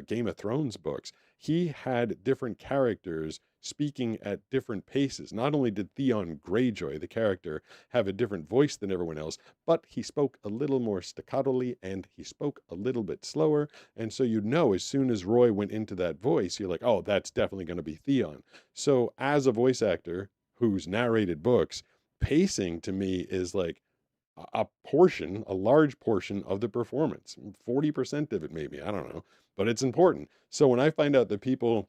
Game of Thrones books. He had different characters speaking at different paces. Not only did Theon Greyjoy, the character, have a different voice than everyone else, but he spoke a little more staccatoli and he spoke a little bit slower. And so as soon as Roy went into that voice, you're like, oh, that's definitely going to be Theon. So as a voice actor who's narrated books, pacing to me is like, a portion, a large portion of the performance, 40% of it, maybe, I don't know, but it's important. So when I find out that people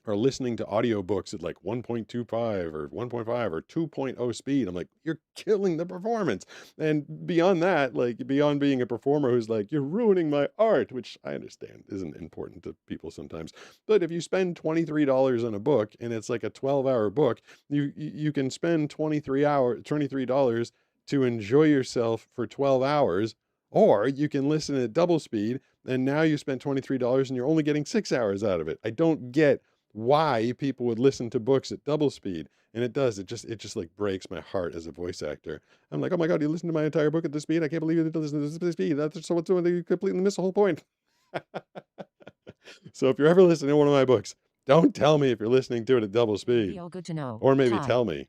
are listening to audiobooks at like 1.25 or 1.5 or 2.0 speed, I'm like, you're killing the performance. And beyond that, like beyond being a performer who's like, you're ruining my art, which I understand isn't important to people sometimes. But if you spend $23 on a book and it's like a 12-hour book, you can spend $23 to enjoy yourself for 12 hours, or you can listen at double speed and now you spent $23 and you're only getting 6 hours out of it. I don't get why people would listen to books at double speed, and it just like breaks my heart as a voice actor. I'm like, oh my god, you listen to my entire book at this speed? I can't believe you didn't listen to this speed. That's so what's doing, you completely miss the whole point. So if you're ever listening to one of my books, don't tell me if you're listening to it at double speed. Oh, good to know. Or maybe Hi. tell me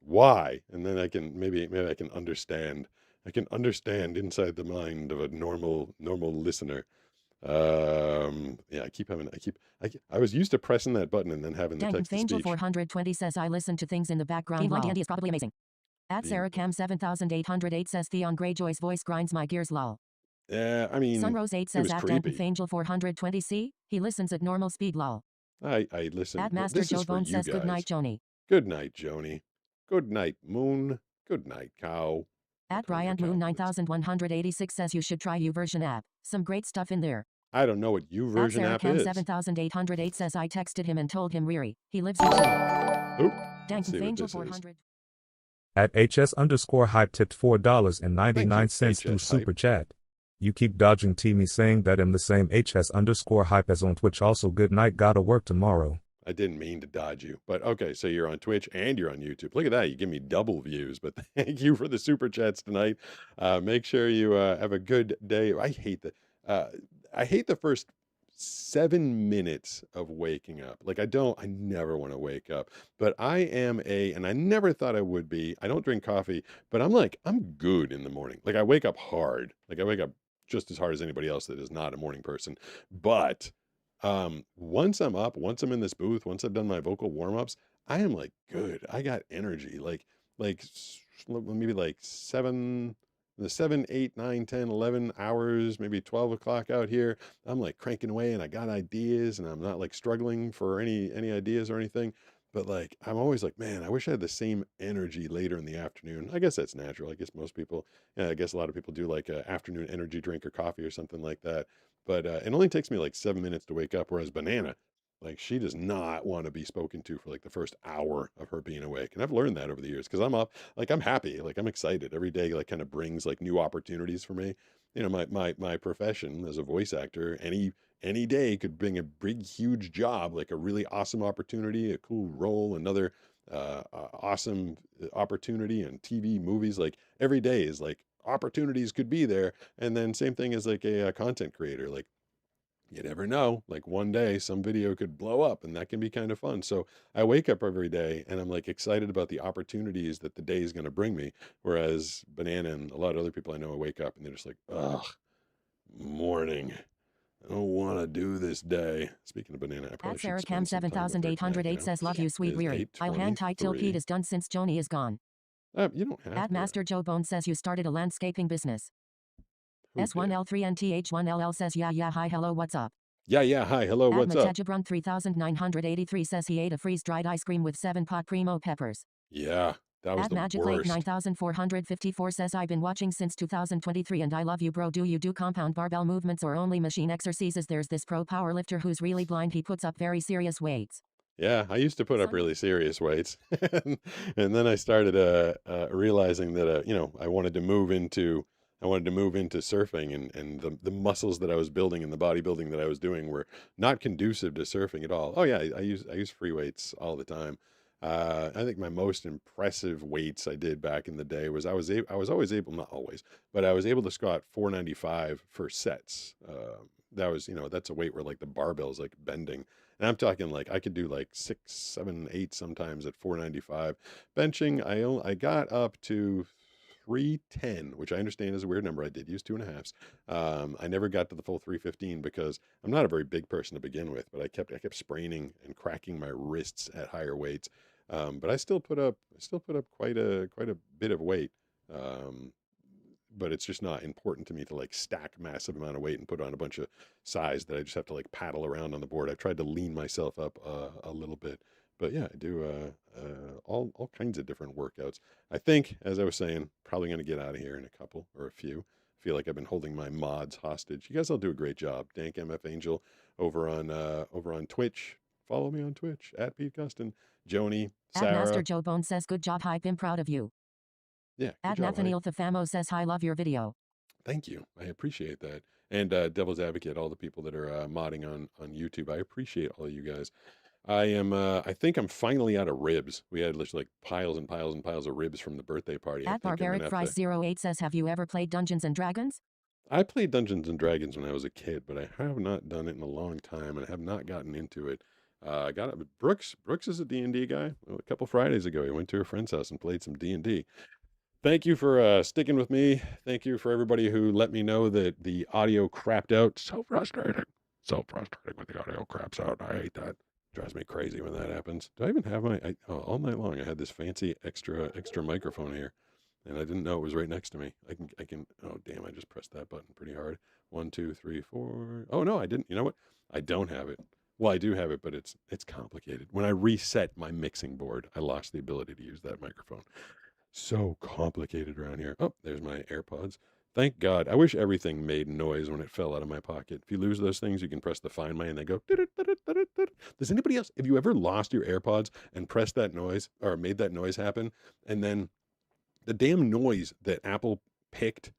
why, and then I can maybe I can understand. I can understand inside the mind of a normal listener. Yeah, I was used to pressing that button and then having the Dang, text to Angel speech. 420 says I listen to things in the background. Blind Andy is probably amazing. At Sarah Cam 7808 says Theon Greyjoy's voice grinds my gears lol. Yeah, I mean, Sunrose 8 it says was at creepy. Angel 420c, he listens at normal speed lol. I listen. At Master This Joe is for Bone you says guys. good night Joni. Good night, Joni. Good night, Moon. Good night, Cow. At Brian Moon 9186 says you should try YouVersion app. Some great stuff in there. I don't know what At YouVersion Sarah app Cam is. 7808 says I texted him and told him Riri. He lives in Chile. Oop. Dang, See what Angel this is. 400. At HS_hype tipped $4.99 through HS Super Chat. You keep dodging me saying that I'm the same HS_hype as on Twitch. Also, good night, gotta work tomorrow. I didn't mean to dodge you, but okay, so you're on Twitch and you're on YouTube. Look at that. You give me double views, but thank you for the super chats tonight. Make sure you have a good day. I hate the first 7 minutes of waking up. Like I never want to wake up, but I am and I never thought I would be. I don't drink coffee, but I'm good in the morning. Like I wake up hard. Like I wake up just as hard as anybody else that is not a morning person. But once I'm up, once I'm in this booth, once I've done my vocal warm-ups, I am like good. I got energy. Maybe like 7, 8, 9, 10, 11 hours, maybe 12 o'clock out here. I'm like cranking away and I got ideas and I'm not like struggling for any ideas or anything. But like I'm always like, man, I wish I had the same energy later in the afternoon. I guess that's natural. I guess most people, I guess a lot of people do like a afternoon energy drink or coffee or something like that. But it only takes me like 7 minutes to wake up. Whereas Banana, like she does not want to be spoken to for like the first hour of her being awake. And I've learned that over the years because I'm up, like I'm happy, like I'm excited. Every day like kind of brings like new opportunities for me. You know, my profession as a voice actor, any day could bring a big, huge job, like a really awesome opportunity, a cool role, another awesome opportunity in TV, movies. Like every day is like opportunities could be there. And then same thing as like a content creator. Like you never know. Like one day some video could blow up and that can be kind of fun. So I wake up every day and I'm like excited about the opportunities that the day is going to bring me. Whereas Banana and a lot of other people I know wake up and they're just like, ugh, morning. I don't want to do this day. Speaking of Banana, I probably At should Sarah spend Cam some time with her tonight, 7808 says love you sweet It is Riri. I'll hand tight till 8:23. Pete is done since Joni is gone. You don't have At to. Master Joe Bone says you started a landscaping business. Who did? S1L3NTH1LL says yeah hi hello what's up. Yeah, hi, hello, what's up? Matejabron 3983 says he ate a freeze-dried ice cream with 7 pot primo peppers. Yeah, that was At the Magic Lake worst. 9454 says I've been watching since 2023 and I love you bro. Do you do compound barbell movements or only machine exercises? There's this pro powerlifter who's really blind. He puts up very serious weights. Yeah, I used to put up really serious weights, and then I started realizing that I wanted to move into surfing, and the muscles that I was building and the bodybuilding that I was doing were not conducive to surfing at all. Oh yeah, I use free weights all the time. I think my most impressive weights I did back in the day was I was always able, not always, but I was able to squat 495 for sets. That was, that's a weight where like the barbell's like bending. And I'm talking like I could do like 6, 7, 8 sometimes at 495. Benching, I got up to 310, which I understand is a weird number. I did use 2.5s. I never got to the full 315 because I'm not a very big person to begin with, but I kept spraining and cracking my wrists at higher weights. But I still put up quite a bit of weight. but it's just not important to me to like stack massive amount of weight and put on a bunch of size that I just have to like paddle around on the board. I've tried to lean myself up a little bit, but yeah, I do all kinds of different workouts. I think, as I was saying, probably going to get out of here in a couple or a few. I feel like I've been holding my mods hostage. You guys all do a great job. Dank MF Angel over on Twitch. Follow me on Twitch at Pete Gustin. Joni, Sarah. Master Joe Bone says, good job, hype. I'm proud of you. Yeah. Nathaniel Thafamo says, hi, love your video. Thank you. I appreciate that. And Devil's Advocate, all the people that are modding on YouTube. I appreciate all of you guys. I think I'm finally out of ribs. We had like piles and piles and piles of ribs from the birthday party. Barbaric Fries 08 says, have you ever played Dungeons and Dragons? I played Dungeons and Dragons when I was a kid, but I have not done it in a long time and I have not gotten into it. I got it with Brooks. Brooks is a D&D guy. A couple Fridays ago, he went to a friend's house and played some D&D. Thank you for sticking with me. Thank you for everybody who let me know that the audio crapped out. So frustrating. So frustrating when the audio craps out. I hate that. Drives me crazy when that happens. Do I even have my... all night long, I had this fancy extra microphone here, and I didn't know it was right next to me. I can... Oh, damn, I just pressed that button pretty hard. 1, 2, 3, 4... Oh, no, I didn't. You know what? I don't have it. Well, I do have it, but it's complicated. When I reset my mixing board, I lost the ability to use that microphone. So complicated around here. Oh, there's my AirPods. Thank God. I wish everything made noise when it fell out of my pocket. If you lose those things, you can press the Find My and they go. Does anybody else, have you ever lost your AirPods and pressed that noise or made that noise happen? And then the damn noise that Apple picked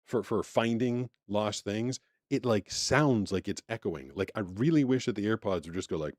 for finding lost things, it like sounds like it's echoing. Like I really wish that the AirPods would just go like,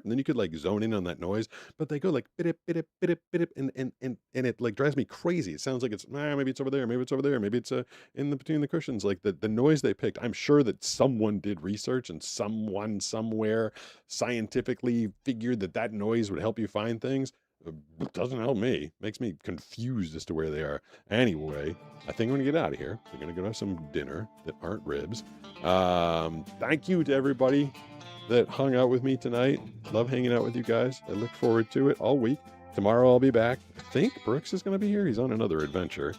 and then you could like zone in on that noise, but they go like bidip, bidip, bidip, bidip, and it like drives me crazy. It sounds like it's maybe it's over there, maybe it's over there, maybe it's in the between the cushions. Like the noise they picked. I'm sure that someone did research and someone somewhere scientifically figured that noise would help you find things. It doesn't help me. Makes me confused as to where they are. Anyway, I think I'm gonna get out of here. We're gonna go have some dinner that aren't ribs. Thank you to everybody that hung out with me tonight. Love hanging out with you guys. I look forward to it all week. Tomorrow I'll be back. I think Brooks is gonna be here. He's on another adventure.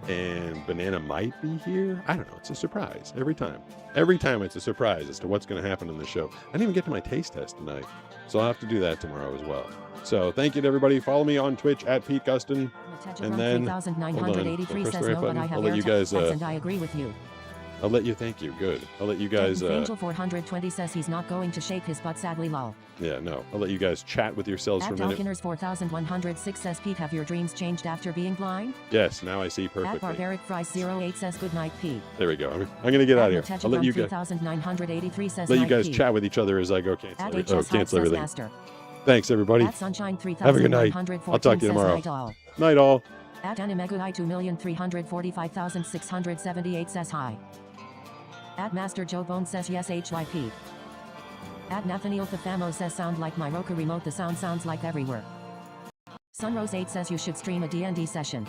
And Banana might be here. I don't know. It's a surprise every time. Every time it's a surprise as to what's going to happen in the show. I didn't even get to my taste test tonight, so I'll have to do that tomorrow as well. So thank you to everybody. Follow me on Twitch at Pete Gustin. And then, hold on, says no, but I have I'll let you guys. And I agree with you. I'll let you. Thank you. Good. I'll let you guys. Angel 420 says he's not going to shake his butt. Sadly, lol. Yeah, no. I'll let you guys chat with yourselves for a minute. Falconers 4106 says Pete, have your dreams changed after being blind? Yes, now I see perfectly. Barbaric Fries 08 says good night, Pete. There we go. I'm gonna get out of here. I'll let you guys. 3983 says let you guys Pete. chat with each other as I go cancel everything. Master. Thanks, everybody. Sunshine have a good night. I'll talk to you tomorrow. Night all. At Animegui 2,345,678 says hi. At Master Joe Bone says yes, HYP. At Nathaniel Thafamo says sound like my Roku remote. The sound sounds like everywhere. Sunrose 8 says you should stream a D&D session.